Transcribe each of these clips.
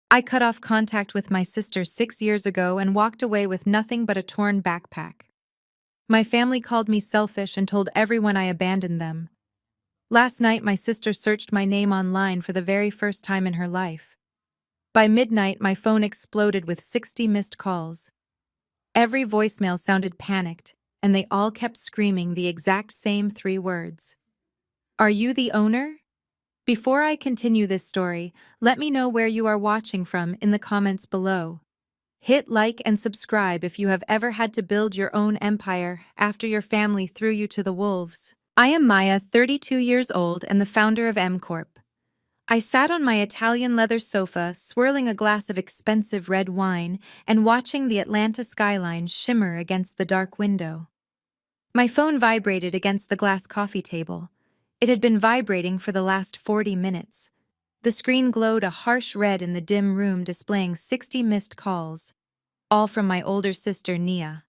I cut off contact with my sister 6 years ago and walked away with nothing but a torn backpack. My family called me selfish and told everyone I abandoned them. Last night, my sister searched my name online for the very first time in her life. By midnight, my phone exploded with 60 missed calls. Every voicemail sounded panicked, and they all kept screaming the exact same 3 words. Are you the owner? Before I continue this story, let me know where you are watching from in the comments below. Hit like and subscribe if you have ever had to build your own empire after your family threw you to the wolves. I am Maya, 32 years old and the founder of M Corp. I sat on my Italian leather sofa, swirling a glass of expensive red wine and watching the Atlanta skyline shimmer against the dark window. My phone vibrated against the glass coffee table. It had been vibrating for the last 40 minutes. The screen glowed a harsh red in the dim room, displaying 60 missed calls, all from my older sister, Nia.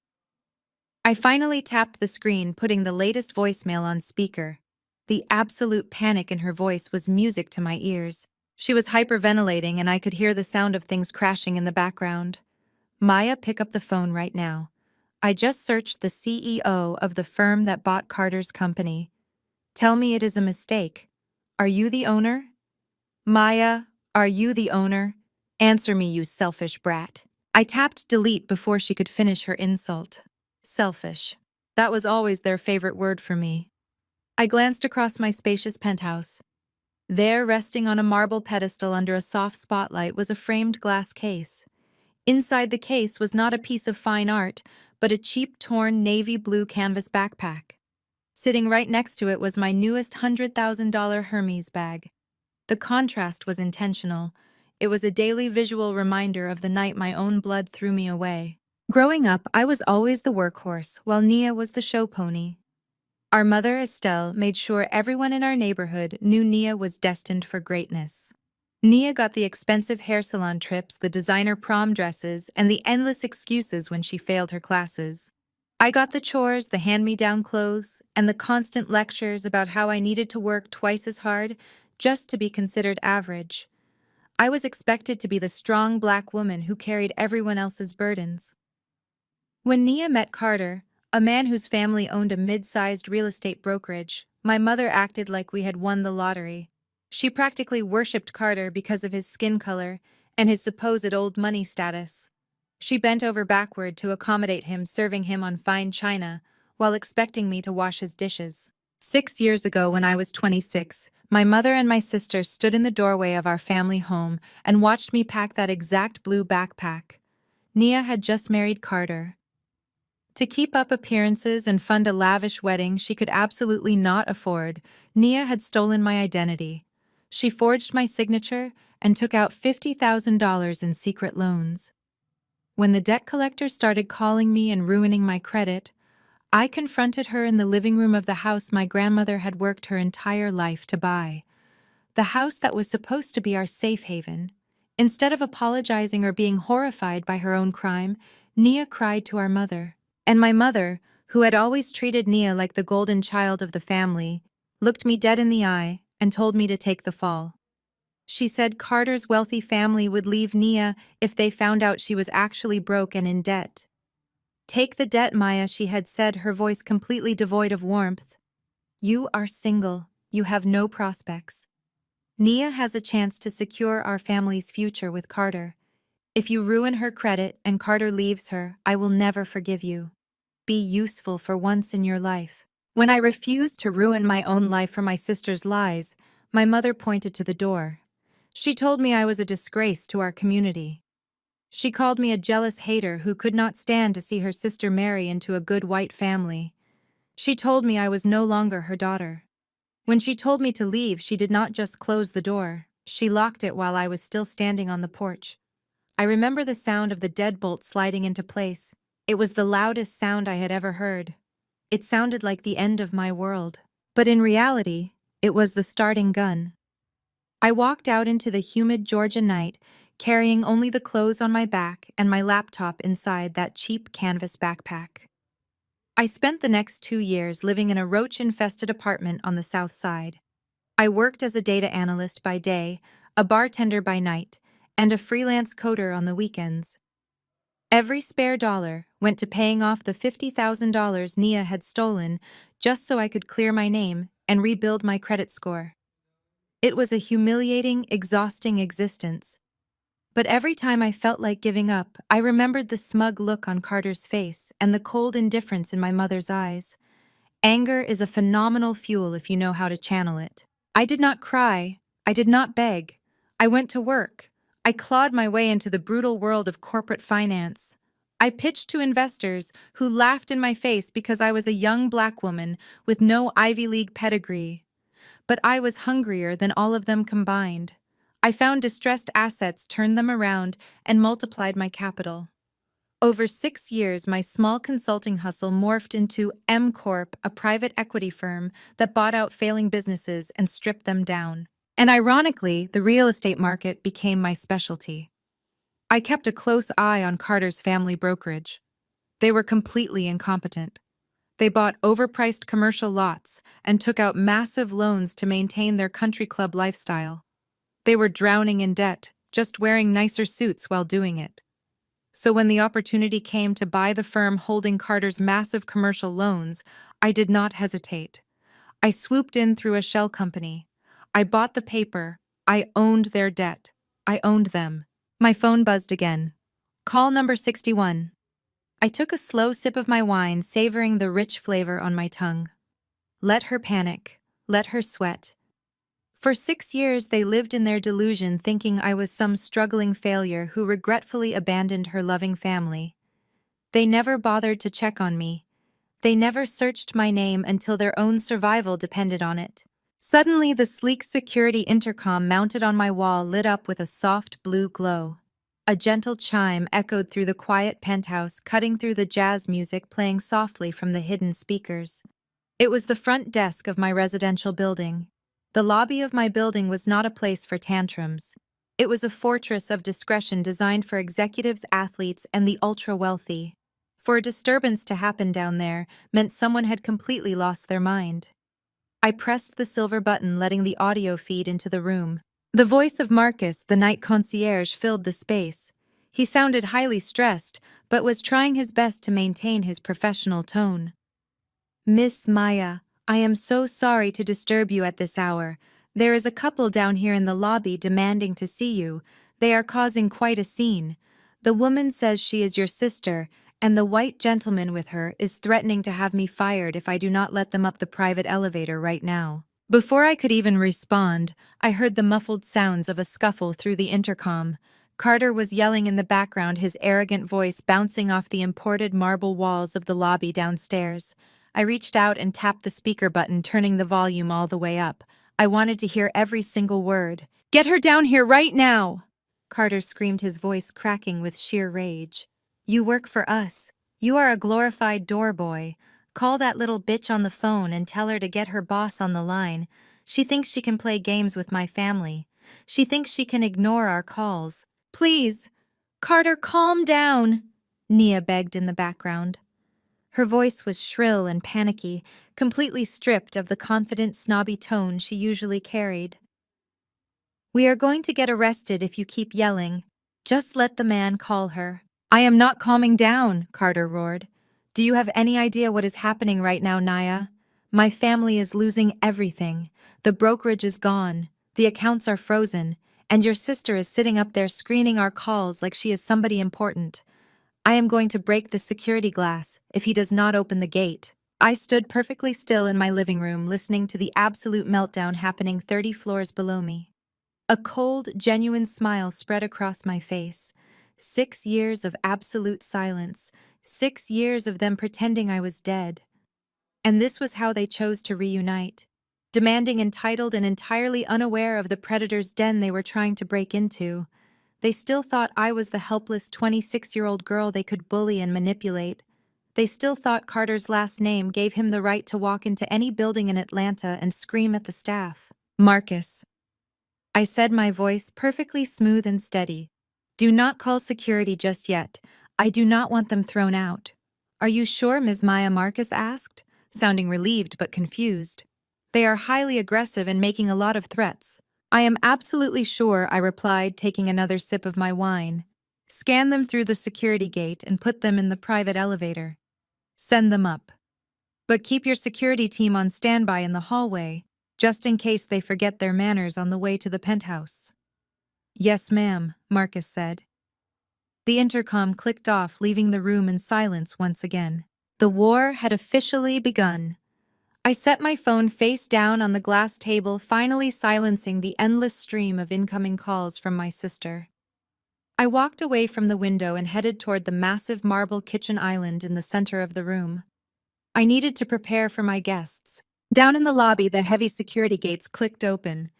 I finally tapped the screen, putting the latest voicemail on speaker. The absolute panic in her voice was music to my ears. She was hyperventilating, and I could hear the sound of things crashing in the background. Maya, pick up the phone right now. I just searched the CEO of the firm that bought Carter's company. Tell me it is a mistake. Are you the owner? Maya, are you the owner? Answer me, you selfish brat. I tapped delete before she could finish her insult. Selfish. That was always their favorite word for me. I glanced across my spacious penthouse. There, resting on a marble pedestal under a soft spotlight, was a framed glass case. Inside the case was not a piece of fine art, but a cheap, torn navy blue canvas backpack. Sitting right next to it was my newest $100,000 Hermes bag. The contrast was intentional. It was a daily visual reminder of the night my own blood threw me away. Growing up, I was always the workhorse, while Nia was the show pony. Our mother, Estelle, made sure everyone in our neighborhood knew Nia was destined for greatness. Nia got the expensive hair salon trips, the designer prom dresses, and the endless excuses when she failed her classes. I got the chores, the hand-me-down clothes, and the constant lectures about how I needed to work twice as hard just to be considered average. I was expected to be the strong black woman who carried everyone else's burdens. When Nia met Carter, a man whose family owned a mid-sized real estate brokerage, my mother acted like we had won the lottery. She practically worshipped Carter because of his skin color and his supposed old money status. She bent over backward to accommodate him, serving him on fine china, while expecting me to wash his dishes. 6 years ago, when I was 26, my mother and my sister stood in the doorway of our family home and watched me pack that exact blue backpack. Nia had just married Carter. To keep up appearances and fund a lavish wedding she could absolutely not afford, Nia had stolen my identity. She forged my signature and took out $50,000 in secret loans. When the debt collector started calling me and ruining my credit, I confronted her in the living room of the house my grandmother had worked her entire life to buy. The house that was supposed to be our safe haven. Instead of apologizing or being horrified by her own crime, Nia cried to our mother. And my mother, who had always treated Nia like the golden child of the family, looked me dead in the eye and told me to take the fall. She said Carter's wealthy family would leave Nia if they found out she was actually broke and in debt. Take the debt, Maya, she had said, her voice completely devoid of warmth. You are single. You have no prospects. Nia has a chance to secure our family's future with Carter. If you ruin her credit and Carter leaves her, I will never forgive you. Be useful for once in your life. When I refused to ruin my own life for my sister's lies, my mother pointed to the door. She told me I was a disgrace to our community. She called me a jealous hater who could not stand to see her sister marry into a good white family. She told me I was no longer her daughter. When she told me to leave, she did not just close the door. She locked it while I was still standing on the porch. I remember the sound of the deadbolt sliding into place. It was the loudest sound I had ever heard. It sounded like the end of my world. But in reality, it was the starting gun. I walked out into the humid Georgia night, carrying only the clothes on my back and my laptop inside that cheap canvas backpack. I spent the next 2 years living in a roach-infested apartment on the south side. I worked as a data analyst by day, a bartender by night, and a freelance coder on the weekends. Every spare dollar went to paying off the $50,000 Nia had stolen just so I could clear my name and rebuild my credit score. It was a humiliating, exhausting existence. But every time I felt like giving up, I remembered the smug look on Carter's face and the cold indifference in my mother's eyes. Anger is a phenomenal fuel if you know how to channel it. I did not cry. I did not beg. I went to work. I clawed my way into the brutal world of corporate finance. I pitched to investors who laughed in my face because I was a young black woman with no Ivy League pedigree. But I was hungrier than all of them combined. I found distressed assets, turned them around, and multiplied my capital. Over 6 years, my small consulting hustle morphed into M Corp, a private equity firm that bought out failing businesses and stripped them down. And ironically, the real estate market became my specialty. I kept a close eye on Carter's family brokerage. They were completely incompetent. They bought overpriced commercial lots and took out massive loans to maintain their country club lifestyle. They were drowning in debt, just wearing nicer suits while doing it. So when the opportunity came to buy the firm holding Carter's massive commercial loans, I did not hesitate. I swooped in through a shell company. I bought the paper. I owned their debt. I owned them. My phone buzzed again. Call number 61. I took a slow sip of my wine, savoring the rich flavor on my tongue. Let her panic. Let her sweat. For 6 years, they lived in their delusion, thinking I was some struggling failure who regretfully abandoned her loving family. They never bothered to check on me. They never searched my name until their own survival depended on it. Suddenly, the sleek security intercom mounted on my wall lit up with a soft blue glow. A gentle chime echoed through the quiet penthouse, cutting through the jazz music playing softly from the hidden speakers. It was the front desk of my residential building. The lobby of my building was not a place for tantrums. It was a fortress of discretion designed for executives, athletes, and the ultra-wealthy. For a disturbance to happen down there meant someone had completely lost their mind. I pressed the silver button, letting the audio feed into the room. The voice of Marcus, the night concierge, filled the space. He sounded highly stressed, but was trying his best to maintain his professional tone. Miss Maya, I am so sorry to disturb you at this hour. There is a couple down here in the lobby demanding to see you. They are causing quite a scene. The woman says she is your sister, and the white gentleman with her is threatening to have me fired if I do not let them up the private elevator right now. Before I could even respond, I heard the muffled sounds of a scuffle through the intercom. Carter was yelling in the background, his arrogant voice bouncing off the imported marble walls of the lobby downstairs. I reached out and tapped the speaker button, turning the volume all the way up. I wanted to hear every single word. "Get her down here right now!" Carter screamed, his voice cracking with sheer rage. "You work for us. You are a glorified door boy. Call that little bitch on the phone and tell her to get her boss on the line. She thinks she can play games with my family. She thinks she can ignore our calls. Please, Carter, calm down," Nia begged in the background. Her voice was shrill and panicky, completely stripped of the confident, snobby tone she usually carried. "We are going to get arrested if you keep yelling. Just let the man call her." "I am not calming down," Carter roared. "Do you have any idea what is happening right now, Naya? My family is losing everything. The brokerage is gone. The accounts are frozen. And your sister is sitting up there screening our calls like she is somebody important. I am going to break the security glass if he does not open the gate." I stood perfectly still in my living room, listening to the absolute meltdown happening 30 floors below me. A cold, genuine smile spread across my face. 6 years of absolute silence. 6 years of them pretending I was dead. And this was how they chose to reunite. Demanding, entitled, and entirely unaware of the predator's den they were trying to break into. They still thought I was the helpless 26-year-old girl they could bully and manipulate. They still thought Carter's last name gave him the right to walk into any building in Atlanta and scream at the staff. "Marcus," I said, my voice perfectly smooth and steady. "Do not call security just yet. I do not want them thrown out." "Are you sure?" Ms. Maya Marcus asked, sounding relieved but confused. "They are highly aggressive and making a lot of threats." I am absolutely sure, I replied, taking another sip of my wine. Scan them through the security gate and put them in the private elevator. Send them up. But keep your security team on standby in the hallway, just in case they forget their manners on the way to the penthouse. Yes, ma'am, Marcus said. The intercom clicked off, leaving the room in silence once again. The war had officially begun. I set my phone face down on the glass table, finally silencing the endless stream of incoming calls from my sister. I walked away from the window and headed toward the massive marble kitchen island in the center of the room. I needed to prepare for my guests. Down in the lobby, the heavy security gates clicked open.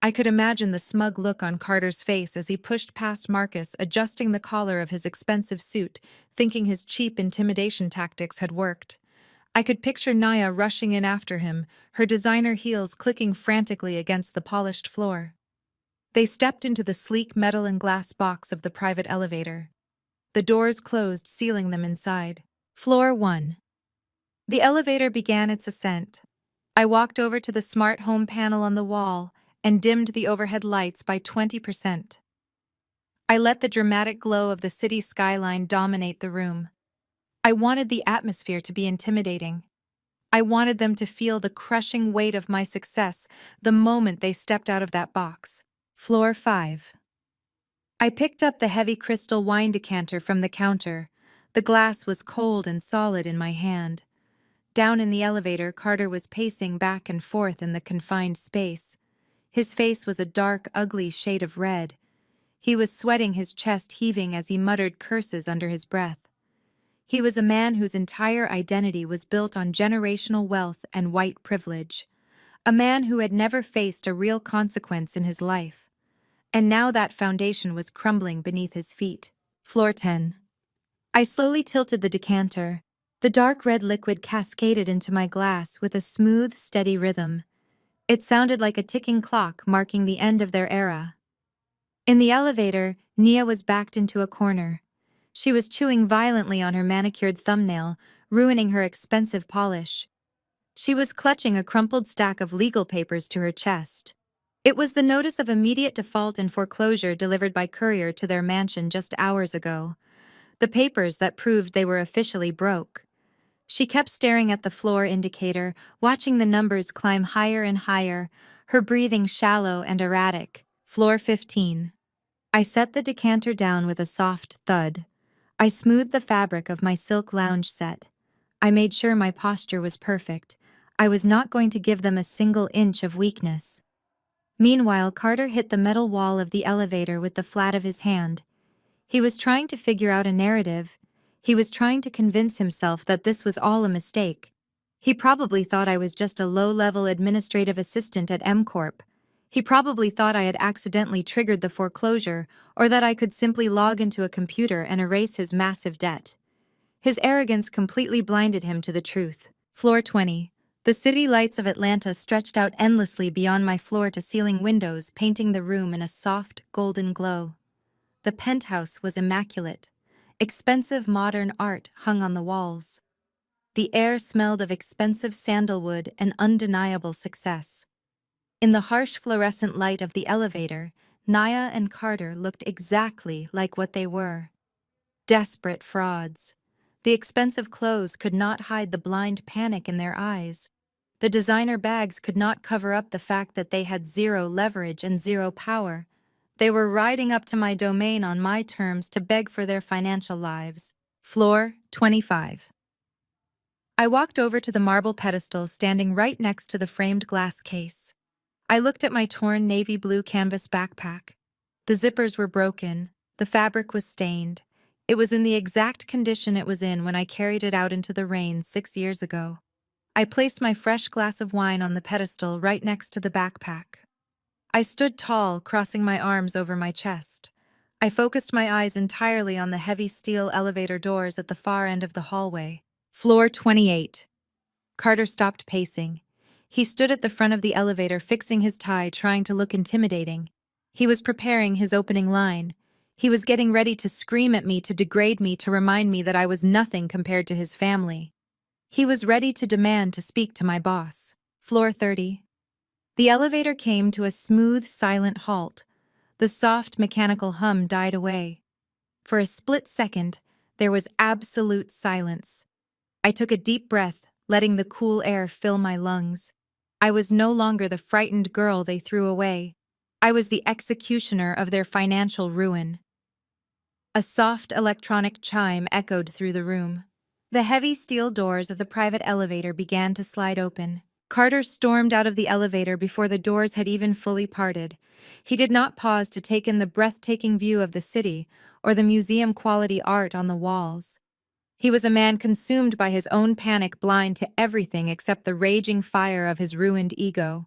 I could imagine the smug look on Carter's face as he pushed past Marcus, adjusting the collar of his expensive suit, thinking his cheap intimidation tactics had worked. I could picture Naya rushing in after him, her designer heels clicking frantically against the polished floor. They stepped into the sleek metal and glass box of the private elevator. The doors closed, sealing them inside. Floor 1. The elevator began its ascent. I walked over to the smart home panel on the wall and dimmed the overhead lights by 20%. I let the dramatic glow of the city skyline dominate the room. I wanted the atmosphere to be intimidating. I wanted them to feel the crushing weight of my success the moment they stepped out of that box. Floor 5. I picked up the heavy crystal wine decanter from the counter. The glass was cold and solid in my hand. Down in the elevator, Carter was pacing back and forth in the confined space. His face was a dark, ugly shade of red. He was sweating, his chest heaving as he muttered curses under his breath. He was a man whose entire identity was built on generational wealth and white privilege. A man who had never faced a real consequence in his life. And now that foundation was crumbling beneath his feet. Floor 10. I slowly tilted the decanter. The dark red liquid cascaded into my glass with a smooth, steady rhythm. It sounded like a ticking clock marking the end of their era. In the elevator, Nia was backed into a corner. She was chewing violently on her manicured thumbnail, ruining her expensive polish. She was clutching a crumpled stack of legal papers to her chest. It was the notice of immediate default and foreclosure delivered by courier to their mansion just hours ago. The papers that proved they were officially broke. She kept staring at the floor indicator, watching the numbers climb higher and higher, her breathing shallow and erratic. Floor 15. I set the decanter down with a soft thud. I smoothed the fabric of my silk lounge set. I made sure my posture was perfect. I was not going to give them a single inch of weakness. Meanwhile, Carter hit the metal wall of the elevator with the flat of his hand. He was trying to figure out a narrative. He was trying to convince himself that this was all a mistake. He probably thought I was just a low-level administrative assistant at M Corp. He probably thought I had accidentally triggered the foreclosure, or that I could simply log into a computer and erase his massive debt. His arrogance completely blinded him to the truth. Floor 20. The city lights of Atlanta stretched out endlessly beyond my floor-to-ceiling windows, painting the room in a soft, golden glow. The penthouse was immaculate. Expensive modern art hung on the walls. The air smelled of expensive sandalwood and undeniable success. In the harsh fluorescent light of the elevator, Naya and Carter looked exactly like what they were. Desperate frauds. The expensive clothes could not hide the blind panic in their eyes. The designer bags could not cover up the fact that they had zero leverage and zero power. They were riding up to my domain on my terms to beg for their financial lives. Floor 25. I walked over to the marble pedestal standing right next to the framed glass case. I looked at my torn navy blue canvas backpack. The zippers were broken. The fabric was stained. It was in the exact condition it was in when I carried it out into the rain 6 years ago. I placed my fresh glass of wine on the pedestal right next to the backpack. I stood tall, crossing my arms over my chest. I focused my eyes entirely on the heavy steel elevator doors at the far end of the hallway. Floor 28. Carter stopped pacing. He stood at the front of the elevator, fixing his tie, trying to look intimidating. He was preparing his opening line. He was getting ready to scream at me, to degrade me, to remind me that I was nothing compared to his family. He was ready to demand to speak to my boss. Floor 30. The elevator came to a smooth, silent halt. The soft, mechanical hum died away. For a split second, there was absolute silence. I took a deep breath, letting the cool air fill my lungs. I was no longer the frightened girl they threw away. I was the executioner of their financial ruin. A soft electronic chime echoed through the room. The heavy steel doors of the private elevator began to slide open. Carter stormed out of the elevator before the doors had even fully parted. He did not pause to take in the breathtaking view of the city or the museum-quality art on the walls. He was a man consumed by his own panic, blind to everything except the raging fire of his ruined ego.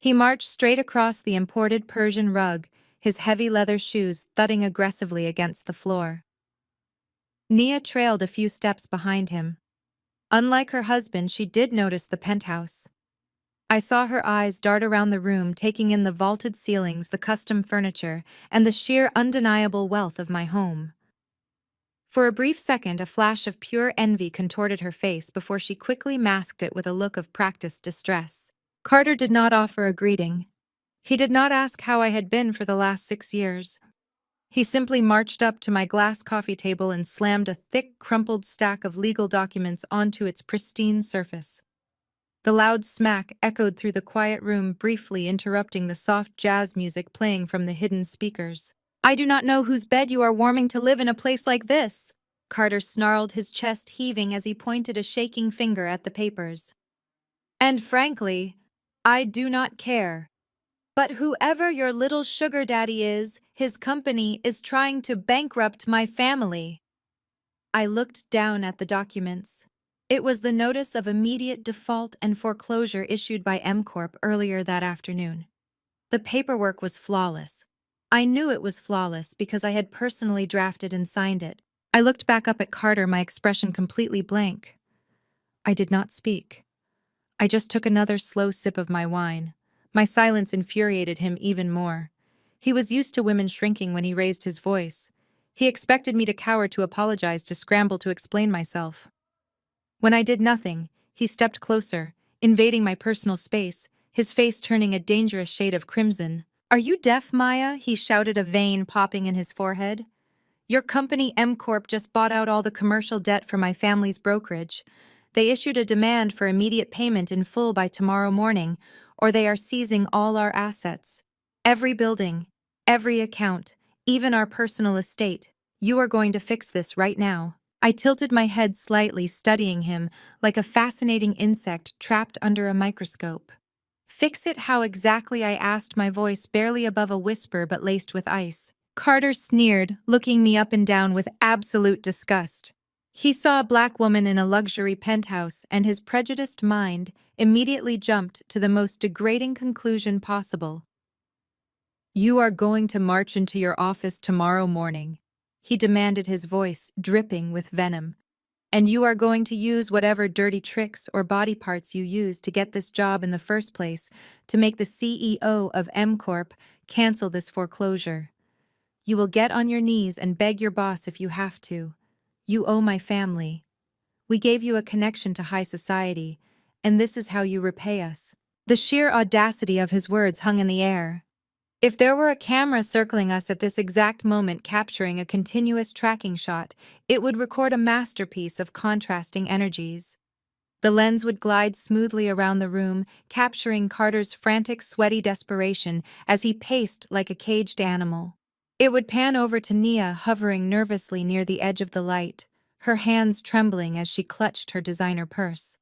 He marched straight across the imported Persian rug, his heavy leather shoes thudding aggressively against the floor. Nia trailed a few steps behind him. Unlike her husband, she did notice the penthouse. I saw her eyes dart around the room, taking in the vaulted ceilings, the custom furniture, and the sheer undeniable wealth of my home. For a brief second, a flash of pure envy contorted her face before she quickly masked it with a look of practiced distress. Carter did not offer a greeting. He did not ask how I had been for the last 6 years. He simply marched up to my glass coffee table and slammed a thick, crumpled stack of legal documents onto its pristine surface. The loud smack echoed through the quiet room, briefly interrupting the soft jazz music playing from the hidden speakers. "I do not know whose bed you are warming to live in a place like this," Carter snarled, his chest heaving as he pointed a shaking finger at the papers. "And frankly, I do not care. But whoever your little sugar daddy is, his company is trying to bankrupt my family." I looked down at the documents. It was the notice of immediate default and foreclosure issued by M Corp earlier that afternoon. The paperwork was flawless. I knew it was flawless because I had personally drafted and signed it. I looked back up at Carter, my expression completely blank. I did not speak. I just took another slow sip of my wine. My silence infuriated him even more. He was used to women shrinking when he raised his voice. He expected me to cower, to apologize, to scramble to explain myself. When I did nothing, he stepped closer, invading my personal space, his face turning a dangerous shade of crimson. "Are you deaf, Maya?" he shouted, a vein popping in his forehead. "Your company M Corp just bought out all the commercial debt for my family's brokerage. They issued a demand for immediate payment in full by tomorrow morning, or they are seizing all our assets. Every building, every account, even our personal estate. You are going to fix this right now." I tilted my head slightly, studying him like a fascinating insect trapped under a microscope. "Fix it how exactly?" I asked, my voice barely above a whisper but laced with ice. Carter sneered, looking me up and down with absolute disgust. He saw a black woman in a luxury penthouse, and his prejudiced mind immediately jumped to the most degrading conclusion possible. "You are going to march into your office tomorrow morning," he demanded, his voice dripping with venom. "And you are going to use whatever dirty tricks or body parts you used to get this job in the first place to make the CEO of M Corp cancel this foreclosure. You will get on your knees and beg your boss if you have to. You owe my family. We gave you a connection to high society, and this is how you repay us." The sheer audacity of his words hung in the air. If there were a camera circling us at this exact moment, capturing a continuous tracking shot, it would record a masterpiece of contrasting energies. The lens would glide smoothly around the room, capturing Carter's frantic, sweaty desperation as he paced like a caged animal. It would pan over to Nia, hovering nervously near the edge of the light, her hands trembling as she clutched her designer purse.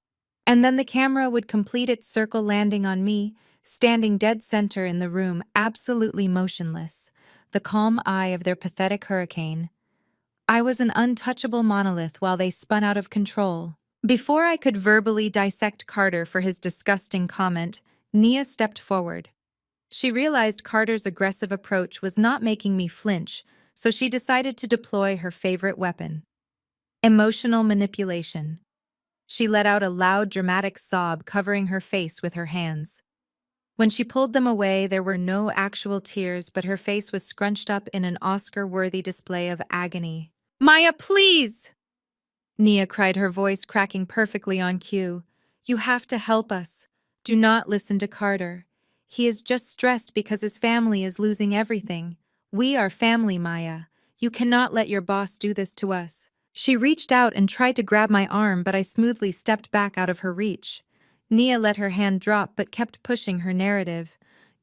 And then the camera would complete its circle, landing on me, standing dead center in the room, absolutely motionless, the calm eye of their pathetic hurricane. I was an untouchable monolith while they spun out of control. Before I could verbally dissect Carter for his disgusting comment, Nia stepped forward. She realized Carter's aggressive approach was not making me flinch, so she decided to deploy her favorite weapon: emotional manipulation. She let out a loud, dramatic sob, covering her face with her hands. When she pulled them away, there were no actual tears, but her face was scrunched up in an Oscar-worthy display of agony. "Maya, please!" Nia cried, her voice cracking perfectly on cue. "You have to help us. Do not listen to Carter. He is just stressed because his family is losing everything. We are family, Maya. You cannot let your boss do this to us. She reached out and tried to grab my arm, but I smoothly stepped back out of her reach. Nia let her hand drop but kept pushing her narrative.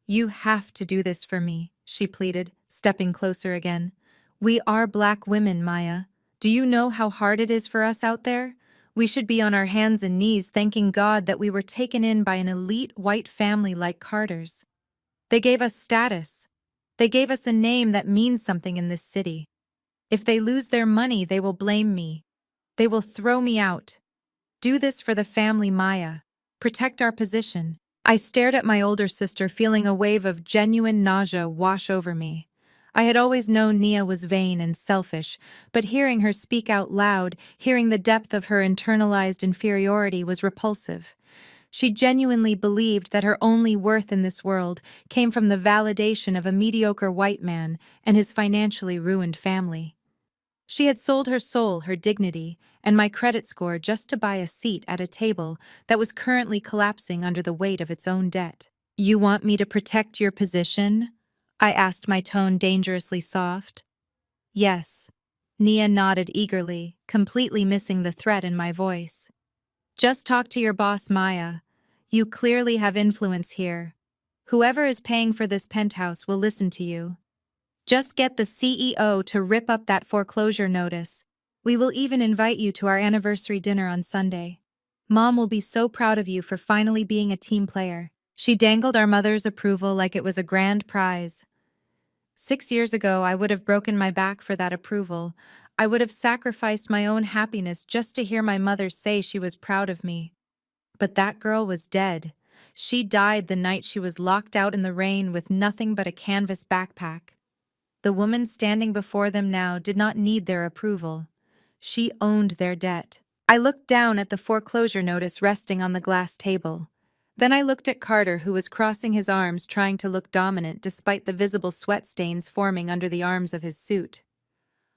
You have to do this for me, she pleaded, stepping closer again. We are black women, Maya. Do you know how hard it is for us out there? We should be on our hands and knees thanking God that we were taken in by an elite white family like Carter's. They gave us status. They gave us a name that means something in this city. If they lose their money, they will blame me. They will throw me out. Do this for the family, Maya. Protect our position. I stared at my older sister, feeling a wave of genuine nausea wash over me. I had always known Nia was vain and selfish, but hearing her speak out loud, hearing the depth of her internalized inferiority was repulsive. She genuinely believed that her only worth in this world came from the validation of a mediocre white man and his financially ruined family. She had sold her soul, her dignity, and my credit score just to buy a seat at a table that was currently collapsing under the weight of its own debt. You want me to protect your position? I asked, my tone dangerously soft. Yes. Nia nodded eagerly, completely missing the threat in my voice. Just talk to your boss, Maya. You clearly have influence here. Whoever is paying for this penthouse will listen to you. Just get the CEO to rip up that foreclosure notice. We will even invite you to our anniversary dinner on Sunday. Mom will be so proud of you for finally being a team player. She dangled our mother's approval like it was a grand prize. 6 years ago, I would have broken my back for that approval. I would have sacrificed my own happiness just to hear my mother say she was proud of me. But that girl was dead. She died the night she was locked out in the rain with nothing but a canvas backpack. The woman standing before them now did not need their approval. She owned their debt. I looked down at the foreclosure notice resting on the glass table. Then I looked at Carter, who was crossing his arms, trying to look dominant despite the visible sweat stains forming under the arms of his suit.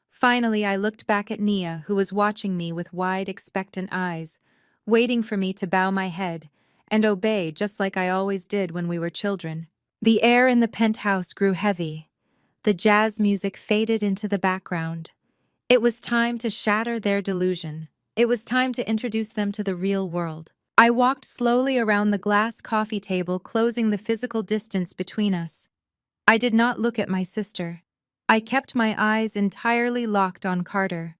Finally, I looked back at Nia, who was watching me with wide, expectant eyes, waiting for me to bow my head and obey just like I always did when we were children. The air in the penthouse grew heavy. The jazz music faded into the background. It was time to shatter their delusion. It was time to introduce them to the real world. I walked slowly around the glass coffee table, closing the physical distance between us. I did not look at my sister. I kept my eyes entirely locked on Carter.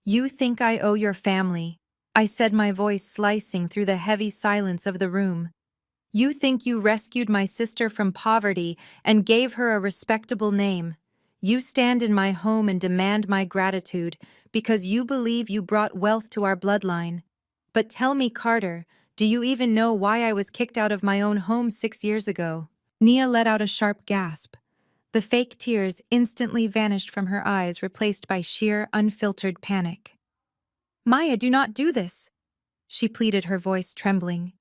You think I owe your family, I said, my voice slicing through the heavy silence of the room. You think you rescued my sister from poverty and gave her a respectable name. You stand in my home and demand my gratitude because you believe you brought wealth to our bloodline. But tell me, Carter, do you even know why I was kicked out of my own home 6 years ago? Nia let out a sharp gasp. The fake tears instantly vanished from her eyes, replaced by sheer, unfiltered panic. Maya, do not do this, she pleaded, her voice trembling.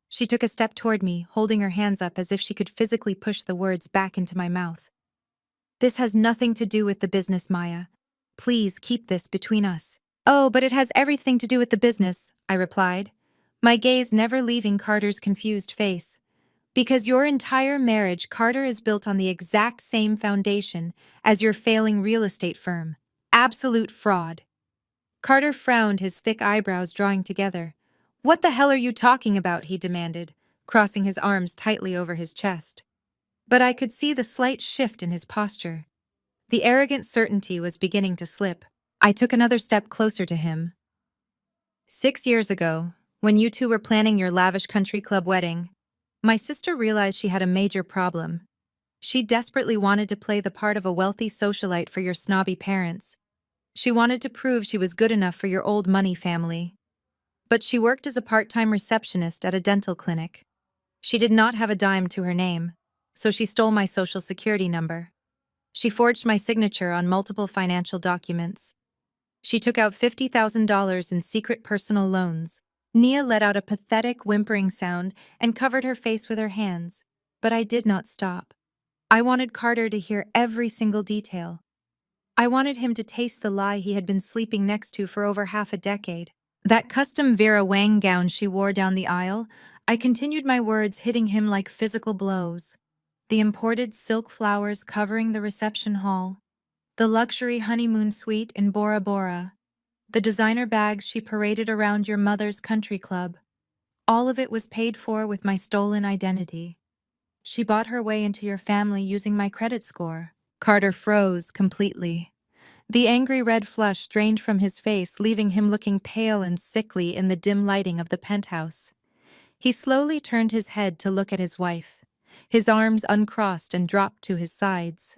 She took a step toward me, holding her hands up as if she could physically push the words back into my mouth. This has nothing to do with the business, Maya. Please keep this between us. Oh, but it has everything to do with the business, I replied, my gaze never leaving Carter's confused face. Because your entire marriage, Carter, is built on the exact same foundation as your failing real estate firm. Absolute fraud. Carter frowned, his thick eyebrows drawing together. What the hell are you talking about? He demanded, crossing his arms tightly over his chest. But I could see the slight shift in his posture. The arrogant certainty was beginning to slip. I took another step closer to him. 6 years ago, when you two were planning your lavish country club wedding, my sister realized she had a major problem. She desperately wanted to play the part of a wealthy socialite for your snobby parents. She wanted to prove she was good enough for your old money family. But she worked as a part-time receptionist at a dental clinic. She did not have a dime to her name, so she stole my social security number. She forged my signature on multiple financial documents. She took out $50,000 in secret personal loans. Nia let out a pathetic, whimpering sound and covered her face with her hands, but I did not stop. I wanted Carter to hear every single detail. I wanted him to taste the lie he had been sleeping next to for over half a decade. That custom Vera Wang gown she wore down the aisle, I continued my words, hitting him like physical blows. The imported silk flowers covering the reception hall, the luxury honeymoon suite in Bora Bora, the designer bags she paraded around your mother's country club. All of it was paid for with my stolen identity. She bought her way into your family using my credit score. Carter froze completely. The angry red flush drained from his face, leaving him looking pale and sickly in the dim lighting of the penthouse. He slowly turned his head to look at his wife. His arms uncrossed and dropped to his sides.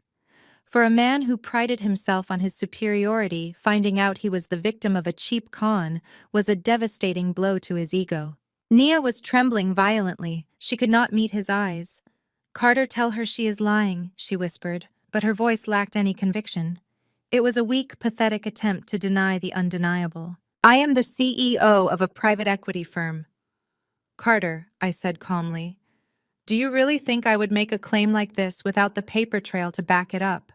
For a man who prided himself on his superiority, finding out he was the victim of a cheap con was a devastating blow to his ego. Nia was trembling violently. She could not meet his eyes. "Carter, tell her she is lying," she whispered, but her voice lacked any conviction. It was a weak, pathetic attempt to deny the undeniable. "I am the CEO of a private equity firm." "Carter," I said calmly, "do you really think I would make a claim like this without the paper trail to back it up?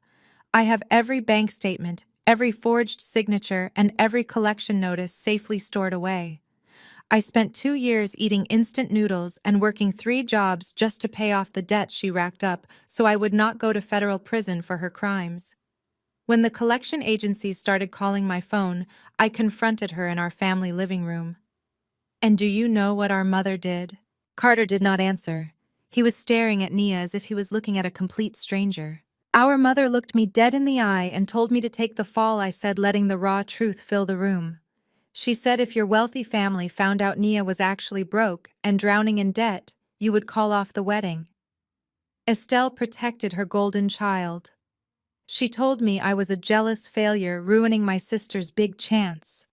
I have every bank statement, every forged signature, and every collection notice safely stored away. I spent 2 years eating instant noodles and working 3 jobs just to pay off the debt she racked up so I would not go to federal prison for her crimes. When the collection agencies started calling my phone, I confronted her in our family living room. And do you know what our mother did?" Carter did not answer. He was staring at Nia as if he was looking at a complete stranger. "Our mother looked me dead in the eye and told me to take the fall," I said, letting the raw truth fill the room. "She said if your wealthy family found out Nia was actually broke and drowning in debt, you would call off the wedding. Estelle protected her golden child. She told me I was a jealous failure, ruining my sister's big chance.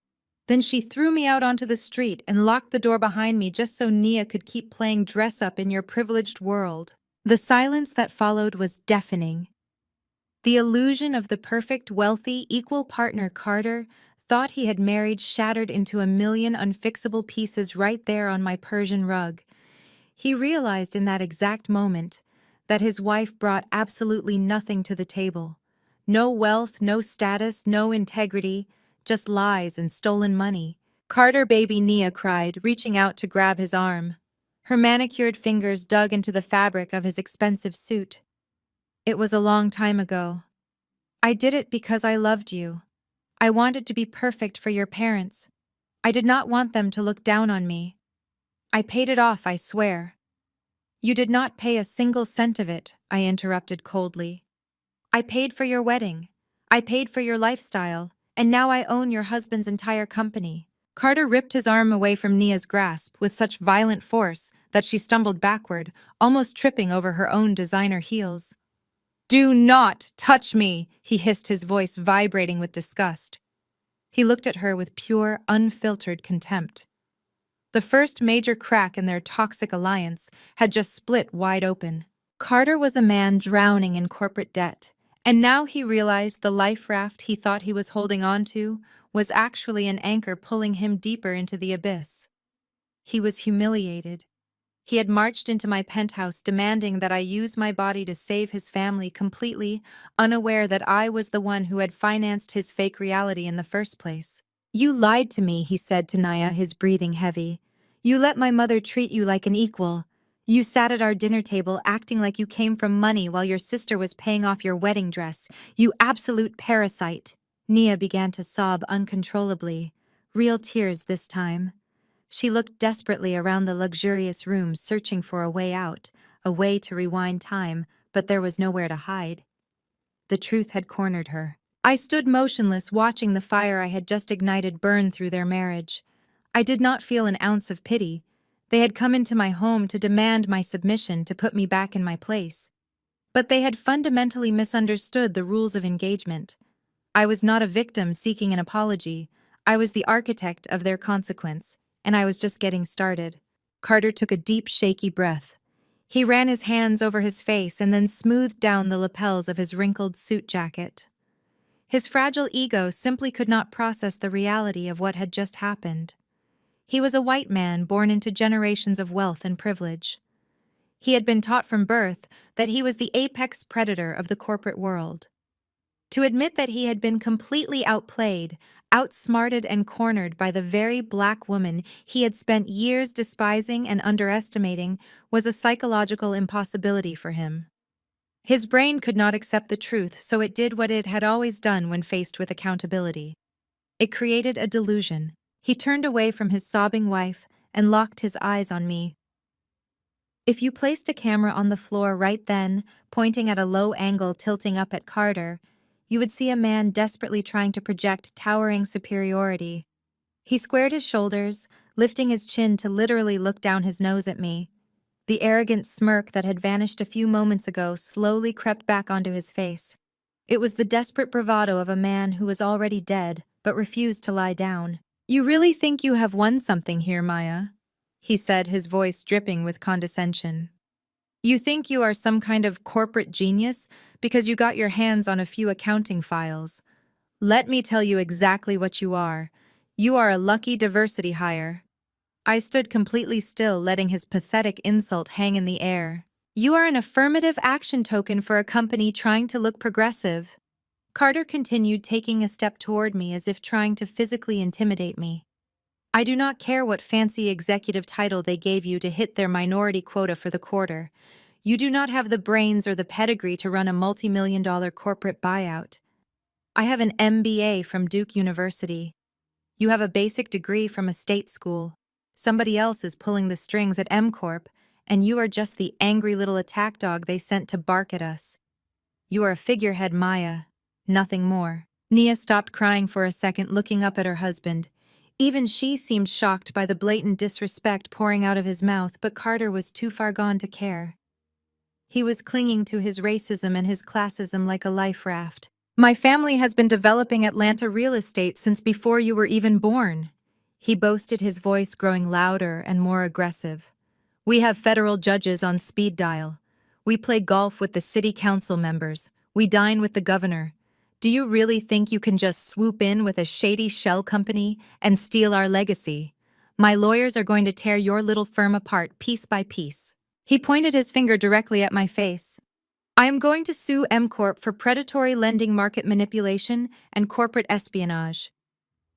Then she threw me out onto the street and locked the door behind me just so Nia could keep playing dress-up in your privileged world." The silence that followed was deafening. The illusion of the perfect, wealthy, equal partner Carter thought he had married shattered into a million unfixable pieces right there on my Persian rug. He realized in that exact moment that his wife brought absolutely nothing to the table. No wealth, no status, no integrity, just lies and stolen money. "Carter, baby," Nia cried, reaching out to grab his arm. Her manicured fingers dug into the fabric of his expensive suit. "It was a long time ago. I did it because I loved you. I wanted to be perfect for your parents. I did not want them to look down on me. I paid it off, I swear." "You did not pay a single cent of it," I interrupted coldly. "I paid for your wedding. I paid for your lifestyle, and now I own your husband's entire company." Carter ripped his arm away from Nia's grasp with such violent force that she stumbled backward, almost tripping over her own designer heels. "Do not touch me," he hissed, his voice vibrating with disgust. He looked at her with pure, unfiltered contempt. The first major crack in their toxic alliance had just split wide open. Carter was a man drowning in corporate debt, and now he realized the life raft he thought he was holding on to was actually an anchor pulling him deeper into the abyss. He was humiliated. He had marched into my penthouse demanding that I use my body to save his family, completely unaware that I was the one who had financed his fake reality in the first place. "You lied to me," he said to Nia, his breathing heavy. "You let my mother treat you like an equal. You sat at our dinner table acting like you came from money while your sister was paying off your wedding dress. You absolute parasite." Nia began to sob uncontrollably, real tears this time. She looked desperately around the luxurious room, searching for a way out, a way to rewind time, but there was nowhere to hide. The truth had cornered her. I stood motionless, watching the fire I had just ignited burn through their marriage. I did not feel an ounce of pity. They had come into my home to demand my submission, to put me back in my place. But they had fundamentally misunderstood the rules of engagement. I was not a victim seeking an apology. I was the architect of their consequence, and I was just getting started. Carter took a deep, shaky breath. He ran his hands over his face and then smoothed down the lapels of his wrinkled suit jacket. His fragile ego simply could not process the reality of what had just happened. He was a white man born into generations of wealth and privilege. He had been taught from birth that he was the apex predator of the corporate world. To admit that he had been completely outplayed, outsmarted, and cornered by the very black woman he had spent years despising and underestimating was a psychological impossibility for him. His brain could not accept the truth, so it did what it had always done when faced with accountability. It created a delusion. He turned away from his sobbing wife and locked his eyes on me. If you placed a camera on the floor right then, pointing at a low angle tilting up at Carter, you would see a man desperately trying to project towering superiority. He squared his shoulders, lifting his chin to literally look down his nose at me. The arrogant smirk that had vanished a few moments ago slowly crept back onto his face. It was the desperate bravado of a man who was already dead, but refused to lie down. "You really think you have won something here, Maya?" he said, his voice dripping with condescension. "You think you are some kind of corporate genius because you got your hands on a few accounting files. Let me tell you exactly what you are. You are a lucky diversity hire." I stood completely still, letting his pathetic insult hang in the air. "You are an affirmative action token for a company trying to look progressive." Carter continued, taking a step toward me as if trying to physically intimidate me. "I do not care what fancy executive title they gave you to hit their minority quota for the quarter. You do not have the brains or the pedigree to run a multi-million-dollar corporate buyout. I have an MBA from Duke University. You have a basic degree from a state school. Somebody else is pulling the strings at M Corp, and you are just the angry little attack dog they sent to bark at us. You are a figurehead, Maya. Nothing more." Nia stopped crying for a second, looking up at her husband. Even she seemed shocked by the blatant disrespect pouring out of his mouth, but Carter was too far gone to care. He was clinging to his racism and his classism like a life raft. "My family has been developing Atlanta real estate since before you were even born," he boasted, his voice growing louder and more aggressive. "We have federal judges on speed dial. We play golf with the city council members. We dine with the governor. Do you really think you can just swoop in with a shady shell company and steal our legacy? My lawyers are going to tear your little firm apart piece by piece." He pointed his finger directly at my face. "I am going to sue M Corp for predatory lending, market manipulation, and corporate espionage.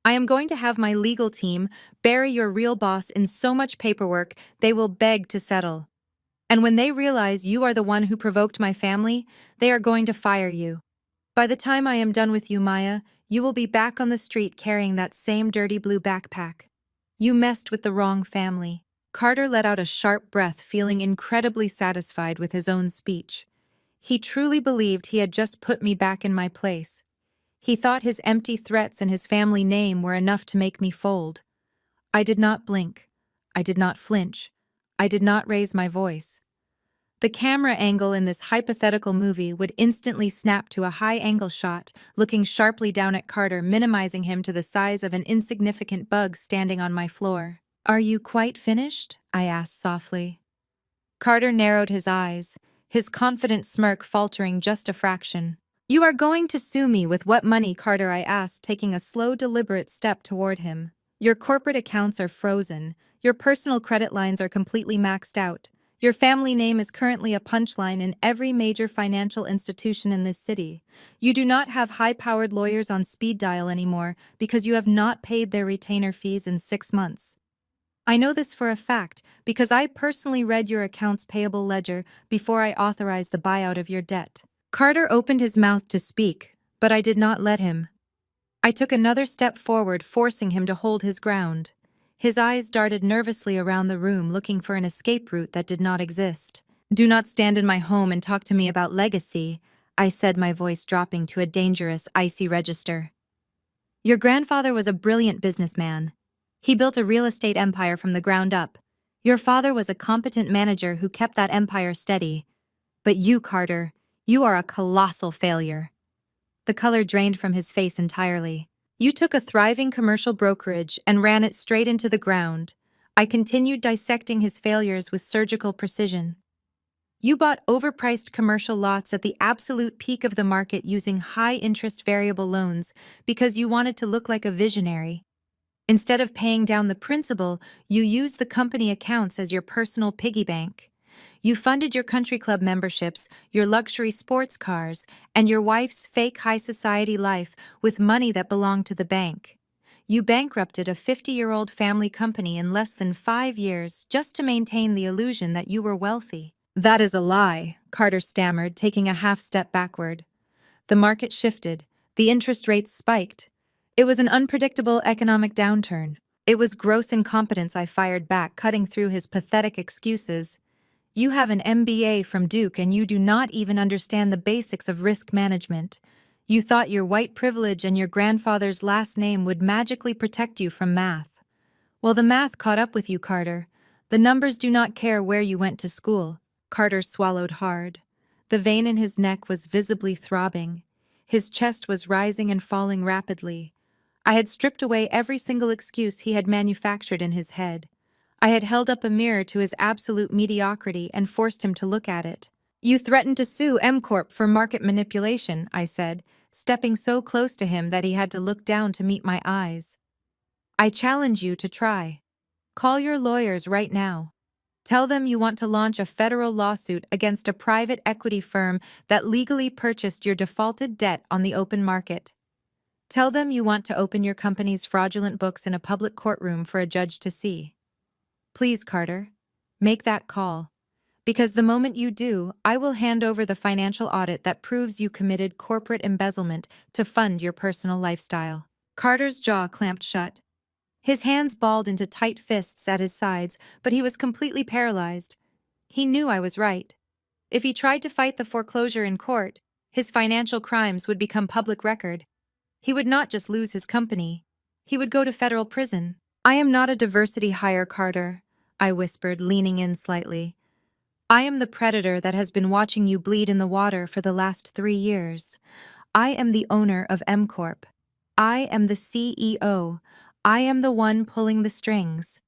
I am going to have my legal team bury your real boss in so much paperwork they will beg to settle. And when they realize you are the one who provoked my family, they are going to fire you. By the time I am done with you, Maya, you will be back on the street carrying that same dirty blue backpack. You messed with the wrong family." Carter let out a sharp breath, feeling incredibly satisfied with his own speech. He truly believed he had just put me back in my place. He thought his empty threats and his family name were enough to make me fold. I did not blink. I did not flinch. I did not raise my voice. The camera angle in this hypothetical movie would instantly snap to a high-angle shot, looking sharply down at Carter, minimizing him to the size of an insignificant bug standing on my floor. "Are you quite finished?" I asked softly. Carter narrowed his eyes, his confident smirk faltering just a fraction. "You are going to sue me with what money, Carter?" I asked, taking a slow, deliberate step toward him. "Your corporate accounts are frozen. Your personal credit lines are completely maxed out. Your family name is currently a punchline in every major financial institution in this city. You do not have high-powered lawyers on speed dial anymore because you have not paid their retainer fees in 6 months. I know this for a fact because I personally read your accounts payable ledger before I authorized the buyout of your debt." Carter opened his mouth to speak, but I did not let him. I took another step forward, forcing him to hold his ground. His eyes darted nervously around the room, looking for an escape route that did not exist. "Do not stand in my home and talk to me about legacy," I said, my voice dropping to a dangerous, icy register. "Your grandfather was a brilliant businessman. He built a real estate empire from the ground up. Your father was a competent manager who kept that empire steady. But you, Carter, you are a colossal failure." The color drained from his face entirely. "You took a thriving commercial brokerage and ran it straight into the ground." I continued, dissecting his failures with surgical precision. "You bought overpriced commercial lots at the absolute peak of the market using high-interest variable loans because you wanted to look like a visionary. Instead of paying down the principal, you used the company accounts as your personal piggy bank. You funded your country club memberships, your luxury sports cars, and your wife's fake high society life with money that belonged to the bank. You bankrupted a 50-year-old family company in less than 5 years just to maintain the illusion that you were wealthy. That is a lie, Carter stammered, taking a half step backward. The market shifted. The interest rates spiked. It was an unpredictable economic downturn. It was gross incompetence, I fired back, cutting through his pathetic excuses. You have an MBA from Duke and you do not even understand the basics of risk management. You thought your white privilege and your grandfather's last name would magically protect you from math. Well, the math caught up with you, Carter. The numbers do not care where you went to school. Carter swallowed hard. The vein in his neck was visibly throbbing. His chest was rising and falling rapidly. I had stripped away every single excuse he had manufactured in his head. I had held up a mirror to his absolute mediocrity and forced him to look at it. You threatened to sue M Corp for market manipulation, I said, stepping so close to him that he had to look down to meet my eyes. I challenge you to try. Call your lawyers right now. Tell them you want to launch a federal lawsuit against a private equity firm that legally purchased your defaulted debt on the open market. Tell them you want to open your company's fraudulent books in a public courtroom for a judge to see. Please, Carter, make that call. Because the moment you do, I will hand over the financial audit that proves you committed corporate embezzlement to fund your personal lifestyle. Carter's jaw clamped shut. His hands balled into tight fists at his sides, but he was completely paralyzed. He knew I was right. If he tried to fight the foreclosure in court, his financial crimes would become public record. He would not just lose his company. He would go to federal prison. I am not a diversity hire, Carter, I whispered, leaning in slightly. I am the predator that has been watching you bleed in the water for the last 3 years. I am the owner of M Corp. I am the CEO. I am the one pulling the strings.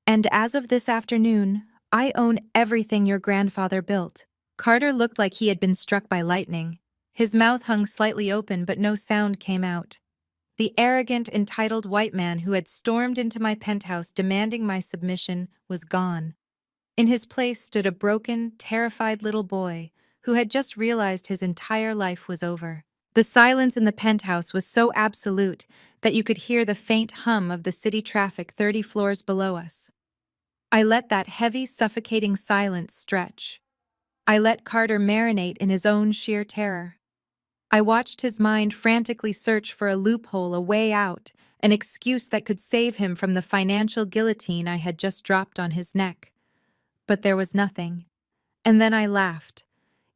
And as of this afternoon, I own everything your grandfather built. Carter looked like he had been struck by lightning. His mouth hung slightly open, but no sound came out. The arrogant, entitled white man who had stormed into my penthouse demanding my submission was gone. In his place stood a broken, terrified little boy who had just realized his entire life was over. The silence in the penthouse was so absolute that you could hear the faint hum of the city traffic 30 floors below us. I let that heavy, suffocating silence stretch. I let Carter marinate in his own sheer terror. I watched his mind frantically search for a loophole, a way out, an excuse that could save him from the financial guillotine I had just dropped on his neck. But there was nothing. And then I laughed.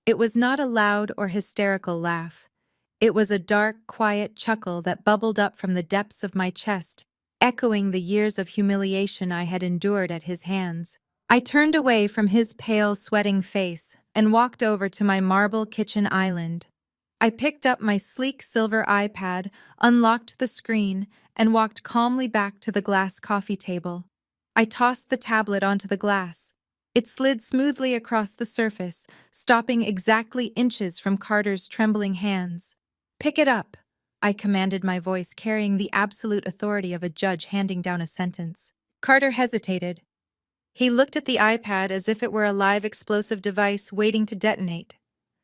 It was not a loud or hysterical laugh. It was a dark, quiet chuckle that bubbled up from the depths of my chest, echoing the years of humiliation I had endured at his hands. I turned away from his pale, sweating face and walked over to my marble kitchen island. I picked up my sleek silver iPad, unlocked the screen, and walked calmly back to the glass coffee table. I tossed the tablet onto the glass. It slid smoothly across the surface, stopping exactly inches from Carter's trembling hands. "Pick it up," I commanded, my voice carrying the absolute authority of a judge handing down a sentence. Carter hesitated. He looked at the iPad as if it were a live explosive device waiting to detonate.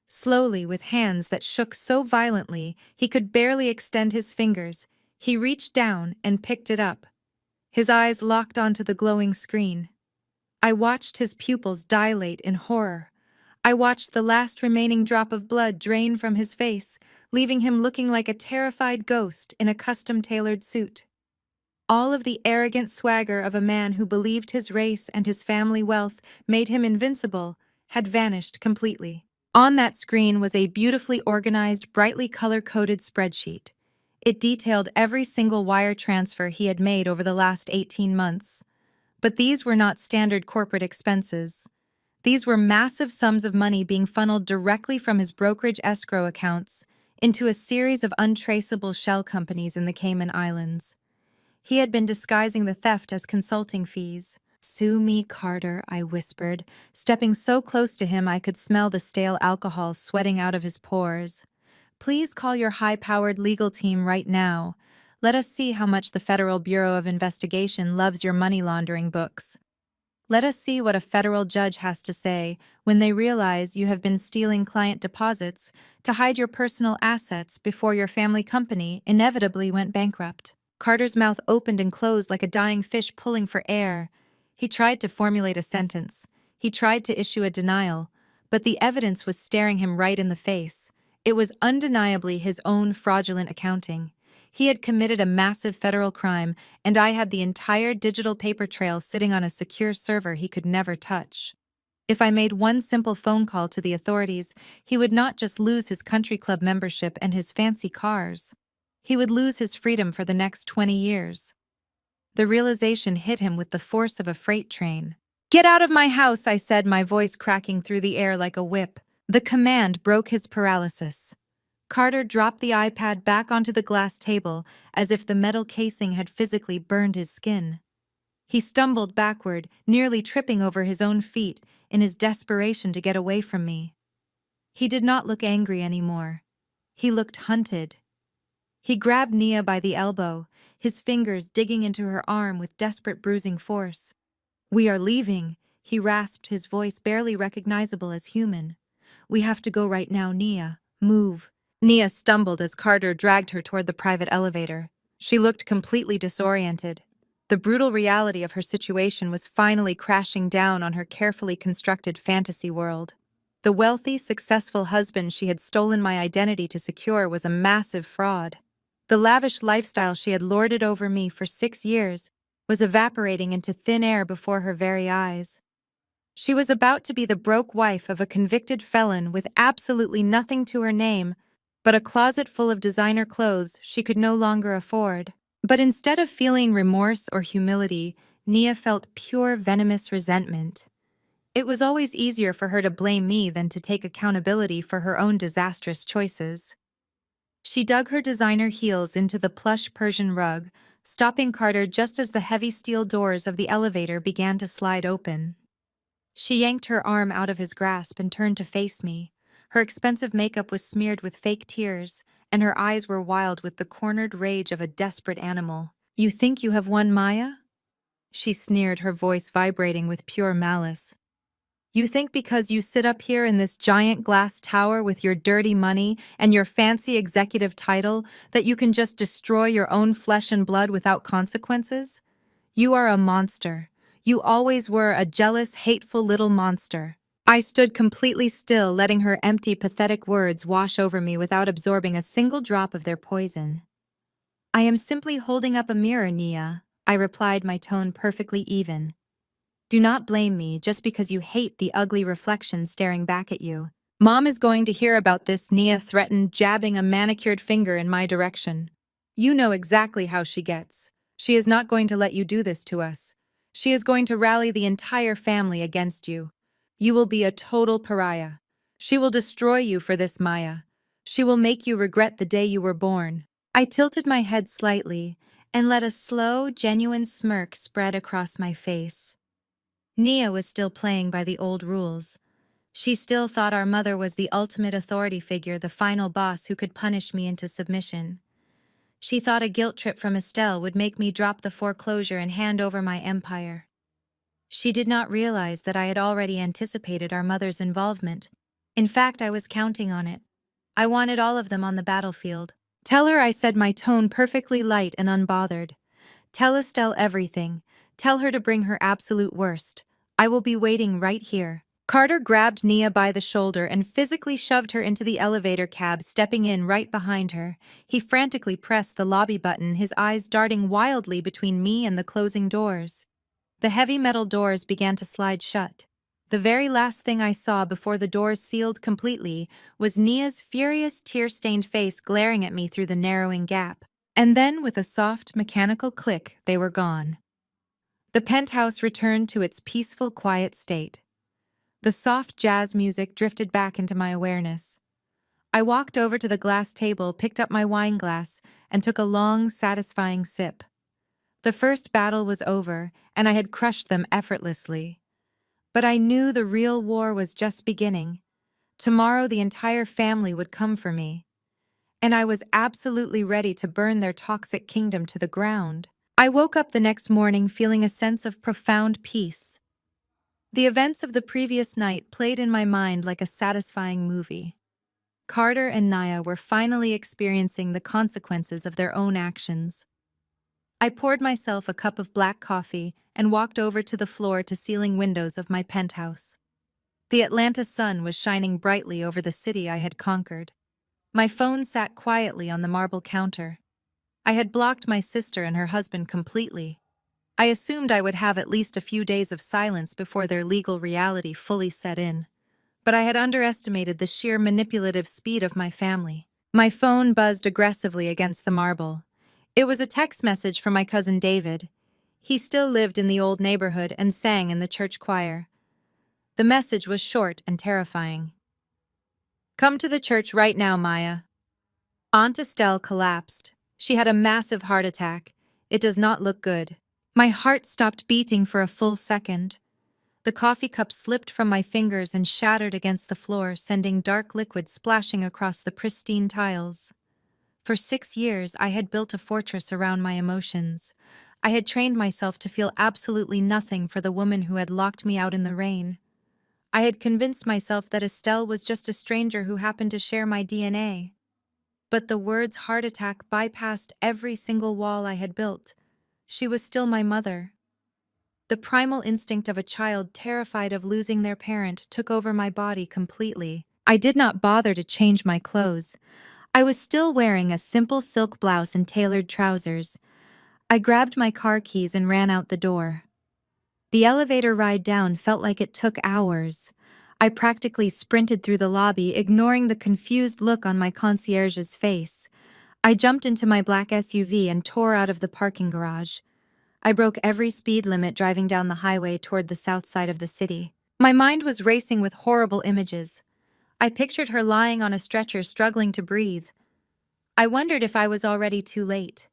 Slowly, with hands that shook so violently he could barely extend his fingers, he reached down and picked it up. His eyes locked onto the glowing screen. I watched his pupils dilate in horror. I watched the last remaining drop of blood drain from his face, leaving him looking like a terrified ghost in a custom-tailored suit. All of the arrogant swagger of a man who believed his race and his family wealth made him invincible had vanished completely. On that screen was a beautifully organized, brightly color-coded spreadsheet. It detailed every single wire transfer he had made over the last 18 months. But these were not standard corporate expenses. These were massive sums of money being funneled directly from his brokerage escrow accounts into a series of untraceable shell companies in the Cayman Islands. He had been disguising the theft as consulting fees. "Sue me, Carter," I whispered, stepping so close to him I could smell the stale alcohol sweating out of his pores. "Please call your high-powered legal team right now. Let us see how much the Federal Bureau of Investigation loves your money laundering books." Let us see what a federal judge has to say when they realize you have been stealing client deposits to hide your personal assets before your family company inevitably went bankrupt. Carter's mouth opened and closed like a dying fish pulling for air. He tried to formulate a sentence. He tried to issue a denial, but the evidence was staring him right in the face. It was undeniably his own fraudulent accounting. He had committed a massive federal crime, and I had the entire digital paper trail sitting on a secure server he could never touch. If I made one simple phone call to the authorities, he would not just lose his country club membership and his fancy cars. He would lose his freedom for the next 20 years. The realization hit him with the force of a freight train. "Get out of my house," I said, my voice cracking through the air like a whip. The command broke his paralysis. Carter dropped the iPad back onto the glass table as if the metal casing had physically burned his skin. He stumbled backward, nearly tripping over his own feet in his desperation to get away from me. He did not look angry anymore. He looked hunted. He grabbed Nia by the elbow, his fingers digging into her arm with desperate bruising force. "We are leaving," he rasped, his voice barely recognizable as human. "We have to go right now, Nia. Move." Nia stumbled as Carter dragged her toward the private elevator. She looked completely disoriented. The brutal reality of her situation was finally crashing down on her carefully constructed fantasy world. The wealthy, successful husband she had stolen my identity to secure was a massive fraud. The lavish lifestyle she had lorded over me for 6 years was evaporating into thin air before her very eyes. She was about to be the broke wife of a convicted felon with absolutely nothing to her name but a closet full of designer clothes she could no longer afford. But instead of feeling remorse or humility, Nia felt pure venomous resentment. It was always easier for her to blame me than to take accountability for her own disastrous choices. She dug her designer heels into the plush Persian rug, stopping Carter just as the heavy steel doors of the elevator began to slide open. She yanked her arm out of his grasp and turned to face me. Her expensive makeup was smeared with fake tears, and her eyes were wild with the cornered rage of a desperate animal. "You think you have won, Maya?" She sneered, her voice vibrating with pure malice. "You think because you sit up here in this giant glass tower with your dirty money and your fancy executive title that you can just destroy your own flesh and blood without consequences? You are a monster. You always were a jealous, hateful little monster." I stood completely still, letting her empty, pathetic words wash over me without absorbing a single drop of their poison. "I am simply holding up a mirror, Nia," I replied, my tone perfectly even. "Do not blame me just because you hate the ugly reflection staring back at you." "Mom is going to hear about this," Nia threatened, jabbing a manicured finger in my direction. "You know exactly how she gets. She is not going to let you do this to us. She is going to rally the entire family against you. You will be a total pariah. She will destroy you for this, Maya. She will make you regret the day you were born." I tilted my head slightly and let a slow, genuine smirk spread across my face. Nia was still playing by the old rules. She still thought our mother was the ultimate authority figure, the final boss who could punish me into submission. She thought a guilt trip from Estelle would make me drop the foreclosure and hand over my empire. She did not realize that I had already anticipated our mother's involvement. In fact, I was counting on it. I wanted all of them on the battlefield. "Tell her," I said, my tone perfectly light and unbothered. "Tell Estelle everything. Tell her to bring her absolute worst. I will be waiting right here." Carter grabbed Nia by the shoulder and physically shoved her into the elevator cab, stepping in right behind her. He frantically pressed the lobby button, his eyes darting wildly between me and the closing doors. The heavy metal doors began to slide shut. The very last thing I saw before the doors sealed completely was Nia's furious, tear-stained face glaring at me through the narrowing gap. And then, with a soft, mechanical click, they were gone. The penthouse returned to its peaceful, quiet state. The soft jazz music drifted back into my awareness. I walked over to the glass table, picked up my wine glass, and took a long, satisfying sip. The first battle was over, and I had crushed them effortlessly. But I knew the real war was just beginning. Tomorrow the entire family would come for me, and I was absolutely ready to burn their toxic kingdom to the ground. I woke up the next morning feeling a sense of profound peace. The events of the previous night played in my mind like a satisfying movie. Carter and Naya were finally experiencing the consequences of their own actions. I poured myself a cup of black coffee and walked over to the floor-to-ceiling windows of my penthouse. The Atlanta sun was shining brightly over the city I had conquered. My phone sat quietly on the marble counter. I had blocked my sister and her husband completely. I assumed I would have at least a few days of silence before their legal reality fully set in. But I had underestimated the sheer manipulative speed of my family. My phone buzzed aggressively against the marble. It was a text message from my cousin David. He still lived in the old neighborhood and sang in the church choir. The message was short and terrifying. "Come to the church right now, Maya." Aunt Estelle collapsed. She had a massive heart attack. It does not look good. My heart stopped beating for a full second. The coffee cup slipped from my fingers and shattered against the floor, sending dark liquid splashing across the pristine tiles. For 6 years, I had built a fortress around my emotions. I had trained myself to feel absolutely nothing for the woman who had locked me out in the rain. I had convinced myself that Estelle was just a stranger who happened to share my DNA. But the words heart attack bypassed every single wall I had built. She was still my mother. The primal instinct of a child terrified of losing their parent took over my body completely. I did not bother to change my clothes. I was still wearing a simple silk blouse and tailored trousers. I grabbed my car keys and ran out the door. The elevator ride down felt like it took hours. I practically sprinted through the lobby, ignoring the confused look on my concierge's face. I jumped into my black SUV and tore out of the parking garage. I broke every speed limit driving down the highway toward the south side of the city. My mind was racing with horrible images. I pictured her lying on a stretcher, struggling to breathe. I wondered if I was already too late.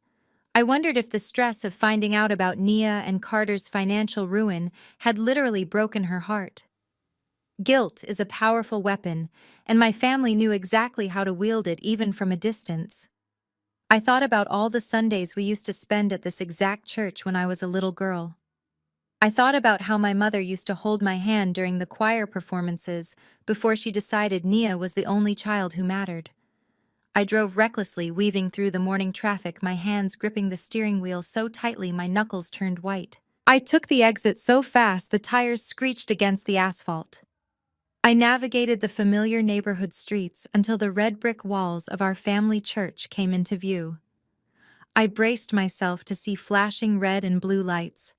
I wondered if the stress of finding out about Nia and Carter's financial ruin had literally broken her heart. Guilt is a powerful weapon, and my family knew exactly how to wield it even from a distance. I thought about all the Sundays we used to spend at this exact church when I was a little girl. I thought about how my mother used to hold my hand during the choir performances before she decided Nia was the only child who mattered. I drove recklessly, weaving through the morning traffic, my hands gripping the steering wheel so tightly my knuckles turned white. I took the exit so fast the tires screeched against the asphalt. I navigated the familiar neighborhood streets until the red brick walls of our family church came into view. I braced myself to see flashing red and blue lights.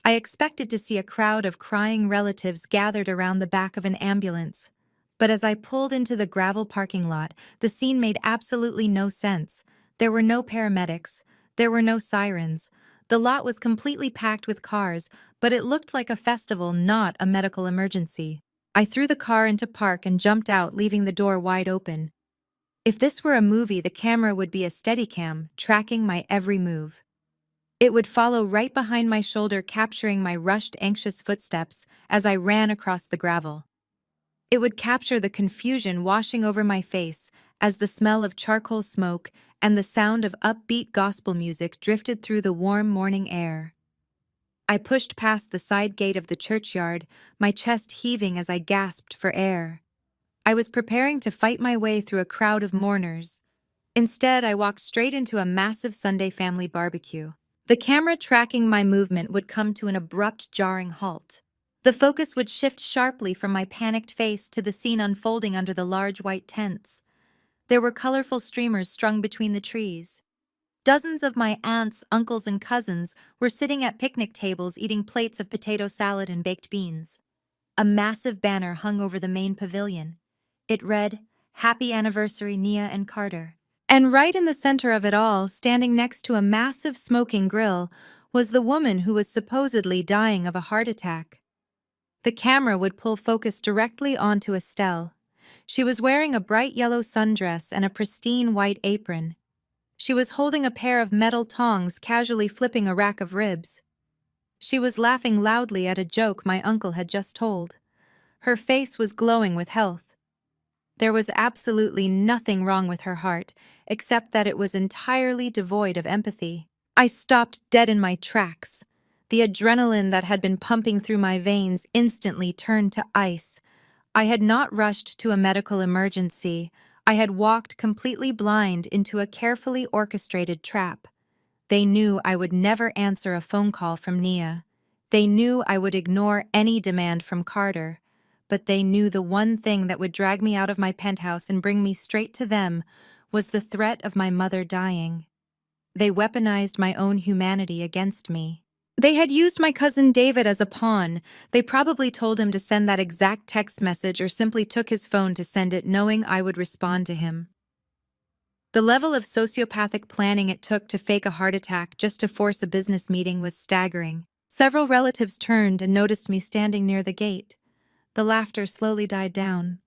I expected to see a crowd of crying relatives gathered around the back of an ambulance. But as I pulled into the gravel parking lot, the scene made absolutely no sense. There were no paramedics. There were no sirens. The lot was completely packed with cars, but it looked like a festival, not a medical emergency. I threw the car into park and jumped out, leaving the door wide open. If this were a movie, the camera would be a Steadicam, tracking my every move. It would follow right behind my shoulder, capturing my rushed, anxious footsteps as I ran across the gravel. It would capture the confusion washing over my face as the smell of charcoal smoke and the sound of upbeat gospel music drifted through the warm morning air. I pushed past the side gate of the churchyard, my chest heaving as I gasped for air. I was preparing to fight my way through a crowd of mourners. Instead, I walked straight into a massive Sunday family barbecue. The camera tracking my movement would come to an abrupt, jarring halt. The focus would shift sharply from my panicked face to the scene unfolding under the large white tents. There were colorful streamers strung between the trees. Dozens of my aunts, uncles, and cousins were sitting at picnic tables eating plates of potato salad and baked beans. A massive banner hung over the main pavilion. It read, "Happy Anniversary, Nia and Carter." And right in the center of it all, standing next to a massive smoking grill, was the woman who was supposedly dying of a heart attack. The camera would pull focus directly onto Estelle. She was wearing a bright yellow sundress and a pristine white apron. She was holding a pair of metal tongs, casually flipping a rack of ribs. She was laughing loudly at a joke my uncle had just told. Her face was glowing with health. There was absolutely nothing wrong with her heart, except that it was entirely devoid of empathy. I stopped dead in my tracks. The adrenaline that had been pumping through my veins instantly turned to ice. I had not rushed to a medical emergency. I had walked completely blind into a carefully orchestrated trap. They knew I would never answer a phone call from Nia. They knew I would ignore any demand from Carter. But they knew the one thing that would drag me out of my penthouse and bring me straight to them was the threat of my mother dying. They weaponized my own humanity against me. They had used my cousin David as a pawn. They probably told him to send that exact text message or simply took his phone to send it knowing I would respond to him. The level of sociopathic planning it took to fake a heart attack just to force a business meeting was staggering. Several relatives turned and noticed me standing near the gate. The laughter slowly died down.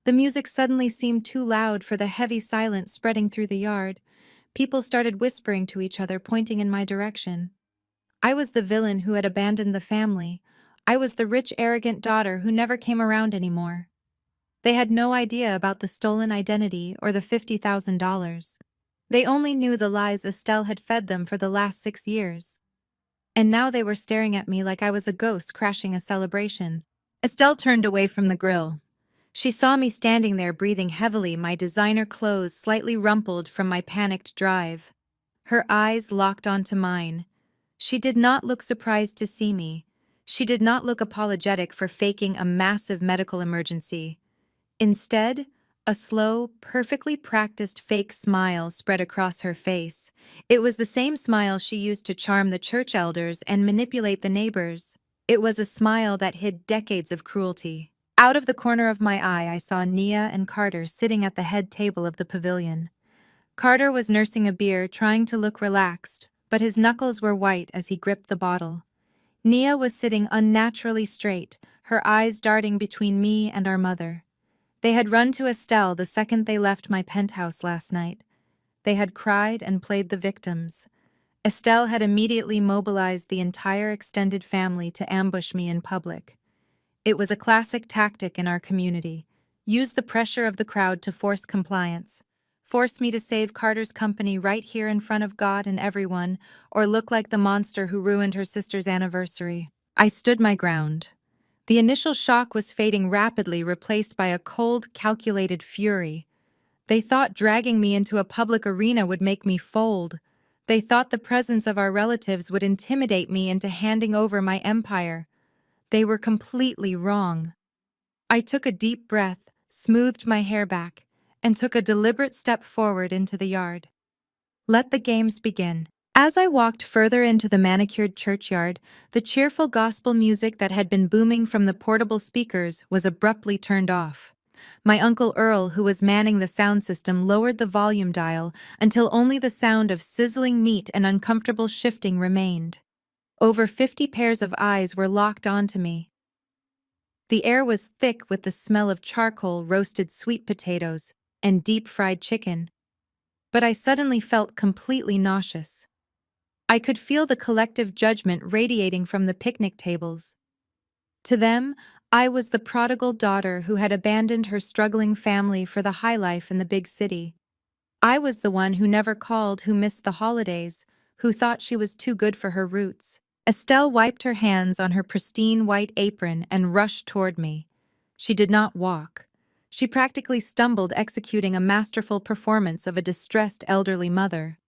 The music suddenly seemed too loud for the heavy silence spreading through the yard. People started whispering to each other, pointing in my direction. I was the villain who had abandoned the family. I was the rich, arrogant daughter who never came around anymore. They had no idea about the stolen identity or the $50,000. They only knew the lies Estelle had fed them for the last 6 years. And now they were staring at me like I was a ghost crashing a celebration. Estelle turned away from the grill. She saw me standing there breathing heavily, my designer clothes slightly rumpled from my panicked drive. Her eyes locked onto mine. She did not look surprised to see me. She did not look apologetic for faking a massive medical emergency. Instead, a slow, perfectly practiced fake smile spread across her face. It was the same smile she used to charm the church elders and manipulate the neighbors. It was a smile that hid decades of cruelty. Out of the corner of my eye, I saw Nia and Carter sitting at the head table of the pavilion. Carter was nursing a beer, trying to look relaxed, but his knuckles were white as he gripped the bottle. Nia was sitting unnaturally straight, her eyes darting between me and our mother. They had run to Estelle the second they left my penthouse last night. They had cried and played the victims. Estelle had immediately mobilized the entire extended family to ambush me in public. It was a classic tactic in our community. Use the pressure of the crowd to force compliance. Force me to save Carter's company right here in front of God and everyone, or look like the monster who ruined her sister's anniversary. I stood my ground. The initial shock was fading rapidly, replaced by a cold, calculated fury. They thought dragging me into a public arena would make me fold. They thought the presence of our relatives would intimidate me into handing over my empire. They were completely wrong. I took a deep breath, smoothed my hair back, and took a deliberate step forward into the yard. Let the games begin. As I walked further into the manicured churchyard, the cheerful gospel music that had been booming from the portable speakers was abruptly turned off. My Uncle Earl, who was manning the sound system, lowered the volume dial until only the sound of sizzling meat and uncomfortable shifting remained. Over 50 pairs of eyes were locked onto me. The air was thick with the smell of charcoal, roasted sweet potatoes, and deep-fried chicken. But I suddenly felt completely nauseous. I could feel the collective judgment radiating from the picnic tables. To them, I was the prodigal daughter who had abandoned her struggling family for the high life in the big city. I was the one who never called, who missed the holidays, who thought she was too good for her roots. Estelle wiped her hands on her pristine white apron and rushed toward me. She did not walk. She practically stumbled, executing a masterful performance of a distressed elderly mother.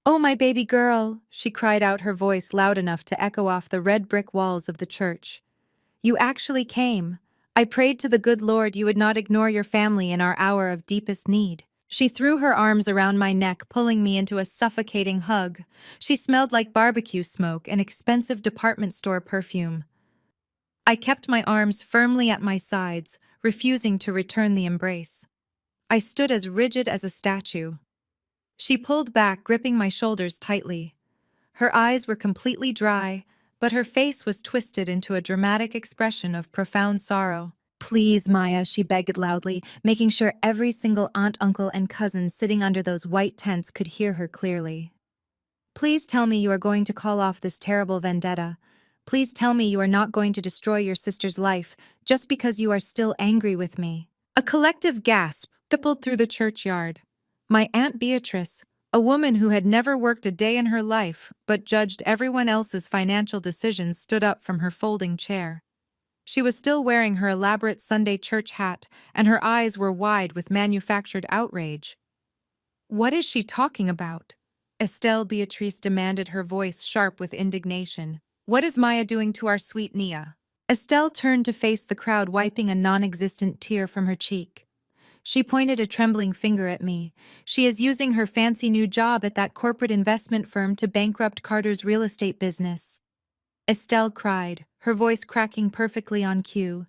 "Oh, my baby girl," she cried out, her voice loud enough to echo off the red brick walls of the church. "You actually came. I prayed to the good Lord you would not ignore your family in our hour of deepest need." She threw her arms around my neck, pulling me into a suffocating hug. She smelled like barbecue smoke and expensive department store perfume. I kept my arms firmly at my sides, refusing to return the embrace. I stood as rigid as a statue. She pulled back, gripping my shoulders tightly. Her eyes were completely dry, but her face was twisted into a dramatic expression of profound sorrow. "Please, Maya," she begged loudly, making sure every single aunt, uncle, and cousin sitting under those white tents could hear her clearly. "Please tell me you are going to call off this terrible vendetta. Please tell me you are not going to destroy your sister's life just because you are still angry with me." A collective gasp rippled through the churchyard. My Aunt Beatrice, A woman who had never worked a day in her life but judged everyone else's financial decisions stood up from her folding chair. She was still wearing her elaborate Sunday church hat, and her eyes were wide with manufactured outrage. "What is she talking about?" Estelle Beatrice demanded, her voice sharp with indignation. "What is Maya doing to our sweet Nia?" Estelle turned to face the crowd, wiping a non-existent tear from her cheek. She pointed a trembling finger at me. "She is using her fancy new job at that corporate investment firm to bankrupt Carter's real estate business." Estelle cried, her voice cracking perfectly on cue.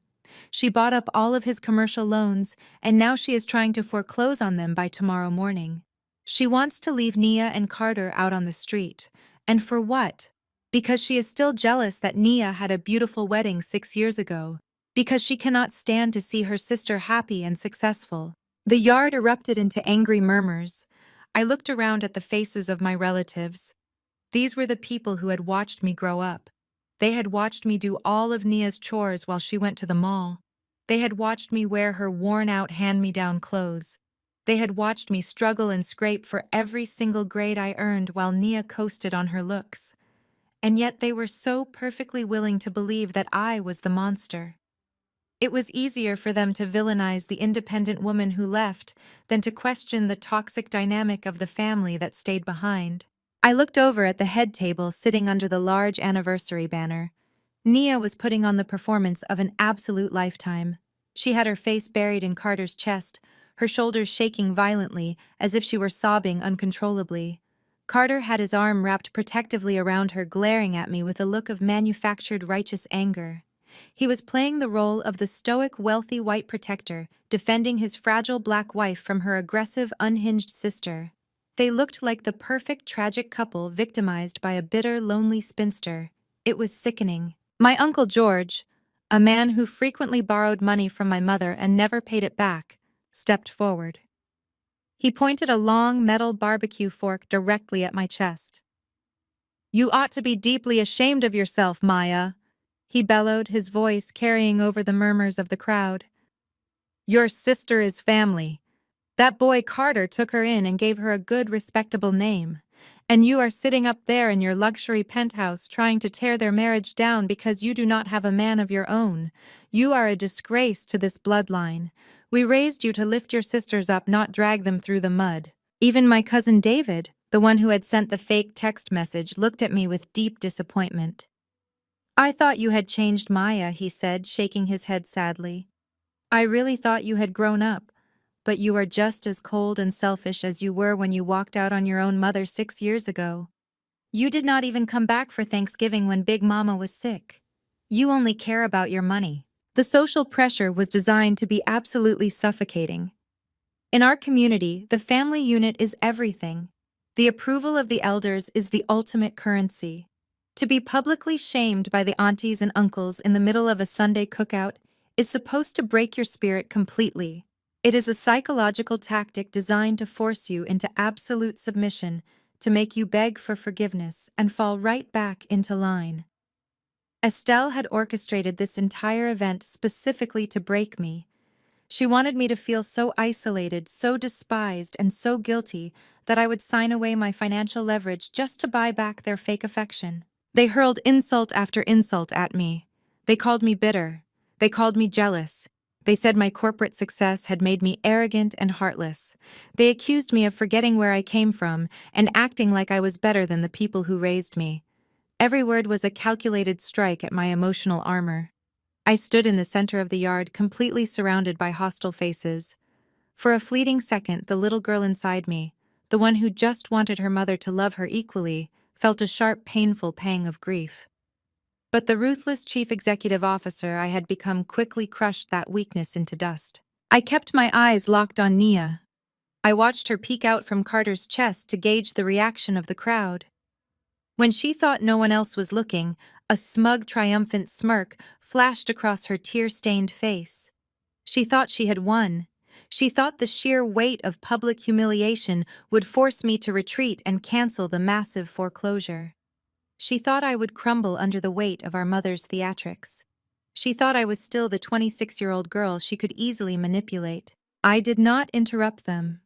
"She bought up all of his commercial loans, and now she is trying to foreclose on them by tomorrow morning. She wants to leave Nia and Carter out on the street. And for what? Because she is still jealous that Nia had a beautiful wedding 6 years ago. Because she cannot stand to see her sister happy and successful." The yard erupted into angry murmurs. I looked around at the faces of my relatives. These were the people who had watched me grow up. They had watched me do all of Nia's chores while she went to the mall. They had watched me wear her worn-out hand-me-down clothes. They had watched me struggle and scrape for every single grade I earned while Nia coasted on her looks. And yet they were so perfectly willing to believe that I was the monster. It was easier for them to villainize the independent woman who left than to question the toxic dynamic of the family that stayed behind. I looked over at the head table sitting under the large anniversary banner. Nia was putting on the performance of an absolute lifetime. She had her face buried in Carter's chest, her shoulders shaking violently as if she were sobbing uncontrollably. Carter had his arm wrapped protectively around her, glaring at me with a look of manufactured righteous anger. He was playing the role of the stoic, wealthy white protector, defending his fragile black wife from her aggressive, unhinged sister. They looked like the perfect tragic couple victimized by a bitter, lonely spinster. It was sickening. My Uncle George, a man who frequently borrowed money from my mother and never paid it back, stepped forward. He pointed a long metal barbecue fork directly at my chest. "You ought to be deeply ashamed of yourself, Maya," he bellowed, his voice carrying over the murmurs of the crowd. "Your sister is family. That boy Carter took her in and gave her a good, respectable name. And you are sitting up there in your luxury penthouse trying to tear their marriage down because you do not have a man of your own. You are a disgrace to this bloodline. We raised you to lift your sisters up, not drag them through the mud." Even my cousin David, the one who had sent the fake text message, looked at me with deep disappointment. "I thought you had changed, Maya," he said, shaking his head sadly. "I really thought you had grown up. But you are just as cold and selfish as you were when you walked out on your own mother 6 years ago. You did not even come back for Thanksgiving when Big Mama was sick. You only care about your money." The social pressure was designed to be absolutely suffocating. In our community, the family unit is everything. The approval of the elders is the ultimate currency. To be publicly shamed by the aunties and uncles in the middle of a Sunday cookout is supposed to break your spirit completely. It is a psychological tactic designed to force you into absolute submission, to make you beg for forgiveness and fall right back into line. Estelle had orchestrated this entire event specifically to break me. She wanted me to feel so isolated, so despised, and so guilty that I would sign away my financial leverage just to buy back their fake affection. They hurled insult after insult at me. They called me bitter. They called me jealous. They said my corporate success had made me arrogant and heartless. They accused me of forgetting where I came from and acting like I was better than the people who raised me. Every word was a calculated strike at my emotional armor. I stood in the center of the yard, completely surrounded by hostile faces. For a fleeting second, the little girl inside me, the one who just wanted her mother to love her equally, felt a sharp, painful pang of grief. But the ruthless chief executive officer I had become quickly crushed that weakness into dust. I kept my eyes locked on Nia. I watched her peek out from Carter's chest to gauge the reaction of the crowd. When she thought no one else was looking, a smug, triumphant smirk flashed across her tear-stained face. She thought she had won. She thought the sheer weight of public humiliation would force me to retreat and cancel the massive foreclosure. She thought I would crumble under the weight of our mother's theatrics. She thought I was still the 26-year-old girl she could easily manipulate. I did not interrupt them.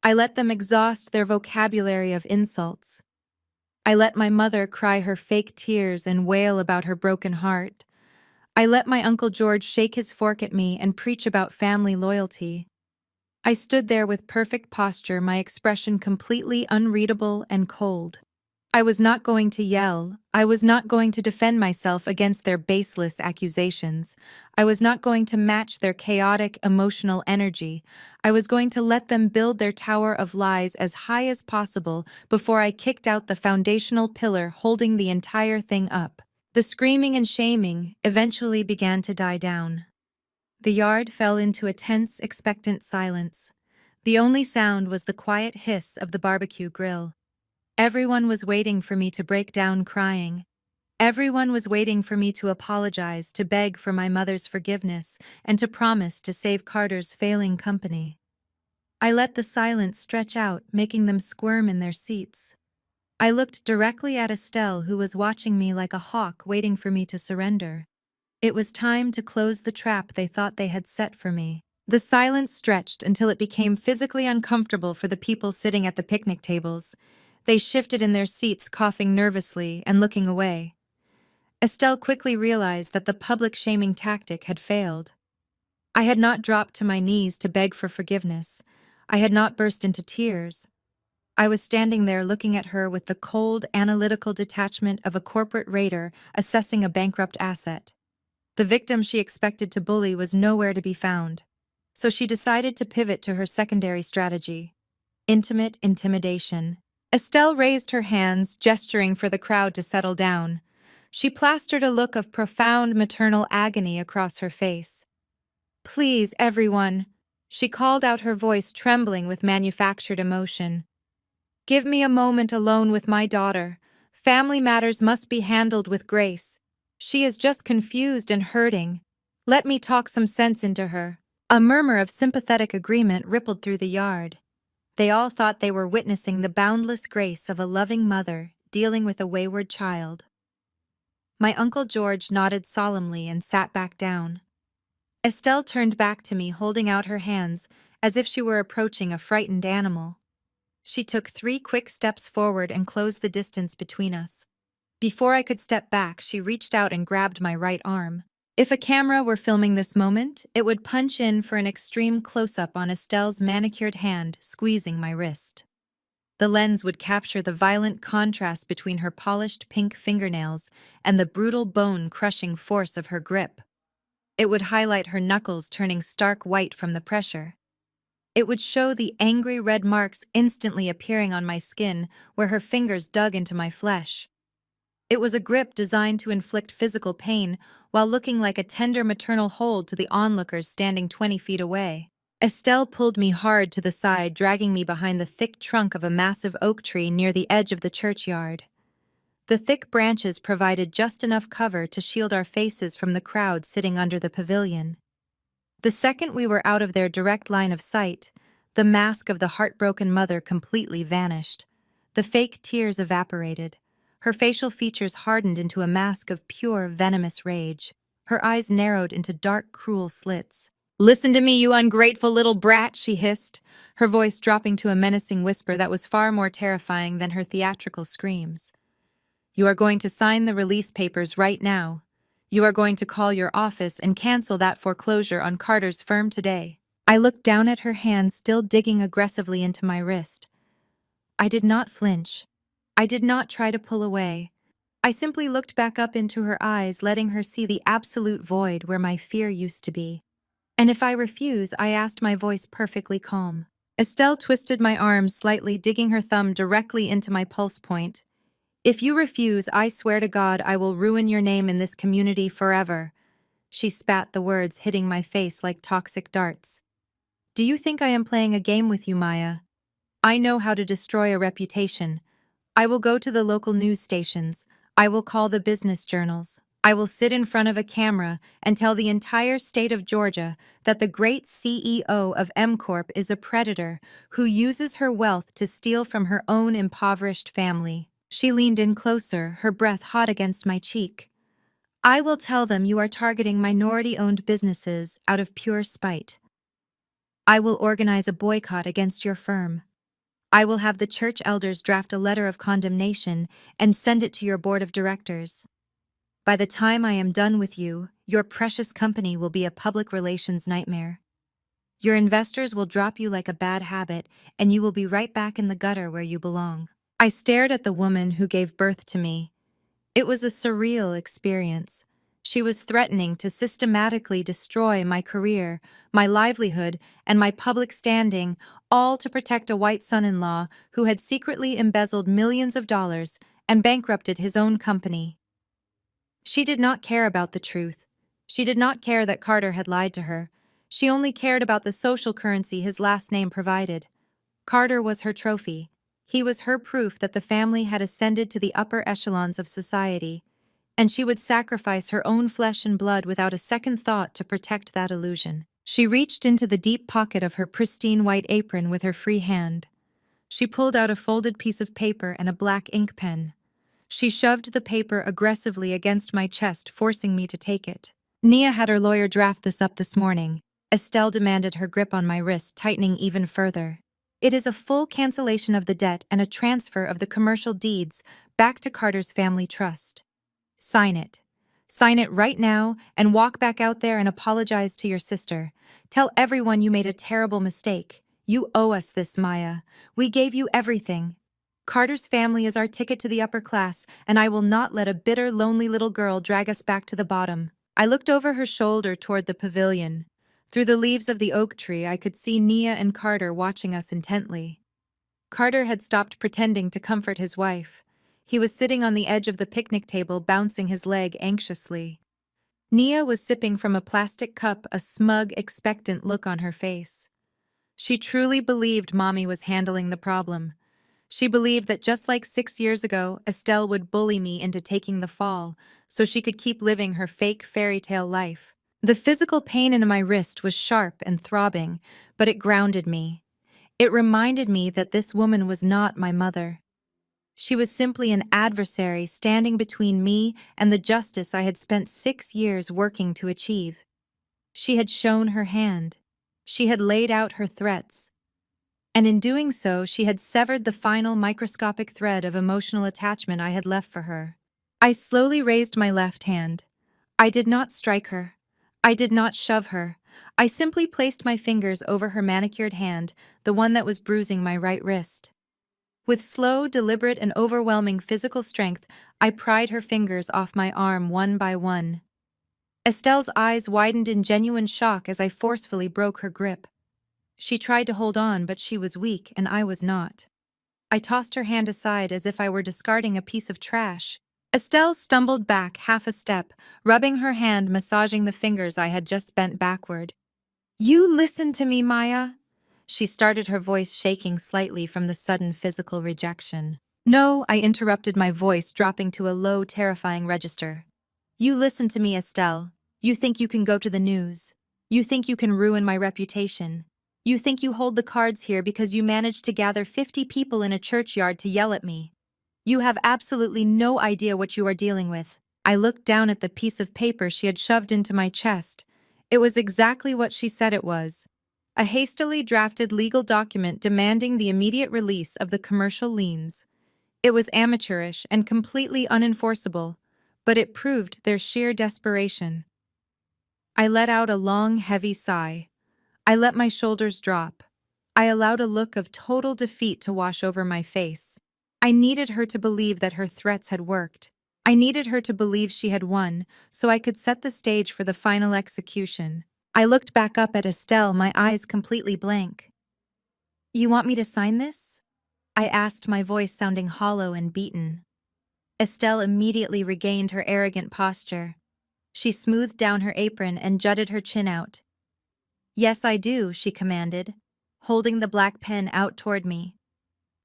I let them exhaust their vocabulary of insults. I let my mother cry her fake tears and wail about her broken heart. I let my Uncle George shake his fork at me and preach about family loyalty. I stood there with perfect posture, my expression completely unreadable and cold. I was not going to yell. I was not going to defend myself against their baseless accusations. I was not going to match their chaotic, emotional energy. I was going to let them build their tower of lies as high as possible before I kicked out the foundational pillar holding the entire thing up. The screaming and shaming eventually began to die down. The yard fell into a tense, expectant silence. The only sound was the quiet hiss of the barbecue grill. Everyone was waiting for me to break down crying. Everyone was waiting for me to apologize, to beg for my mother's forgiveness, and to promise to save Carter's failing company. I let the silence stretch out, making them squirm in their seats. I looked directly at Estelle, who was watching me like a hawk waiting for me to surrender. It was time to close the trap they thought they had set for me. The silence stretched until it became physically uncomfortable for the people sitting at the picnic tables. They shifted in their seats, coughing nervously and looking away. Estelle quickly realized that the public shaming tactic had failed. I had not dropped to my knees to beg for forgiveness. I had not burst into tears. I was standing there looking at her with the cold, analytical detachment of a corporate raider assessing a bankrupt asset. The victim she expected to bully was nowhere to be found, so she decided to pivot to her secondary strategy: intimate intimidation. Estelle raised her hands, gesturing for the crowd to settle down. She plastered a look of profound maternal agony across her face. "Please, everyone," she called out, her voice trembling with manufactured emotion. "Give me a moment alone with my daughter. Family matters must be handled with grace. She is just confused and hurting. Let me talk some sense into her." A murmur of sympathetic agreement rippled through the yard. They all thought they were witnessing the boundless grace of a loving mother dealing with a wayward child. My Uncle George nodded solemnly and sat back down. Estelle turned back to me, holding out her hands as if she were approaching a frightened animal. She took 3 quick steps forward and closed the distance between us. Before I could step back, she reached out and grabbed my right arm. If a camera were filming this moment, it would punch in for an extreme close-up on Estelle's manicured hand squeezing my wrist. The lens would capture the violent contrast between her polished pink fingernails and the brutal bone-crushing force of her grip. It would highlight her knuckles turning stark white from the pressure. It would show the angry red marks instantly appearing on my skin where her fingers dug into my flesh. It was a grip designed to inflict physical pain while looking like a tender maternal hold to the onlookers standing 20 feet away. Estelle pulled me hard to the side, dragging me behind the thick trunk of a massive oak tree near the edge of the churchyard. The thick branches provided just enough cover to shield our faces from the crowd sitting under the pavilion. The second we were out of their direct line of sight, the mask of the heartbroken mother completely vanished. The fake tears evaporated. Her facial features hardened into a mask of pure, venomous rage. Her eyes narrowed into dark, cruel slits. "Listen to me, you ungrateful little brat," she hissed, her voice dropping to a menacing whisper that was far more terrifying than her theatrical screams. "You are going to sign the release papers right now. You are going to call your office and cancel that foreclosure on Carter's firm today." I looked down at her hand, still digging aggressively into my wrist. I did not flinch. I did not try to pull away. I simply looked back up into her eyes, letting her see the absolute void where my fear used to be. "And if I refuse," I asked, my voice perfectly calm. Estelle twisted my arm slightly, digging her thumb directly into my pulse point. "If you refuse, I swear to God I will ruin your name in this community forever." She spat the words, hitting my face like toxic darts. "Do you think I am playing a game with you, Maya? I know how to destroy a reputation. I will go to the local news stations. I will call the business journals. I will sit in front of a camera and tell the entire state of Georgia that the great CEO of M Corp is a predator who uses her wealth to steal from her own impoverished family." She leaned in closer, her breath hot against my cheek. "I will tell them you are targeting minority-owned businesses out of pure spite. I will organize a boycott against your firm. I will have the church elders draft a letter of condemnation and send it to your board of directors. By the time I am done with you, your precious company will be a public relations nightmare. Your investors will drop you like a bad habit, and you will be right back in the gutter where you belong. I stared at the woman who gave birth to me. It was a surreal experience. She was threatening to systematically destroy my career, my livelihood, and my public standing, all to protect a white son-in-law who had secretly embezzled millions of dollars and bankrupted his own company. She did not care about the truth. She did not care that Carter had lied to her. She only cared about the social currency his last name provided. Carter was her trophy. He was her proof that the family had ascended to the upper echelons of society, and she would sacrifice her own flesh and blood without a second thought to protect that illusion. She reached into the deep pocket of her pristine white apron with her free hand. She pulled out a folded piece of paper and a black ink pen. She shoved the paper aggressively against my chest, forcing me to take it. Nia had her lawyer draft this up this morning. Estelle demanded, her grip on my wrist tightening even further. It is a full cancellation of the debt and a transfer of the commercial deeds back to Carter's family trust. Sign it. Sign it right now and walk back out there and apologize to your sister. Tell everyone you made a terrible mistake. You owe us this, Maya. We gave you everything. Carter's family is our ticket to the upper class, and I will not let a bitter, lonely little girl drag us back to the bottom. I looked over her shoulder toward the pavilion. Through the leaves of the oak tree, I could see Nia and Carter watching us intently. Carter had stopped pretending to comfort his wife. He was sitting on the edge of the picnic table, bouncing his leg anxiously. Nia was sipping from a plastic cup, a smug, expectant look on her face. She truly believed Mommy was handling the problem. She believed that just like 6 years ago, Estelle would bully me into taking the fall so she could keep living her fake fairy tale life. The physical pain in my wrist was sharp and throbbing, but it grounded me. It reminded me that this woman was not my mother. She was simply an adversary standing between me and the justice I had spent 6 years working to achieve. She had shown her hand. She had laid out her threats. And in doing so, she had severed the final microscopic thread of emotional attachment I had left for her. I slowly raised my left hand. I did not strike her. I did not shove her. I simply placed my fingers over her manicured hand, the one that was bruising my right wrist. With slow, deliberate, and overwhelming physical strength, I pried her fingers off my arm one by one. Estelle's eyes widened in genuine shock as I forcefully broke her grip. She tried to hold on, but she was weak, and I was not. I tossed her hand aside as if I were discarding a piece of trash. Estelle stumbled back half a step, rubbing her hand, massaging the fingers I had just bent backward. "You listen to me, Maya," she started, her voice shaking slightly from the sudden physical rejection. "No," I interrupted, my voice dropping to a low, terrifying register. "You listen to me, Estelle. You think you can go to the news. You think you can ruin my reputation. You think you hold the cards here because you managed to gather 50 people in a churchyard to yell at me. You have absolutely no idea what you are dealing with." I looked down at the piece of paper she had shoved into my chest. It was exactly what she said it was. A hastily drafted legal document demanding the immediate release of the commercial liens. It was amateurish and completely unenforceable, but it proved their sheer desperation. I let out a long, heavy sigh. I let my shoulders drop. I allowed a look of total defeat to wash over my face. I needed her to believe that her threats had worked. I needed her to believe she had won, so I could set the stage for the final execution. I looked back up at Estelle, my eyes completely blank. "You want me to sign this?" I asked, my voice sounding hollow and beaten. Estelle immediately regained her arrogant posture. She smoothed down her apron and jutted her chin out. "Yes, I do," she commanded, holding the black pen out toward me.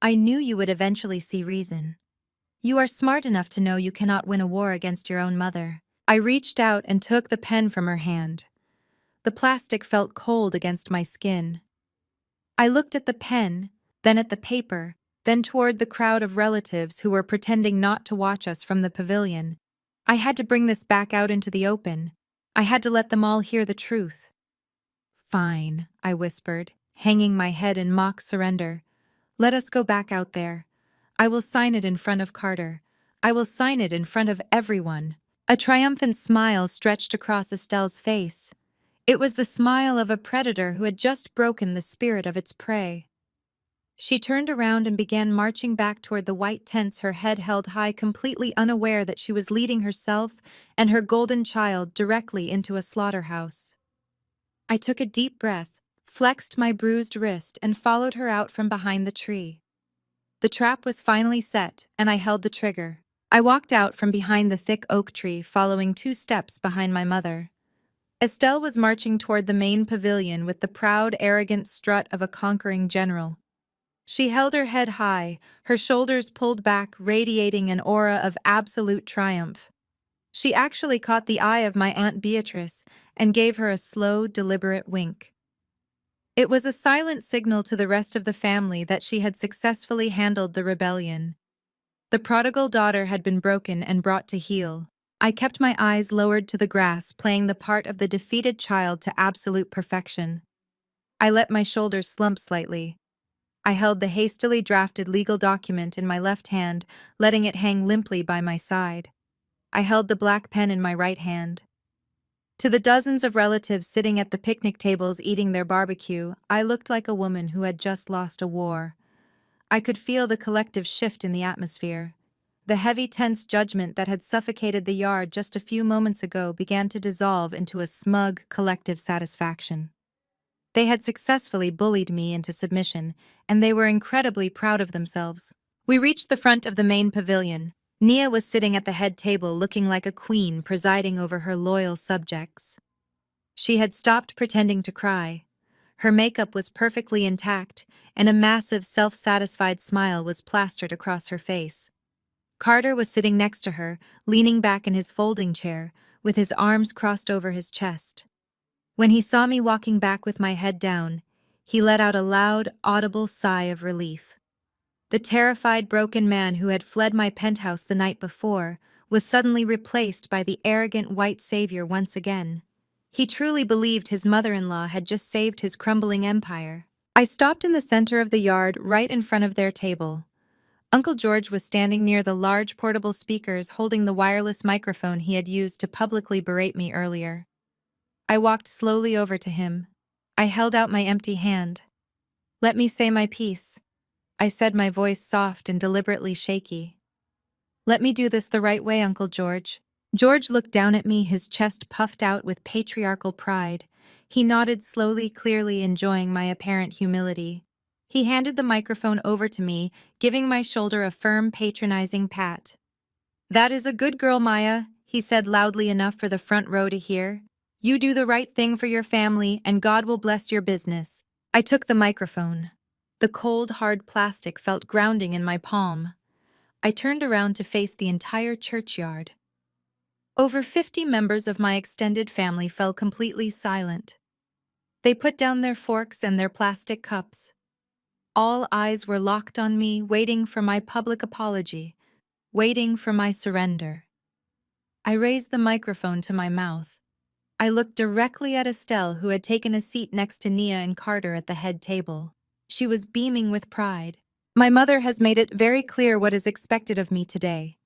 "I knew you would eventually see reason. You are smart enough to know you cannot win a war against your own mother." I reached out and took the pen from her hand. The plastic felt cold against my skin. I looked at the pen, then at the paper, then toward the crowd of relatives who were pretending not to watch us from the pavilion. I had to bring this back out into the open. I had to let them all hear the truth. "Fine," I whispered, hanging my head in mock surrender. Let us go back out there. I will sign it in front of Carter. I will sign it in front of everyone." A triumphant smile stretched across Estelle's face. It was the smile of a predator who had just broken the spirit of its prey. She turned around and began marching back toward the white tents, her head held high, completely unaware that she was leading herself and her golden child directly into a slaughterhouse. I took a deep breath, flexed my bruised wrist, and followed her out from behind the tree. The trap was finally set, and I held the trigger. I walked out from behind the thick oak tree, following 2 steps behind my mother. Estelle was marching toward the main pavilion with the proud, arrogant strut of a conquering general. She held her head high, her shoulders pulled back, radiating an aura of absolute triumph. She actually caught the eye of my Aunt Beatrice and gave her a slow, deliberate wink. It was a silent signal to the rest of the family that she had successfully handled the rebellion. The prodigal daughter had been broken and brought to heel. I kept my eyes lowered to the grass, playing the part of the defeated child to absolute perfection. I let my shoulders slump slightly. I held the hastily drafted legal document in my left hand, letting it hang limply by my side. I held the black pen in my right hand. To the dozens of relatives sitting at the picnic tables eating their barbecue, I looked like a woman who had just lost a war. I could feel the collective shift in the atmosphere. The heavy, tense judgment that had suffocated the yard just a few moments ago began to dissolve into a smug, collective satisfaction. They had successfully bullied me into submission, and they were incredibly proud of themselves. We reached the front of the main pavilion. Nia was sitting at the head table looking like a queen presiding over her loyal subjects. She had stopped pretending to cry. Her makeup was perfectly intact, and a massive, self-satisfied smile was plastered across her face. Carter was sitting next to her, leaning back in his folding chair, with his arms crossed over his chest. When he saw me walking back with my head down, he let out a loud, audible sigh of relief. The terrified, broken man who had fled my penthouse the night before was suddenly replaced by the arrogant white savior once again. He truly believed his mother-in-law had just saved his crumbling empire. I stopped in the center of the yard, right in front of their table. Uncle George was standing near the large portable speakers, holding the wireless microphone he had used to publicly berate me earlier. I walked slowly over to him. I held out my empty hand. "Let me say my piece," I said, my voice soft and deliberately shaky. "Let me do this the right way, Uncle George." George looked down at me, his chest puffed out with patriarchal pride. He nodded slowly, clearly enjoying my apparent humility. He handed the microphone over to me, giving my shoulder a firm, patronizing pat. "That is a good girl, Maya," he said loudly enough for the front row to hear. "You do the right thing for your family, and God will bless your business." I took the microphone. The cold, hard plastic felt grounding in my palm. I turned around to face the entire churchyard. Over 50 members of my extended family fell completely silent. They put down their forks and their plastic cups. All eyes were locked on me, waiting for my public apology, waiting for my surrender. I raised the microphone to my mouth. I looked directly at Estelle, who had taken a seat next to Nia and Carter at the head table. She was beaming with pride. "My mother has made it very clear what is expected of me today."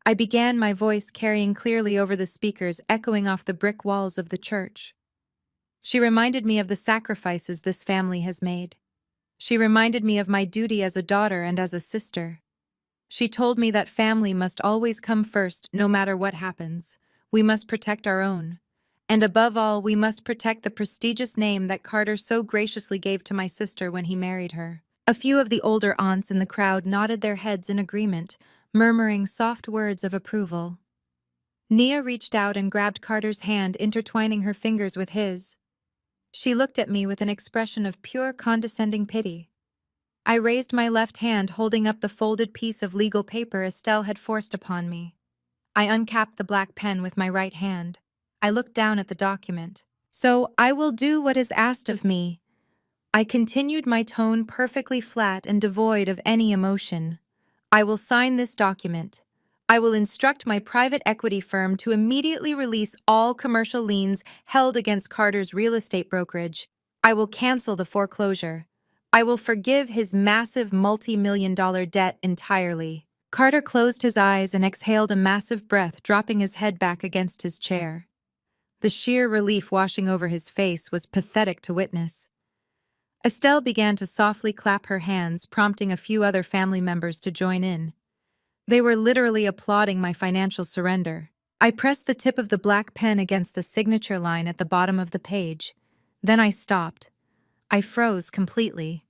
I began, my voice carrying clearly over the speakers, echoing off the brick walls of the church. She reminded me of the sacrifices this family has made. She reminded me of my duty as a daughter and as a sister. She told me that family must always come first, no matter what happens. We must protect our own. And above all, we must protect the prestigious name that Carter so graciously gave to my sister when he married her. A few of the older aunts in the crowd nodded their heads in agreement, murmuring soft words of approval. Nia reached out and grabbed Carter's hand, intertwining her fingers with his. She looked at me with an expression of pure condescending pity. I raised my left hand, holding up the folded piece of legal paper Estelle had forced upon me. I uncapped the black pen with my right hand. I looked down at the document. "So I will do what is asked of me." I continued, my tone perfectly flat and devoid of any emotion. "I will sign this document. I will instruct my private equity firm to immediately release all commercial liens held against Carter's real estate brokerage. I will cancel the foreclosure. I will forgive his massive multi-million-dollar debt entirely. Carter closed his eyes and exhaled a massive breath, dropping his head back against his chair. The sheer relief washing over his face was pathetic to witness. Estelle began to softly clap her hands, prompting a few other family members to join in. They were literally applauding my financial surrender. I pressed the tip of the black pen against the signature line at the bottom of the page. Then I stopped. I froze completely.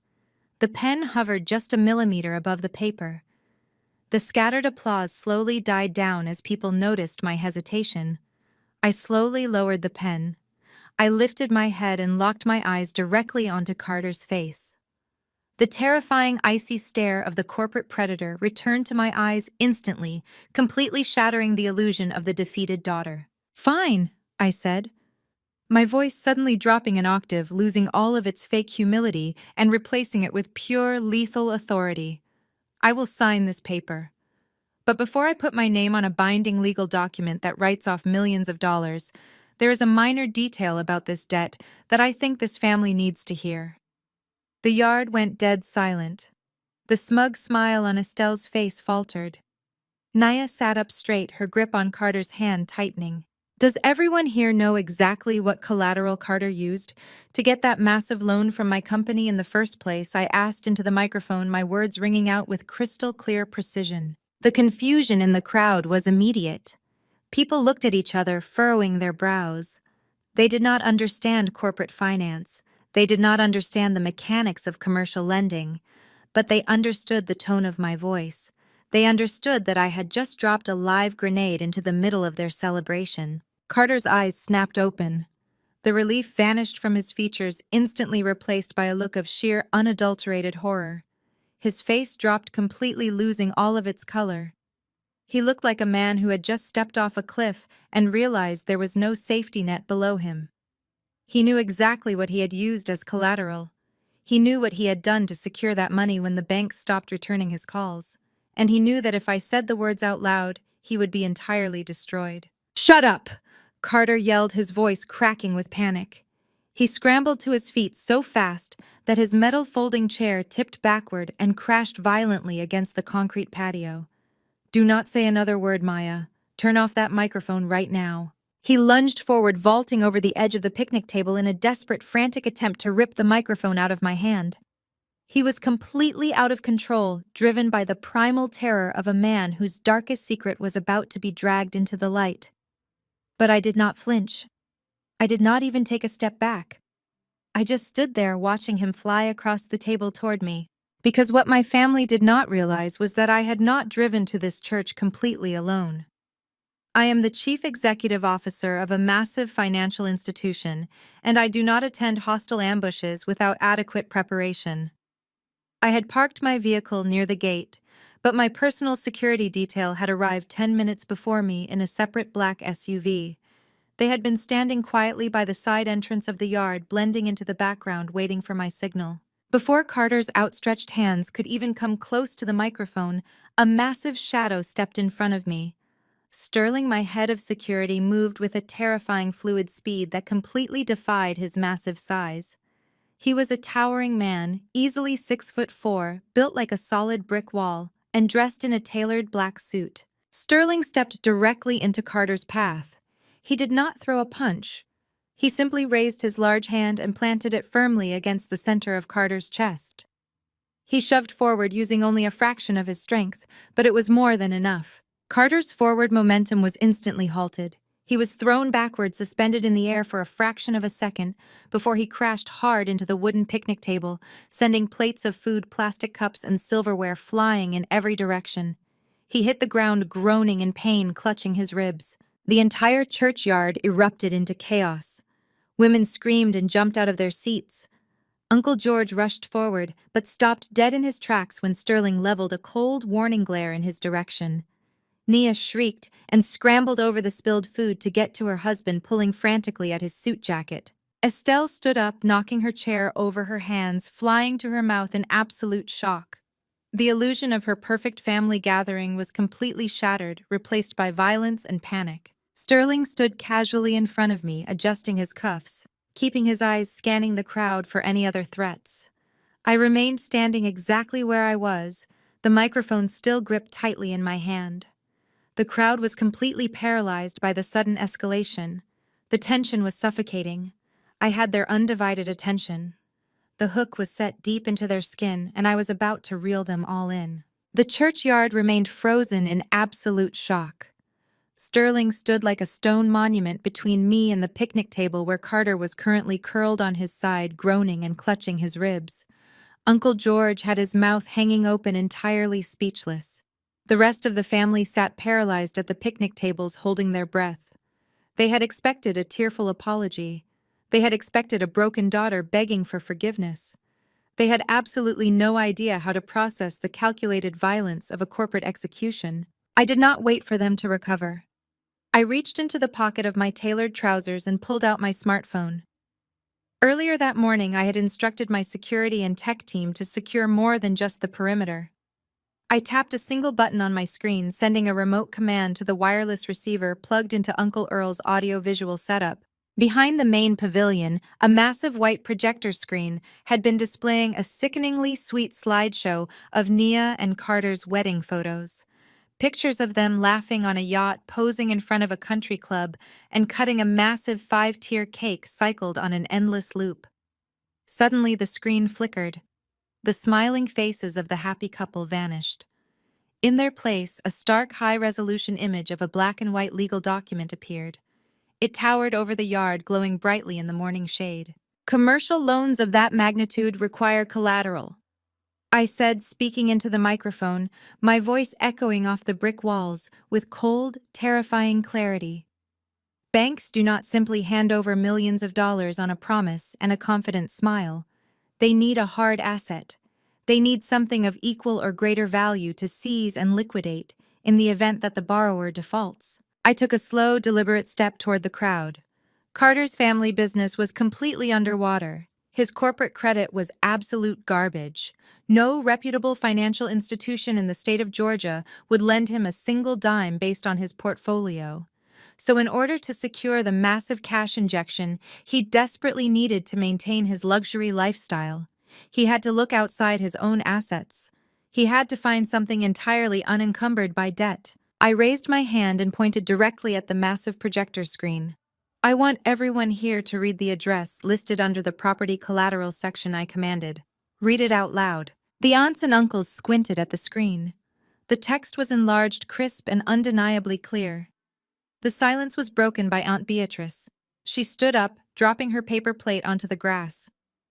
The pen hovered just a millimeter above the paper. The scattered applause slowly died down as people noticed my hesitation. I slowly lowered the pen. I lifted my head and locked my eyes directly onto Carter's face. The terrifying icy stare of the corporate predator returned to my eyes instantly, completely shattering the illusion of the defeated daughter. "Fine," I said, my voice suddenly dropping an octave, losing all of its fake humility and replacing it with pure, lethal authority. "I will sign this paper. But before I put my name on a binding legal document that writes off millions of dollars, there is a minor detail about this debt that I think this family needs to hear." The yard went dead silent. The smug smile on Estelle's face faltered. Naya sat up straight, her grip on Carter's hand tightening. "Does everyone here know exactly what collateral Carter used to get that massive loan from my company in the first place?" I asked into the microphone, my words ringing out with crystal clear precision. The confusion in the crowd was immediate. People looked at each other, furrowing their brows. They did not understand corporate finance. They did not understand the mechanics of commercial lending. But they understood the tone of my voice. They understood that I had just dropped a live grenade into the middle of their celebration. Carter's eyes snapped open. The relief vanished from his features, instantly replaced by a look of sheer, unadulterated horror. His face dropped completely, losing all of its color. He looked like a man who had just stepped off a cliff and realized there was no safety net below him. He knew exactly what he had used as collateral. He knew what he had done to secure that money when the bank stopped returning his calls. And he knew that if I said the words out loud, he would be entirely destroyed. "Shut up!" Carter yelled, his voice cracking with panic. He scrambled to his feet so fast that his metal folding chair tipped backward and crashed violently against the concrete patio. "Do not say another word, Maya. Turn off that microphone right now." He lunged forward, vaulting over the edge of the picnic table in a desperate, frantic attempt to rip the microphone out of my hand. He was completely out of control, driven by the primal terror of a man whose darkest secret was about to be dragged into the light. But I did not flinch. I did not even take a step back. I just stood there watching him fly across the table toward me. Because what my family did not realize was that I had not driven to this church completely alone. I am the chief executive officer of a massive financial institution, and I do not attend hostile ambushes without adequate preparation. I had parked my vehicle near the gate, but my personal security detail had arrived 10 minutes before me in a separate black SUV. They had been standing quietly by the side entrance of the yard, blending into the background, waiting for my signal. Before Carter's outstretched hands could even come close to the microphone, a massive shadow stepped in front of me. Sterling, my head of security, moved with a terrifying fluid speed that completely defied his massive size. He was a towering man, easily 6'4", built like a solid brick wall, and dressed in a tailored black suit. Sterling stepped directly into Carter's path. He did not throw a punch. He simply raised his large hand and planted it firmly against the center of Carter's chest. He shoved forward using only a fraction of his strength, but it was more than enough. Carter's forward momentum was instantly halted. He was thrown backward, suspended in the air for a fraction of a second, before he crashed hard into the wooden picnic table, sending plates of food, plastic cups, and silverware flying in every direction. He hit the ground, groaning in pain, clutching his ribs. The entire churchyard erupted into chaos. Women screamed and jumped out of their seats. Uncle George rushed forward, but stopped dead in his tracks when Sterling leveled a cold, warning glare in his direction. Nia shrieked and scrambled over the spilled food to get to her husband, pulling frantically at his suit jacket. Estelle stood up, knocking her chair over her hands, flying to her mouth in absolute shock. The illusion of her perfect family gathering was completely shattered, replaced by violence and panic. Sterling stood casually in front of me, adjusting his cuffs, keeping his eyes scanning the crowd for any other threats. I remained standing exactly where I was, the microphone still gripped tightly in my hand. The crowd was completely paralyzed by the sudden escalation. The tension was suffocating. I had their undivided attention. The hook was set deep into their skin, and I was about to reel them all in. The churchyard remained frozen in absolute shock. Sterling stood like a stone monument between me and the picnic table where Carter was currently curled on his side, groaning and clutching his ribs. Uncle George had his mouth hanging open, entirely speechless. The rest of the family sat paralyzed at the picnic tables, holding their breath. They had expected a tearful apology. They had expected a broken daughter begging for forgiveness. They had absolutely no idea how to process the calculated violence of a corporate execution. I did not wait for them to recover. I reached into the pocket of my tailored trousers and pulled out my smartphone. Earlier that morning, I had instructed my security and tech team to secure more than just the perimeter. I tapped a single button on my screen, sending a remote command to the wireless receiver plugged into Uncle Earl's audio-visual setup. Behind the main pavilion, a massive white projector screen had been displaying a sickeningly sweet slideshow of Nia and Carter's wedding photos. Pictures of them laughing on a yacht, posing in front of a country club, and cutting a massive 5-tier cake cycled on an endless loop. Suddenly the screen flickered. The smiling faces of the happy couple vanished. In their place, a stark high-resolution image of a black and white legal document appeared. It towered over the yard, glowing brightly in the morning shade. "Commercial loans of that magnitude require collateral," I said, speaking into the microphone, my voice echoing off the brick walls with cold, terrifying clarity. Banks do not simply hand over millions of dollars on a promise and a confident smile. They need a hard asset. They need something of equal or greater value to seize and liquidate in the event that the borrower defaults. I took a slow, deliberate step toward the crowd. Carter's family business was completely underwater. His corporate credit was absolute garbage. No reputable financial institution in the state of Georgia would lend him a single dime based on his portfolio. So in order to secure the massive cash injection, he desperately needed to maintain his luxury lifestyle. He had to look outside his own assets. He had to find something entirely unencumbered by debt. I raised my hand and pointed directly at the massive projector screen. "I want everyone here to read the address listed under the property collateral section," I commanded. "Read it out loud." The aunts and uncles squinted at the screen. The text was enlarged, crisp, and undeniably clear. The silence was broken by Aunt Beatrice. She stood up, dropping her paper plate onto the grass.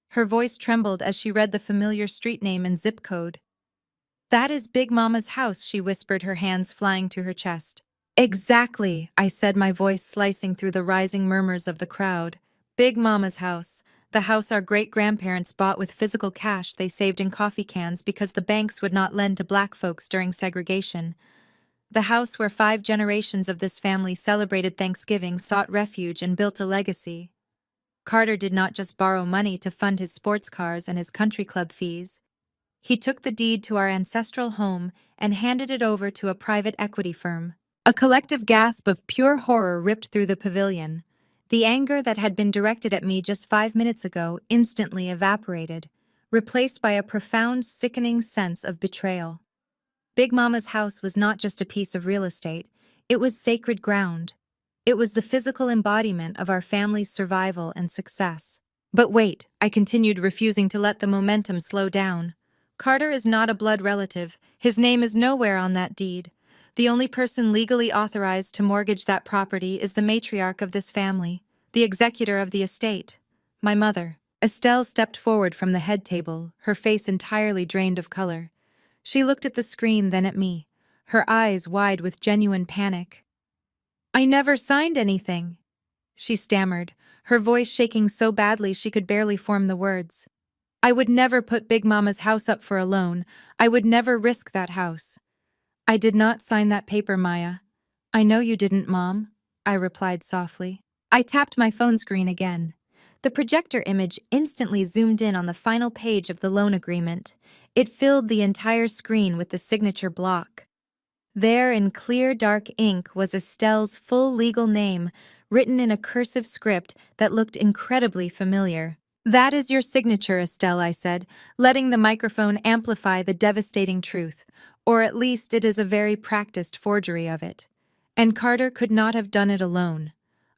Her voice trembled as she read the familiar street name and zip code. "That is Big Mama's house," she whispered, her hands flying to her chest. "Exactly," I said, my voice slicing through the rising murmurs of the crowd. "Big Mama's house. The house our great-grandparents bought with physical cash they saved in coffee cans because the banks would not lend to black folks during segregation. The house where 5 generations of this family celebrated Thanksgiving, sought refuge, and built a legacy. Carter did not just borrow money to fund his sports cars and his country club fees. He took the deed to our ancestral home and handed it over to a private equity firm." A collective gasp of pure horror ripped through the pavilion. The anger that had been directed at me just 5 minutes ago instantly evaporated, replaced by a profound, sickening sense of betrayal. Big Mama's house was not just a piece of real estate, it was sacred ground. It was the physical embodiment of our family's survival and success. But wait, I continued, refusing to let the momentum slow down. Carter is not a blood relative. His name is nowhere on that deed. The only person legally authorized to mortgage that property is the matriarch of this family, the executor of the estate, my mother. Estelle stepped forward from the head table, her face entirely drained of color. She looked at the screen, then at me, her eyes wide with genuine panic. "I never signed anything," she stammered, her voice shaking so badly she could barely form the words. "I would never put Big Mama's house up for a loan. I would never risk that house." "I did not sign that paper, Maya." "I know you didn't, Mom," I replied softly. I tapped my phone screen again. The projector image instantly zoomed in on the final page of the loan agreement. It filled the entire screen with the signature block. There, in clear, dark ink, was Estelle's full legal name, written in a cursive script that looked incredibly familiar. That is your signature, Estelle, I said, letting the microphone amplify the devastating truth, or at least it is a very practiced forgery of it. And Carter could not have done it alone.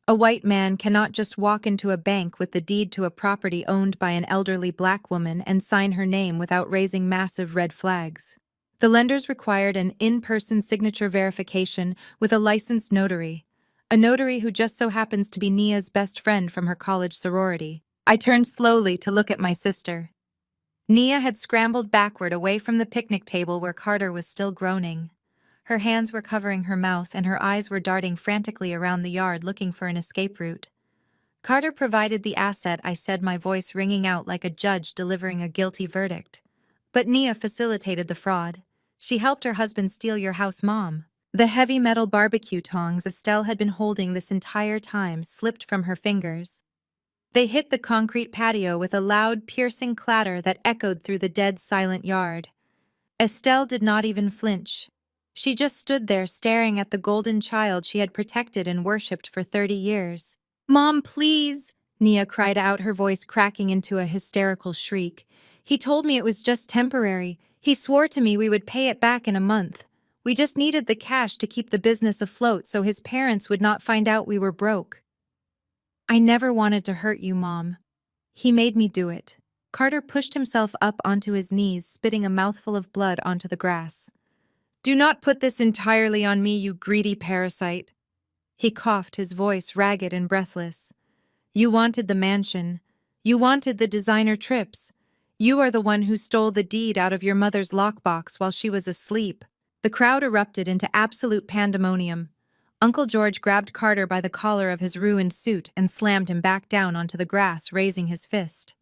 A white man cannot just walk into a bank with the deed to a property owned by an elderly black woman and sign her name without raising massive red flags. The lenders required an in-person signature verification with a licensed notary, a notary who just so happens to be Nia's best friend from her college sorority. I turned slowly to look at my sister. Nia had scrambled backward away from the picnic table where Carter was still groaning. Her hands were covering her mouth and her eyes were darting frantically around the yard looking for an escape route. Carter provided the asset, I said, my voice ringing out like a judge delivering a guilty verdict. But Nia facilitated the fraud. She helped her husband steal your house, Mom. The heavy metal barbecue tongs Estelle had been holding this entire time slipped from her fingers. They hit the concrete patio with a loud, piercing clatter that echoed through the dead, silent yard. Estelle did not even flinch. She just stood there staring at the golden child she had protected and worshipped for 30 years. Mom, please! Nia cried out, her voice cracking into a hysterical shriek. He told me it was just temporary. He swore to me we would pay it back in a month. We just needed the cash to keep the business afloat so his parents would not find out we were broke. I never wanted to hurt you, Mom. He made me do it. Carter pushed himself up onto his knees, spitting a mouthful of blood onto the grass. Do not put this entirely on me, you greedy parasite. He coughed, his voice ragged and breathless. You wanted the mansion. You wanted the designer trips. You are the one who stole the deed out of your mother's lockbox while she was asleep. The crowd erupted into absolute pandemonium. Uncle George grabbed Carter by the collar of his ruined suit and slammed him back down onto the grass, raising his fist.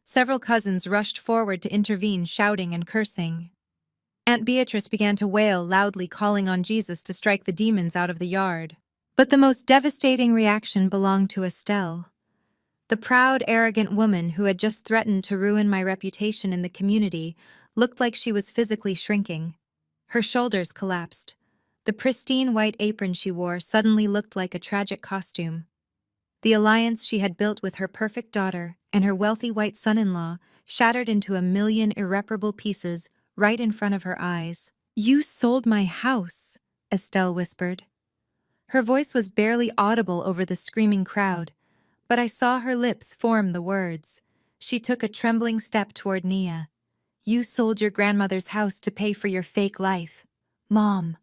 Several cousins rushed forward to intervene, shouting and cursing. Aunt Beatrice began to wail loudly, calling on Jesus to strike the demons out of the yard. But the most devastating reaction belonged to Estelle. The proud, arrogant woman who had just threatened to ruin my reputation in the community looked like she was physically shrinking. Her shoulders collapsed. The pristine white apron she wore suddenly looked like a tragic costume. The alliance she had built with her perfect daughter and her wealthy white son-in-law shattered into a million irreparable pieces right in front of her eyes. You sold my house, Estelle whispered. Her voice was barely audible over the screaming crowd, but I saw her lips form the words. She took a trembling step toward Nia. You sold your grandmother's house to pay for your fake life. Mom,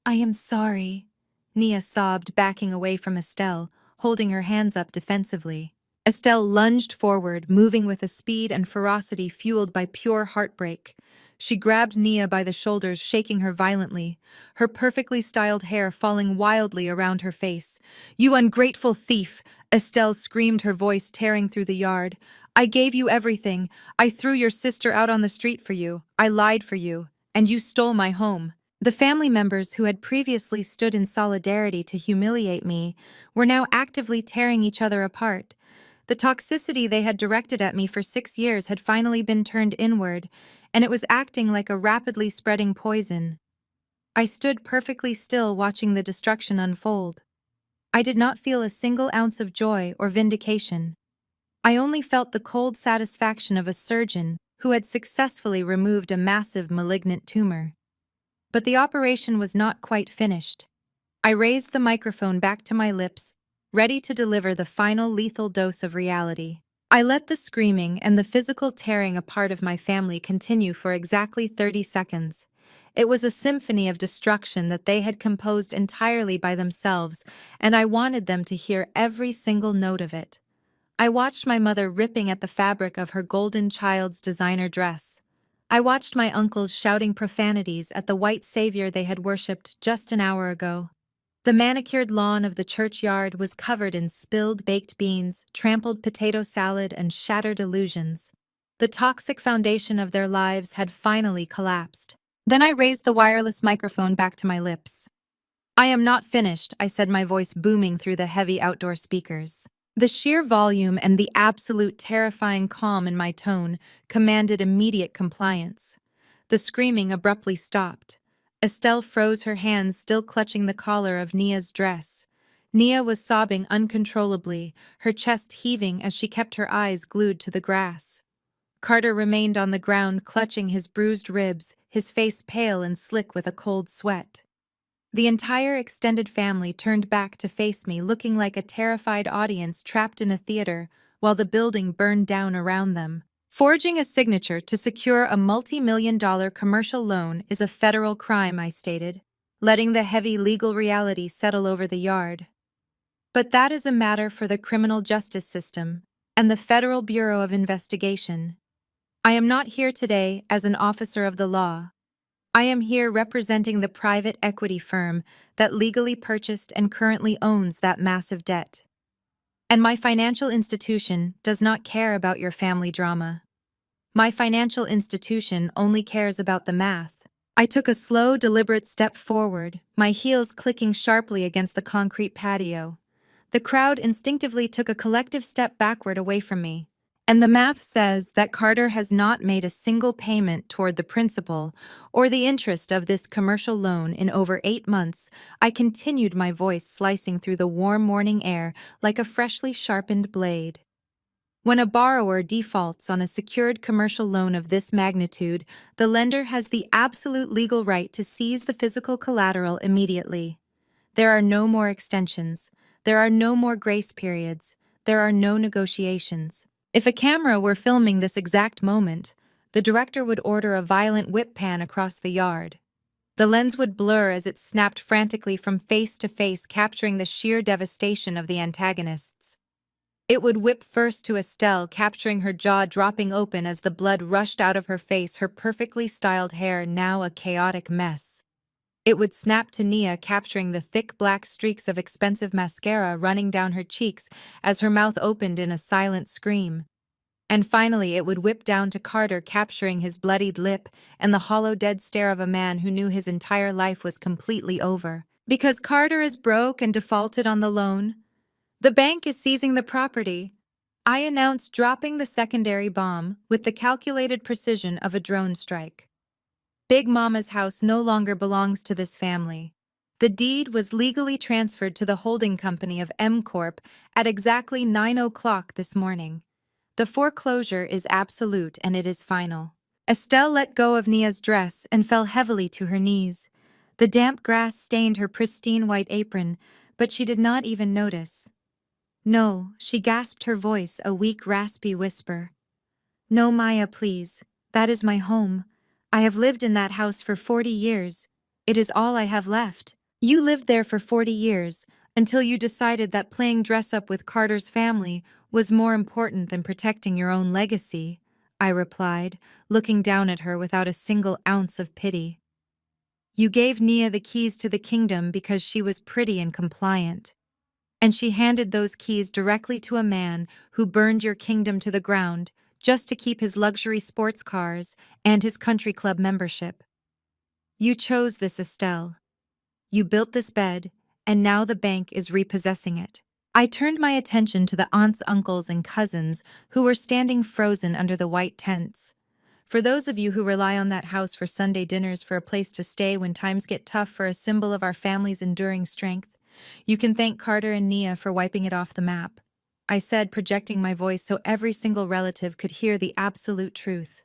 I am sorry. Nia sobbed, backing away from Estelle, holding her hands up defensively. Estelle lunged forward, moving with a speed and ferocity fueled by pure heartbreak. She grabbed Nia by the shoulders, shaking her violently, her perfectly styled hair falling wildly around her face. You ungrateful thief! Estelle screamed, her voice tearing through the yard. I gave you everything. I threw your sister out on the street for you. I lied for you. And you stole my home. The family members who had previously stood in solidarity to humiliate me were now actively tearing each other apart. The toxicity they had directed at me for 6 years had finally been turned inward, and it was acting like a rapidly spreading poison. I stood perfectly still watching the destruction unfold. I did not feel a single ounce of joy or vindication. I only felt the cold satisfaction of a surgeon who had successfully removed a massive malignant tumor. But the operation was not quite finished. I raised the microphone back to my lips, ready to deliver the final lethal dose of reality. I let the screaming and the physical tearing apart of my family continue for exactly 30 seconds. It was a symphony of destruction that they had composed entirely by themselves, and I wanted them to hear every single note of it. I watched my mother ripping at the fabric of her golden child's designer dress. I watched my uncles shouting profanities at the white savior they had worshipped just an hour ago. The manicured lawn of the churchyard was covered in spilled baked beans, trampled potato salad, and shattered illusions. The toxic foundation of their lives had finally collapsed. Then I raised the wireless microphone back to my lips. I am not finished, I said, my voice booming through the heavy outdoor speakers. The sheer volume and the absolute terrifying calm in my tone commanded immediate compliance. The screaming abruptly stopped. Estelle froze, her hands still clutching the collar of Nia's dress. Nia was sobbing uncontrollably, her chest heaving as she kept her eyes glued to the grass. Carter remained on the ground clutching his bruised ribs, his face pale and slick with a cold sweat. The entire extended family turned back to face me, looking like a terrified audience trapped in a theater while the building burned down around them. Forging a signature to secure a multi-million-dollar commercial loan is a federal crime, I stated, letting the heavy legal reality settle over the yard. But that is a matter for the criminal justice system and the Federal Bureau of Investigation. I am not here today as an officer of the law. I am here representing the private equity firm that legally purchased and currently owns that massive debt. And my financial institution does not care about your family drama. My financial institution only cares about the math. I took a slow, deliberate step forward, my heels clicking sharply against the concrete patio. The crowd instinctively took a collective step backward away from me. And the math says that Carter has not made a single payment toward the principal or the interest of this commercial loan in over 8 months. I continued, my voice slicing through the warm morning air like a freshly sharpened blade. When a borrower defaults on a secured commercial loan of this magnitude, the lender has the absolute legal right to seize the physical collateral immediately. There are no more extensions. There are no more grace periods. There are no negotiations. If a camera were filming this exact moment, the director would order a violent whip pan across the yard. The lens would blur as it snapped frantically from face to face, capturing the sheer devastation of the antagonists. It would whip first to Estelle, capturing her jaw dropping open as the blood rushed out of her face, her perfectly styled hair now a chaotic mess. It would snap to Nia, capturing the thick black streaks of expensive mascara running down her cheeks as her mouth opened in a silent scream. And finally it would whip down to Carter, capturing his bloodied lip and the hollow dead stare of a man who knew his entire life was completely over. Because Carter is broke and defaulted on the loan, the bank is seizing the property, I announced, dropping the secondary bomb with the calculated precision of a drone strike. Big Mama's house no longer belongs to this family. The deed was legally transferred to the holding company of M Corp at exactly 9 o'clock this morning. The foreclosure is absolute and it is final. Estelle let go of Nia's dress and fell heavily to her knees. The damp grass stained her pristine white apron, but she did not even notice. No, she gasped, her voice a weak, raspy whisper. No, Maya, please. That is my home. I have lived in that house for 40 years. It is all I have left. You lived there for 40 years, until you decided that playing dress-up with Carter's family was more important than protecting your own legacy, I replied, looking down at her without a single ounce of pity. You gave Nia the keys to the kingdom because she was pretty and compliant. And she handed those keys directly to a man who burned your kingdom to the ground just to keep his luxury sports cars and his country club membership. You chose this, Estelle. You built this bed, and now the bank is repossessing it. I turned my attention to the aunts, uncles, and cousins who were standing frozen under the white tents. For those of you who rely on that house for Sunday dinners, for a place to stay when times get tough, for a symbol of our family's enduring strength, you can thank Carter and Nia for wiping it off the map, I said, projecting my voice so every single relative could hear the absolute truth.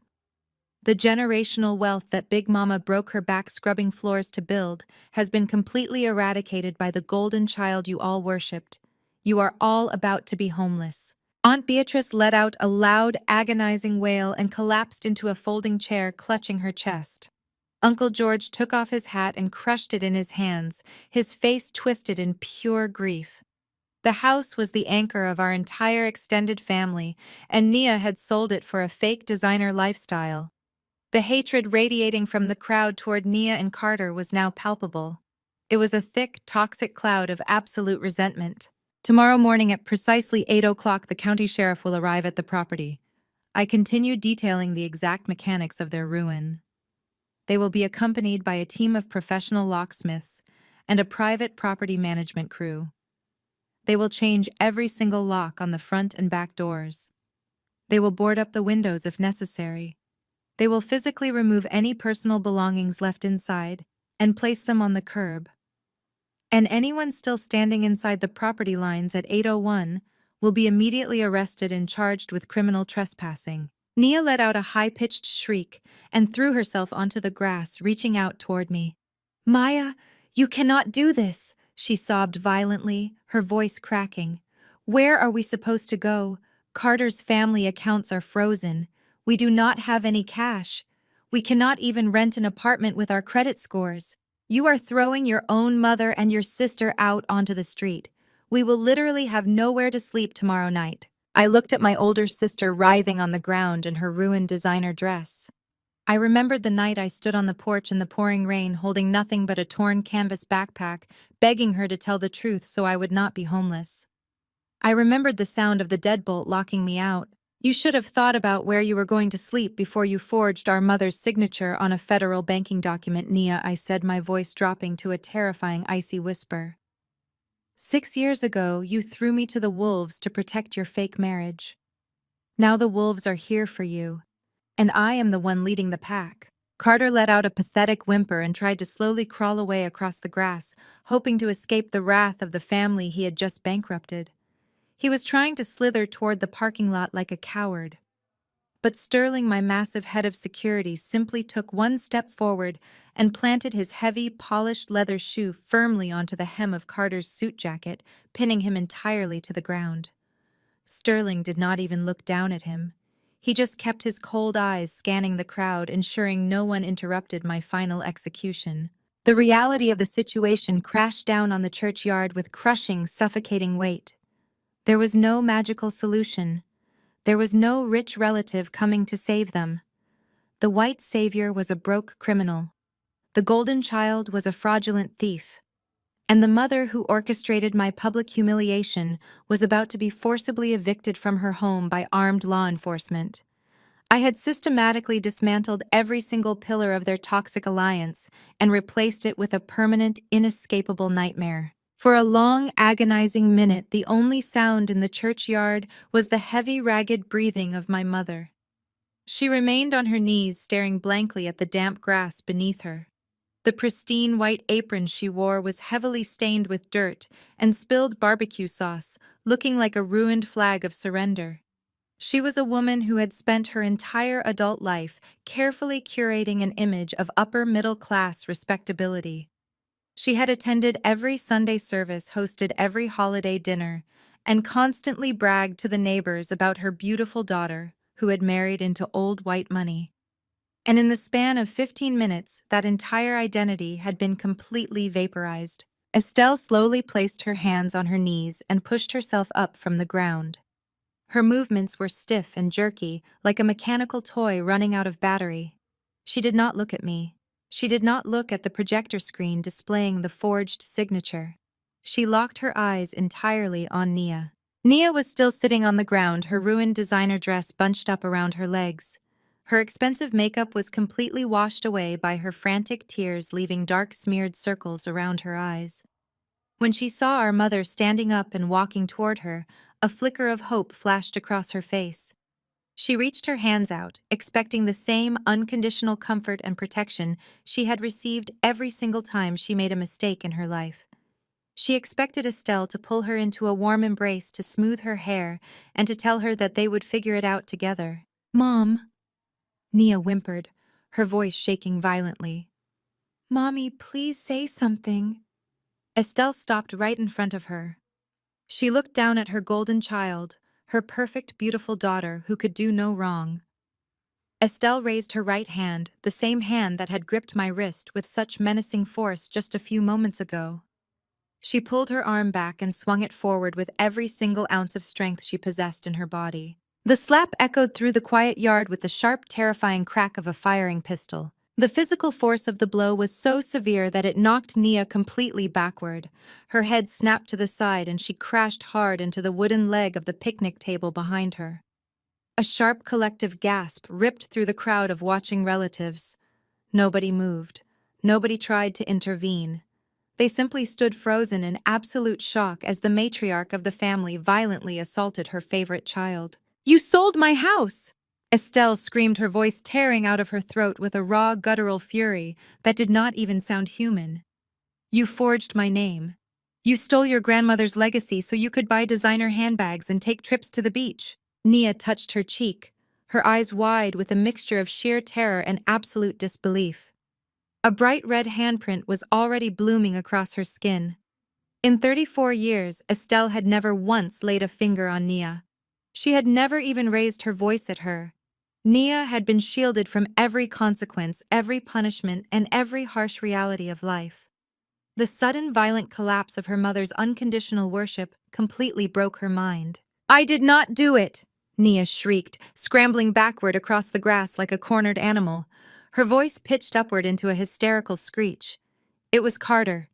The generational wealth that Big Mama broke her back scrubbing floors to build has been completely eradicated by the golden child you all worshipped. You are all about to be homeless. Aunt Beatrice let out a loud, agonizing wail and collapsed into a folding chair, clutching her chest. Uncle George took off his hat and crushed it in his hands, his face twisted in pure grief. The house was the anchor of our entire extended family, and Nia had sold it for a fake designer lifestyle. The hatred radiating from the crowd toward Nia and Carter was now palpable. It was a thick, toxic cloud of absolute resentment. Tomorrow morning at precisely 8 o'clock, the county sheriff will arrive at the property. I continued, detailing the exact mechanics of their ruin. They will be accompanied by a team of professional locksmiths and a private property management crew. They will change every single lock on the front and back doors. They will board up the windows if necessary. They will physically remove any personal belongings left inside and place them on the curb. and anyone still standing inside the property lines at 8:01 will be immediately arrested and charged with criminal trespassing. Nia let out a high-pitched shriek and threw herself onto the grass, reaching out toward me. Maya, you cannot do this, she sobbed violently, her voice cracking. Where are we supposed to go? Carter's family accounts are frozen. We do not have any cash. We cannot even rent an apartment with our credit scores. You are throwing your own mother and your sister out onto the street. We will literally have nowhere to sleep tomorrow night. I looked at my older sister writhing on the ground in her ruined designer dress. I remembered the night I stood on the porch in the pouring rain holding nothing but a torn canvas backpack, begging her to tell the truth so I would not be homeless. I remembered the sound of the deadbolt locking me out. You should have thought about where you were going to sleep before you forged our mother's signature on a federal banking document, Nia, I said, my voice dropping to a terrifying icy whisper. 6 years ago, you threw me to the wolves to protect your fake marriage. Now the wolves are here for you, and I am the one leading the pack. Carter let out a pathetic whimper and tried to slowly crawl away across the grass, hoping to escape the wrath of the family he had just bankrupted. He was trying to slither toward the parking lot like a coward. But Sterling, my massive head of security, simply took one step forward and planted his heavy, polished leather shoe firmly onto the hem of Carter's suit jacket, pinning him entirely to the ground. Sterling did not even look down at him. He just kept his cold eyes scanning the crowd, ensuring no one interrupted my final execution. The reality of the situation crashed down on the churchyard with crushing, suffocating weight. There was no magical solution. There was no rich relative coming to save them. The white savior was a broke criminal. The golden child was a fraudulent thief. And the mother who orchestrated my public humiliation was about to be forcibly evicted from her home by armed law enforcement. I had systematically dismantled every single pillar of their toxic alliance and replaced it with a permanent, inescapable nightmare. For a long, agonizing minute, the only sound in the churchyard was the heavy, ragged breathing of my mother. She remained on her knees, staring blankly at the damp grass beneath her. The pristine white apron she wore was heavily stained with dirt and spilled barbecue sauce, looking like a ruined flag of surrender. She was a woman who had spent her entire adult life carefully curating an image of upper-middle-class respectability. She had attended every Sunday service, hosted every holiday dinner, and constantly bragged to the neighbors about her beautiful daughter, who had married into old white money. And in the span of 15 minutes, that entire identity had been completely vaporized. Estelle slowly placed her hands on her knees and pushed herself up from the ground. Her movements were stiff and jerky, like a mechanical toy running out of battery. She did not look at me. She did not look at the projector screen displaying the forged signature. She locked her eyes entirely on Nia. Nia was still sitting on the ground, her ruined designer dress bunched up around her legs. Her expensive makeup was completely washed away by her frantic tears, leaving dark smeared circles around her eyes. When she saw our mother standing up and walking toward her, a flicker of hope flashed across her face. She reached her hands out, expecting the same unconditional comfort and protection she had received every single time she made a mistake in her life. She expected Estelle to pull her into a warm embrace, to smooth her hair, and to tell her that they would figure it out together. "Mom," Nia whimpered, her voice shaking violently. "Mommy, please say something." Estelle stopped right in front of her. She looked down at her golden child, her perfect, beautiful daughter who could do no wrong. Estelle raised her right hand, the same hand that had gripped my wrist with such menacing force just a few moments ago. She pulled her arm back and swung it forward with every single ounce of strength she possessed in her body. The slap echoed through the quiet yard with the sharp, terrifying crack of a firing pistol. The physical force of the blow was so severe that it knocked Nia completely backward. Her head snapped to the side and she crashed hard into the wooden leg of the picnic table behind her. A sharp collective gasp ripped through the crowd of watching relatives. Nobody moved. Nobody tried to intervene. They simply stood frozen in absolute shock as the matriarch of the family violently assaulted her favorite child. "You sold my house!" Estelle screamed, her voice tearing out of her throat with a raw, guttural fury that did not even sound human. "You forged my name. You stole your grandmother's legacy so you could buy designer handbags and take trips to the beach. Nia touched her cheek, her eyes wide with a mixture of sheer terror and absolute disbelief. A bright red handprint was already blooming across her skin. In 34 years, Estelle had never once laid a finger on Nia. She had never even raised her voice at her. Nia had been shielded from every consequence, every punishment, and every harsh reality of life. The sudden violent collapse of her mother's unconditional worship completely broke her mind. "I did not do it!" Nia shrieked, scrambling backward across the grass like a cornered animal, her voice pitched upward into a hysterical screech. "It was Carter.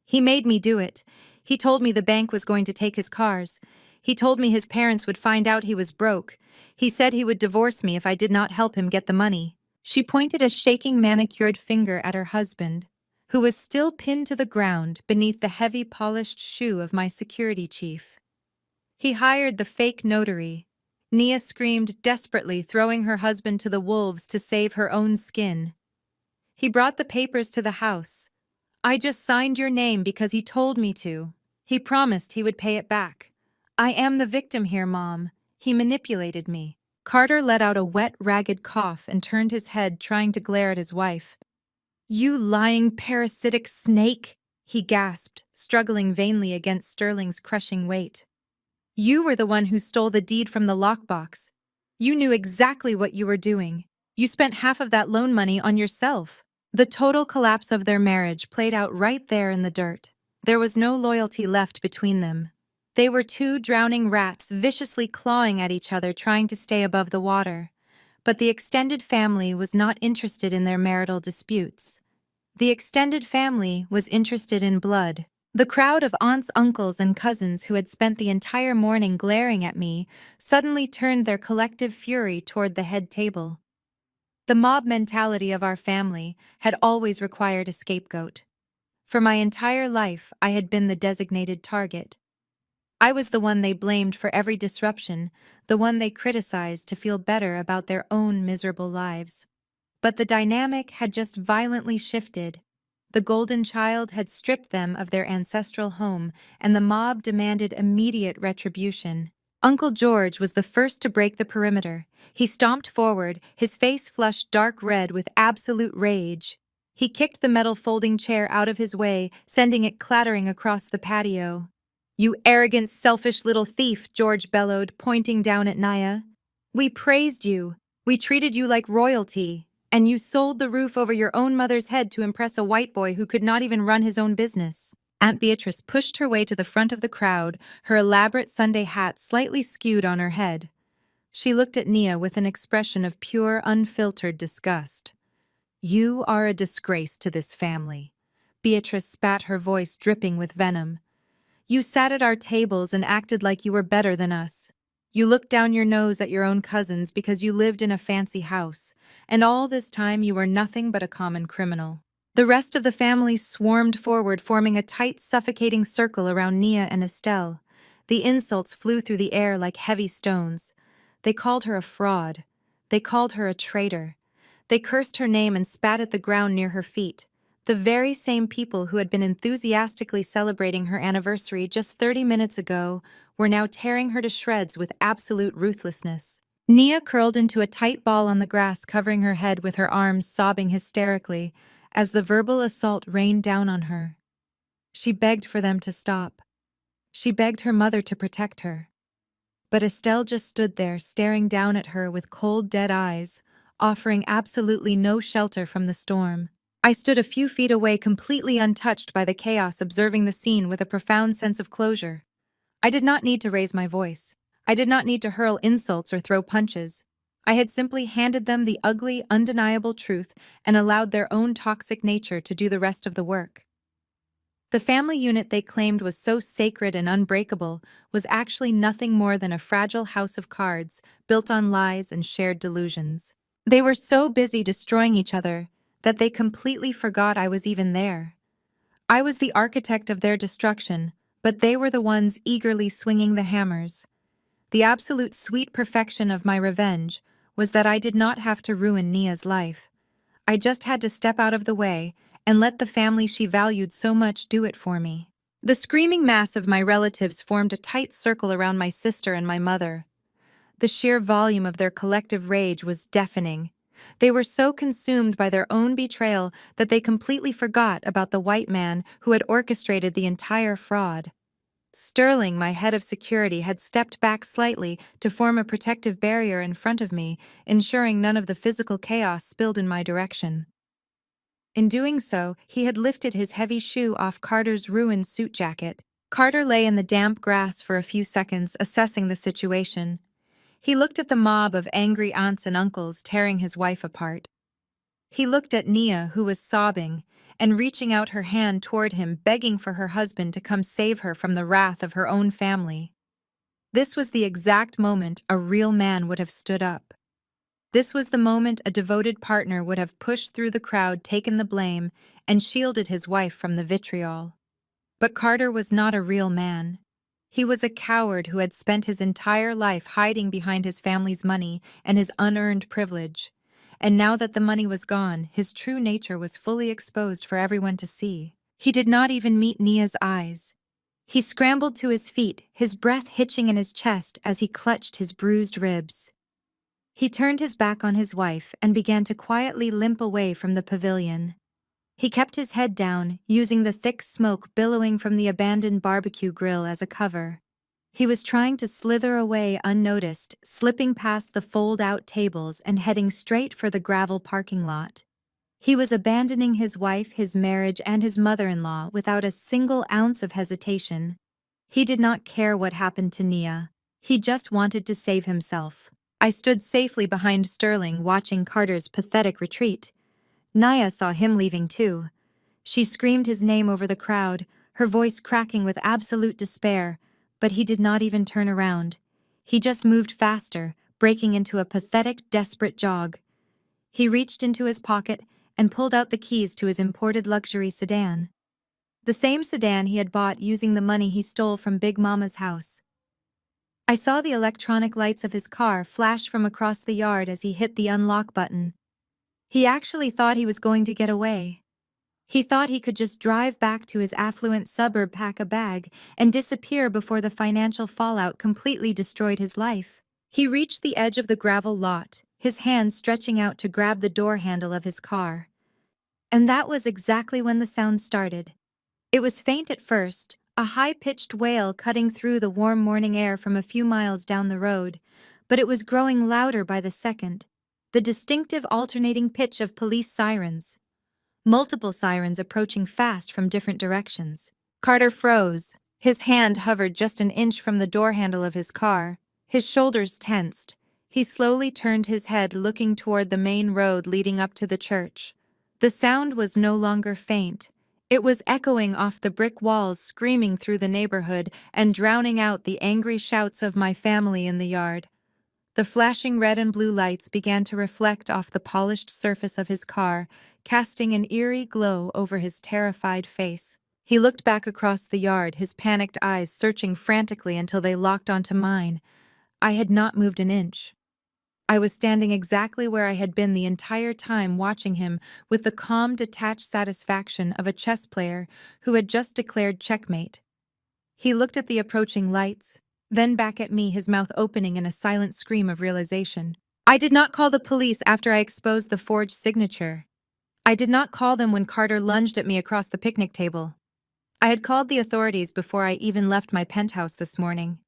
He made me do it. He told me the bank was going to take his cars. He told me his parents would find out he was broke. He said he would divorce me if I did not help him get the money." She pointed a shaking manicured finger at her husband, who was still pinned to the ground beneath the heavy polished shoe of my security chief. "He hired the fake notary." Nia screamed desperately, throwing her husband to the wolves to save her own skin. "He brought the papers to the house. I just signed your name because he told me to. He promised he would pay it back. I am the victim here, Mom. He manipulated me." Carter let out a wet, ragged cough and turned his head, trying to glare at his wife. "You lying, parasitic snake!" he gasped, struggling vainly against Sterling's crushing weight. "You were the one who stole the deed from the lockbox. You knew exactly what you were doing. You spent half of that loan money on yourself." The total collapse of their marriage played out right there in the dirt. There was no loyalty left between them. They were two drowning rats viciously clawing at each other, trying to stay above the water. But the extended family was not interested in their marital disputes. The extended family was interested in blood. The crowd of aunts, uncles, and cousins who had spent the entire morning glaring at me suddenly turned their collective fury toward the head table. The mob mentality of our family had always required a scapegoat. For my entire life, I had been the designated target. I was the one they blamed for every disruption, the one they criticized to feel better about their own miserable lives. But the dynamic had just violently shifted. The golden child had stripped them of their ancestral home, and the mob demanded immediate retribution. Uncle George was the first to break the perimeter. He stomped forward, his face flushed dark red with absolute rage. He kicked the metal folding chair out of his way, sending it clattering across the patio. "You arrogant, selfish little thief," George bellowed, pointing down at Naya. "We praised you. We treated you like royalty. And you sold the roof over your own mother's head to impress a white boy who could not even run his own business." Aunt Beatrice pushed her way to the front of the crowd, her elaborate Sunday hat slightly skewed on her head. She looked at Nia with an expression of pure, unfiltered disgust. "You are a disgrace to this family." Beatrice spat, her voice dripping with venom. "You sat at our tables and acted like you were better than us. You looked down your nose at your own cousins because you lived in a fancy house, and all this time you were nothing but a common criminal." The rest of the family swarmed forward, forming a tight, suffocating circle around Nia and Estelle. The insults flew through the air like heavy stones. They called her a fraud. They called her a traitor. They cursed her name and spat at the ground near her feet. The very same people who had been enthusiastically celebrating her anniversary just 30 minutes ago were now tearing her to shreds with absolute ruthlessness. Nia curled into a tight ball on the grass, covering her head with her arms, sobbing hysterically as the verbal assault rained down on her. She begged for them to stop. She begged her mother to protect her. But Estelle just stood there, staring down at her with cold, dead eyes, offering absolutely no shelter from the storm. I stood a few feet away, completely untouched by the chaos, observing the scene with a profound sense of closure. I did not need to raise my voice. I did not need to hurl insults or throw punches. I had simply handed them the ugly, undeniable truth and allowed their own toxic nature to do the rest of the work. The family unit they claimed was so sacred and unbreakable was actually nothing more than a fragile house of cards built on lies and shared delusions. They were so busy destroying each other that they completely forgot I was even there. I was the architect of their destruction, but they were the ones eagerly swinging the hammers. The absolute sweet perfection of my revenge was that I did not have to ruin Nia's life. I just had to step out of the way and let the family she valued so much do it for me. The screaming mass of my relatives formed a tight circle around my sister and my mother. The sheer volume of their collective rage was deafening. They were so consumed by their own betrayal that they completely forgot about the white man who had orchestrated the entire fraud. Sterling, my head of security, had stepped back slightly to form a protective barrier in front of me, ensuring none of the physical chaos spilled in my direction. In doing so, he had lifted his heavy shoe off Carter's ruined suit jacket. Carter lay in the damp grass for a few seconds, assessing the situation. He looked at the mob of angry aunts and uncles tearing his wife apart. He looked at Nia, who was sobbing, and reaching out her hand toward him, begging for her husband to come save her from the wrath of her own family. This was the exact moment a real man would have stood up. This was the moment a devoted partner would have pushed through the crowd, taken the blame, and shielded his wife from the vitriol. But Carter was not a real man. He was a coward who had spent his entire life hiding behind his family's money and his unearned privilege. And now that the money was gone, his true nature was fully exposed for everyone to see. He did not even meet Nia's eyes. He scrambled to his feet, his breath hitching in his chest as he clutched his bruised ribs. He turned his back on his wife and began to quietly limp away from the pavilion. He kept his head down, using the thick smoke billowing from the abandoned barbecue grill as a cover. He was trying to slither away unnoticed, slipping past the fold-out tables and heading straight for the gravel parking lot. He was abandoning his wife, his marriage, and his mother-in-law without a single ounce of hesitation. He did not care what happened to Nia. He just wanted to save himself. I stood safely behind Sterling, watching Carter's pathetic retreat. Nia saw him leaving too. She screamed his name over the crowd, her voice cracking with absolute despair, but he did not even turn around. He just moved faster, breaking into a pathetic, desperate jog. He reached into his pocket and pulled out the keys to his imported luxury sedan. The same sedan he had bought using the money he stole from Big Mama's house. I saw the electronic lights of his car flash from across the yard as he hit the unlock button. He actually thought he was going to get away. He thought he could just drive back to his affluent suburb, pack a bag, and disappear before the financial fallout completely destroyed his life. He reached the edge of the gravel lot, his hand stretching out to grab the door handle of his car. And that was exactly when the sound started. It was faint at first, a high-pitched wail cutting through the warm morning air from a few miles down the road, but it was growing louder by the second. The distinctive alternating pitch of police sirens. Multiple sirens approaching fast from different directions. Carter froze. His hand hovered just an inch from the door handle of his car. His shoulders tensed. He slowly turned his head, looking toward the main road leading up to the church. The sound was no longer faint. It was echoing off the brick walls, screaming through the neighborhood and drowning out the angry shouts of my family in the yard. The flashing red and blue lights began to reflect off the polished surface of his car, casting an eerie glow over his terrified face. He looked back across the yard, his panicked eyes searching frantically until they locked onto mine. I had not moved an inch. I was standing exactly where I had been the entire time, watching him with the calm, detached satisfaction of a chess player who had just declared checkmate. He looked at the approaching lights, then back at me, his mouth opening in a silent scream of realization. I did not call the police after I exposed the forged signature. I did not call them when Carter lunged at me across the picnic table. I had called the authorities before I even left my penthouse this morning.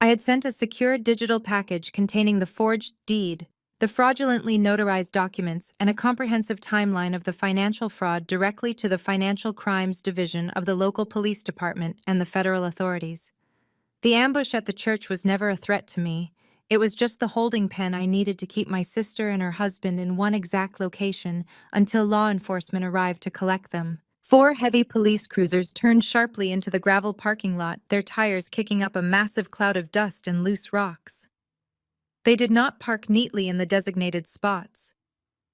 I had sent a secure digital package containing the forged deed, the fraudulently notarized documents, and a comprehensive timeline of the financial fraud directly to the Financial Crimes Division of the local police department and the federal authorities. The ambush at the church was never a threat to me. It was just the holding pen I needed to keep my sister and her husband in one exact location until law enforcement arrived to collect them. 4 heavy police cruisers turned sharply into the gravel parking lot, their tires kicking up a massive cloud of dust and loose rocks. They did not park neatly in the designated spots.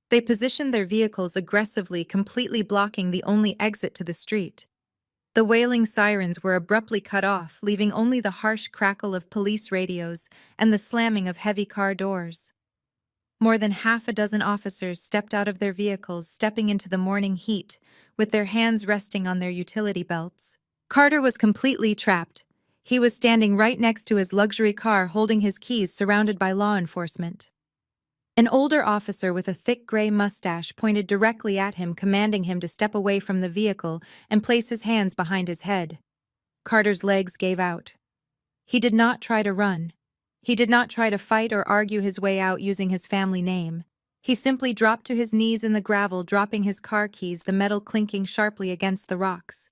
They positioned their vehicles aggressively, completely blocking the only exit to the street. The wailing sirens were abruptly cut off, leaving only the harsh crackle of police radios and the slamming of heavy car doors. More than half a dozen officers stepped out of their vehicles, stepping into the morning heat, with their hands resting on their utility belts. Carter was completely trapped. He was standing right next to his luxury car holding his keys surrounded by law enforcement. An older officer with a thick gray mustache pointed directly at him, commanding him to step away from the vehicle and place his hands behind his head. Carter's legs gave out. He did not try to run. He did not try to fight or argue his way out using his family name. He simply dropped to his knees in the gravel, dropping his car keys, the metal clinking sharply against the rocks.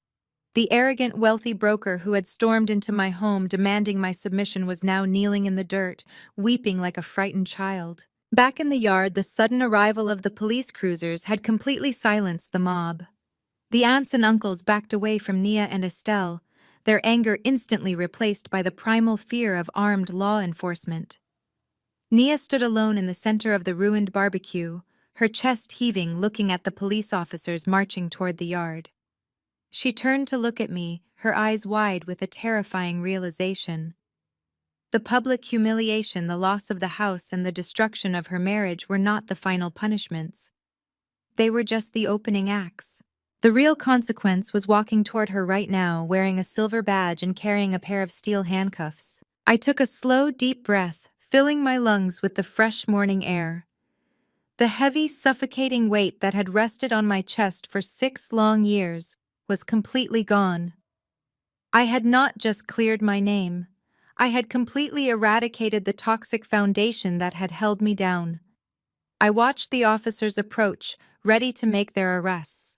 The arrogant, wealthy broker who had stormed into my home demanding my submission was now kneeling in the dirt, weeping like a frightened child. Back in the yard, the sudden arrival of the police cruisers had completely silenced the mob. The aunts and uncles backed away from Nia and Estelle, their anger instantly replaced by the primal fear of armed law enforcement. Nia stood alone in the center of the ruined barbecue, her chest heaving, looking at the police officers marching toward the yard. She turned to look at me, her eyes wide with a terrifying realization. The public humiliation, the loss of the house, and the destruction of her marriage were not the final punishments. They were just the opening acts. The real consequence was walking toward her right now, wearing a silver badge and carrying a pair of steel handcuffs. I took a slow, deep breath, filling my lungs with the fresh morning air. The heavy, suffocating weight that had rested on my chest for 6 long years was completely gone. I had not just cleared my name. I had completely eradicated the toxic foundation that had held me down. I watched the officers approach, ready to make their arrests.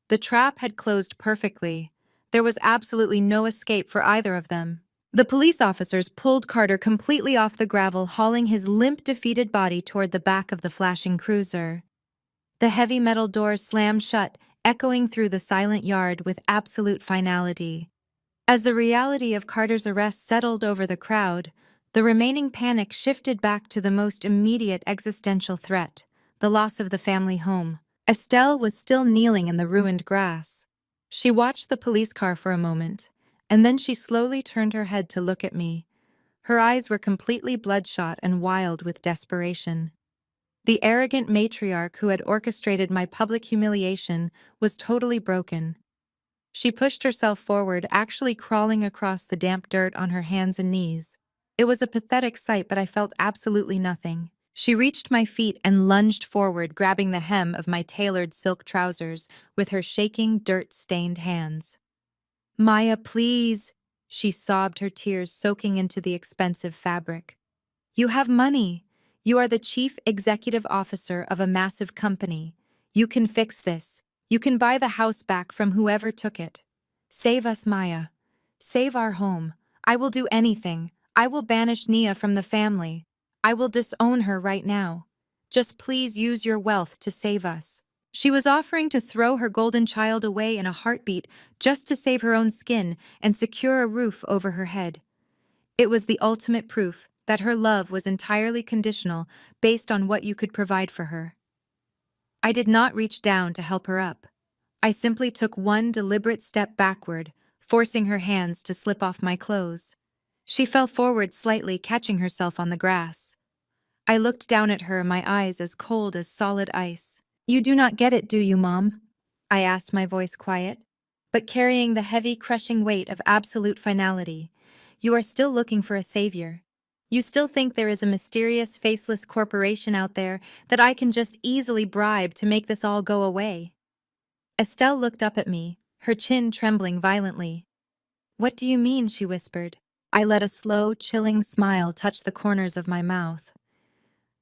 The trap had closed perfectly. There was absolutely no escape for either of them. The police officers pulled Carter completely off the gravel, hauling his limp, defeated body toward the back of the flashing cruiser. The heavy metal doors slammed shut, echoing through the silent yard with absolute finality. As the reality of Carter's arrest settled over the crowd, the remaining panic shifted back to the most immediate existential threat, the loss of the family home. Estelle was still kneeling in the ruined grass. She watched the police car for a moment, and then she slowly turned her head to look at me. Her eyes were completely bloodshot and wild with desperation. The arrogant matriarch who had orchestrated my public humiliation was totally broken. She pushed herself forward, actually crawling across the damp dirt on her hands and knees. It was a pathetic sight, but I felt absolutely nothing. She reached my feet and lunged forward, grabbing the hem of my tailored silk trousers with her shaking, dirt-stained hands. "Maya, please," she sobbed, her tears soaking into the expensive fabric. "You have money. You are the chief executive officer of a massive company. You can fix this. You can buy the house back from whoever took it. Save us, Maya. Save our home. I will do anything. I will banish Nia from the family. I will disown her right now. Just please use your wealth to save us." She was offering to throw her golden child away in a heartbeat just to save her own skin and secure a roof over her head. It was the ultimate proof that her love was entirely conditional based on what you could provide for her. I did not reach down to help her up. I simply took one deliberate step backward, forcing her hands to slip off my clothes. She fell forward slightly, catching herself on the grass. I looked down at her, my eyes as cold as solid ice. "You do not get it, do you, Mom?" I asked, my voice quiet, but carrying the heavy, crushing weight of absolute finality. "You are still looking for a savior. You still think there is a mysterious, faceless corporation out there that I can just easily bribe to make this all go away." Estelle looked up at me, her chin trembling violently. "What do you mean?" she whispered. I let a slow, chilling smile touch the corners of my mouth.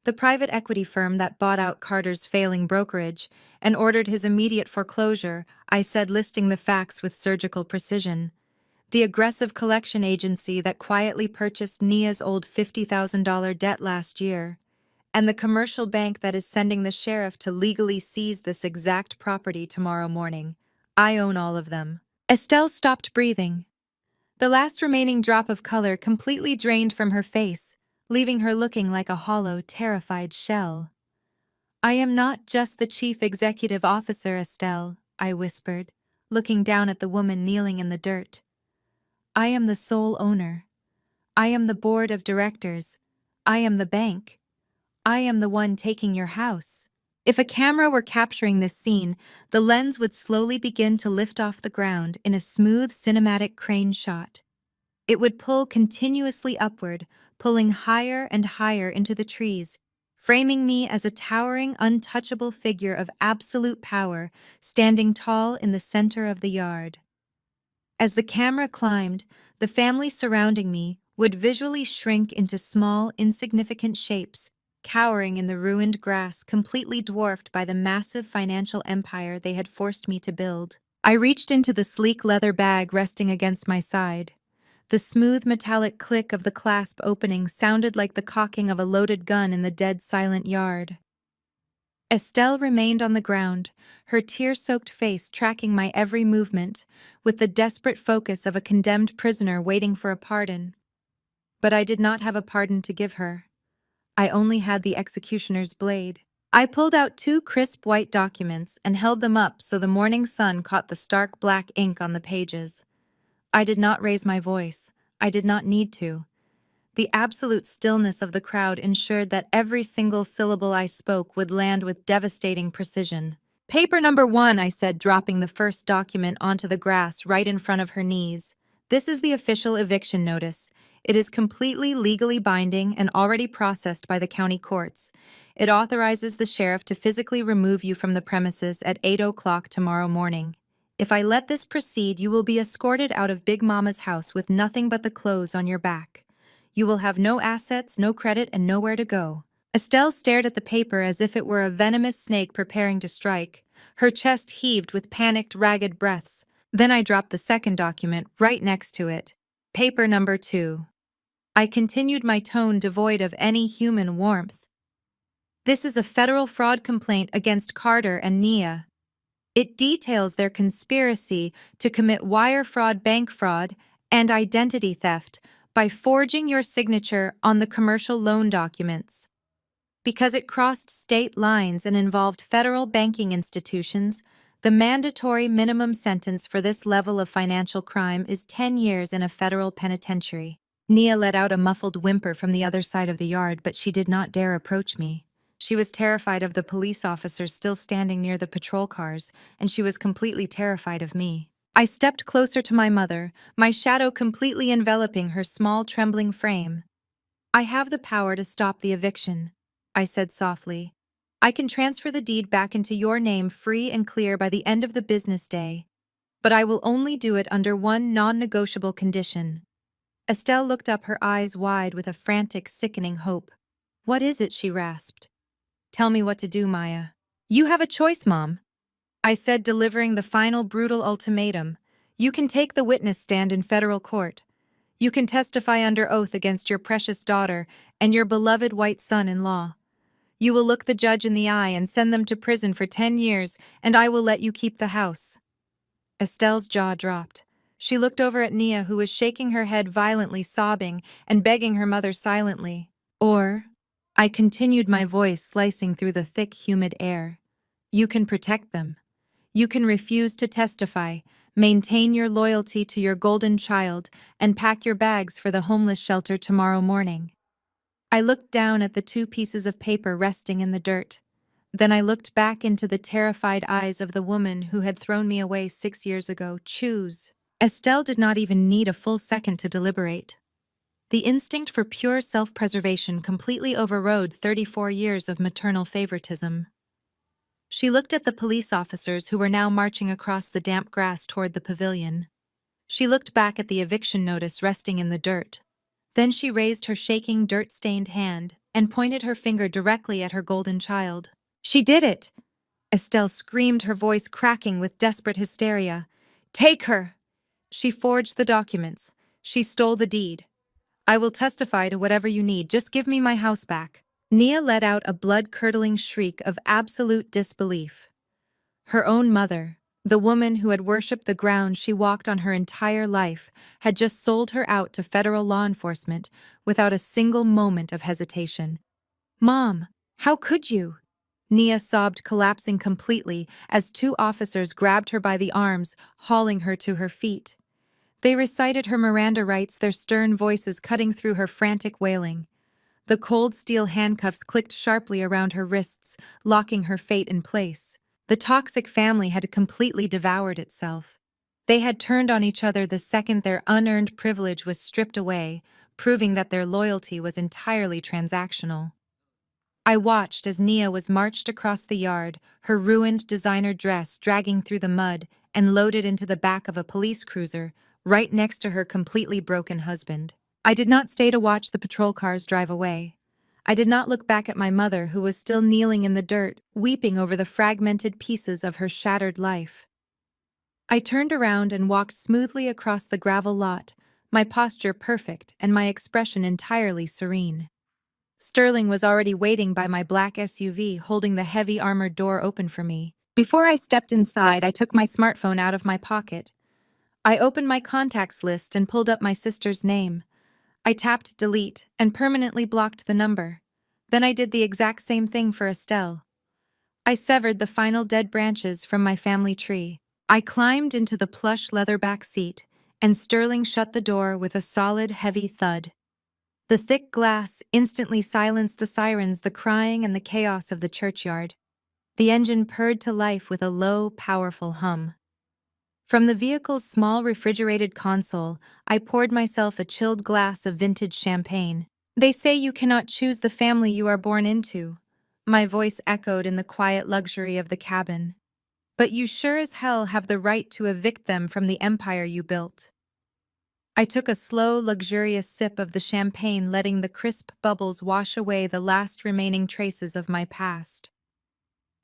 "The private equity firm that bought out Carter's failing brokerage and ordered his immediate foreclosure," I said, listing the facts with surgical precision. "The aggressive collection agency that quietly purchased Nia's old $50,000 debt last year. And the commercial bank that is sending the sheriff to legally seize this exact property tomorrow morning. I own all of them." Estelle stopped breathing. The last remaining drop of color completely drained from her face, leaving her looking like a hollow, terrified shell. "I am not just the chief executive officer, Estelle," I whispered, looking down at the woman kneeling in the dirt. "I am the sole owner. I am the board of directors. I am the bank. I am the one taking your house." If a camera were capturing this scene, the lens would slowly begin to lift off the ground in a smooth cinematic crane shot. It would pull continuously upward, pulling higher and higher into the trees, framing me as a towering, untouchable figure of absolute power, standing tall in the center of the yard. As the camera climbed, the family surrounding me would visually shrink into small, insignificant shapes, cowering in the ruined grass, completely dwarfed by the massive financial empire they had forced me to build. I reached into the sleek leather bag resting against my side. The smooth metallic click of the clasp opening sounded like the cocking of a loaded gun in the dead silent yard. Estelle remained on the ground, her tear-soaked face tracking my every movement, with the desperate focus of a condemned prisoner waiting for a pardon. But I did not have a pardon to give her. I only had the executioner's blade. I pulled out two crisp white documents and held them up so the morning sun caught the stark black ink on the pages. I did not raise my voice. I did not need to. The absolute stillness of the crowd ensured that every single syllable I spoke would land with devastating precision. Paper number 1, I said, dropping the first document onto the grass right in front of her knees. This is the official eviction notice. It is completely legally binding and already processed by the county courts. It authorizes the sheriff to physically remove you from the premises at 8 o'clock tomorrow morning. If I let this proceed, you will be escorted out of Big Mama's house with nothing but the clothes on your back. You will have no assets, no credit, and nowhere to go. Estelle stared at the paper as if it were a venomous snake preparing to strike. Her chest heaved with panicked, ragged breaths. Then I dropped the second document right next to it. Paper number 2. I continued, my tone devoid of any human warmth. This is a federal fraud complaint against Carter and Nia. It details their conspiracy to commit wire fraud, bank fraud, and identity theft by forging your signature on the commercial loan documents. Because it crossed state lines and involved federal banking institutions, the mandatory minimum sentence for this level of financial crime is 10 years in a federal penitentiary. Nia let out a muffled whimper from the other side of the yard, but she did not dare approach me. She was terrified of the police officers still standing near the patrol cars, and she was completely terrified of me. I stepped closer to my mother, my shadow completely enveloping her small, trembling frame. I have the power to stop the eviction, I said softly. I can transfer the deed back into your name free and clear by the end of the business day. But I will only do it under one non-negotiable condition. Estelle looked up, her eyes wide with a frantic, sickening hope. What is it? She rasped. Tell me what to do, Maya. You have a choice, Mom, I said, delivering the final brutal ultimatum. You can take the witness stand in federal court. You can testify under oath against your precious daughter and your beloved white son-in-law. You will look the judge in the eye and send them to prison for 10 years, and I will let you keep the house. Estelle's jaw dropped. She looked over at Nia, who was shaking her head violently, sobbing, and begging her mother silently. Or, I continued, my voice slicing through the thick, humid air. You can protect them. You can refuse to testify, maintain your loyalty to your golden child, and pack your bags for the homeless shelter tomorrow morning. I looked down at the two pieces of paper resting in the dirt. Then I looked back into the terrified eyes of the woman who had thrown me away 6 years ago. Choose. Estelle did not even need a full second to deliberate. The instinct for pure self-preservation completely overrode 34 years of maternal favoritism. She looked at the police officers who were now marching across the damp grass toward the pavilion. She looked back at the eviction notice resting in the dirt. Then she raised her shaking, dirt-stained hand and pointed her finger directly at her golden child. She did it! Estelle screamed, her voice cracking with desperate hysteria. Take her! She forged the documents. She stole the deed. I will testify to whatever you need. Just give me my house back. Nia let out a blood-curdling shriek of absolute disbelief. Her own mother, the woman who had worshipped the ground she walked on her entire life, had just sold her out to federal law enforcement without a single moment of hesitation. Mom, how could you? Nia sobbed, collapsing completely as two officers grabbed her by the arms, hauling her to her feet. They recited her Miranda rights, their stern voices cutting through her frantic wailing. The cold steel handcuffs clicked sharply around her wrists, locking her fate in place. The toxic family had completely devoured itself. They had turned on each other the second their unearned privilege was stripped away, proving that their loyalty was entirely transactional. I watched as Nia was marched across the yard, her ruined designer dress dragging through the mud and loaded into the back of a police cruiser, right next to her completely broken husband. I did not stay to watch the patrol cars drive away. I did not look back at my mother, who was still kneeling in the dirt, weeping over the fragmented pieces of her shattered life. I turned around and walked smoothly across the gravel lot, my posture perfect and my expression entirely serene. Sterling was already waiting by my black SUV, holding the heavy armored door open for me. Before I stepped inside, I took my smartphone out of my pocket. I opened my contacts list and pulled up my sister's name. I tapped delete and permanently blocked the number. Then I did the exact same thing for Estelle. I severed the final dead branches from my family tree. I climbed into the plush leatherback seat, and Sterling shut the door with a solid, heavy thud. The thick glass instantly silenced the sirens, the crying, and the chaos of the churchyard. The engine purred to life with a low, powerful hum. From the vehicle's small refrigerated console, I poured myself a chilled glass of vintage champagne. They say you cannot choose the family you are born into. My voice echoed in the quiet luxury of the cabin. But you sure as hell have the right to evict them from the empire you built. I took a slow, luxurious sip of the champagne, letting the crisp bubbles wash away the last remaining traces of my past.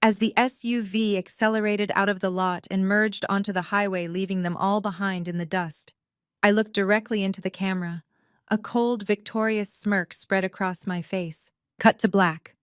As the SUV accelerated out of the lot and merged onto the highway, leaving them all behind in the dust, I looked directly into the camera. A cold, victorious smirk spread across my face. Cut to black.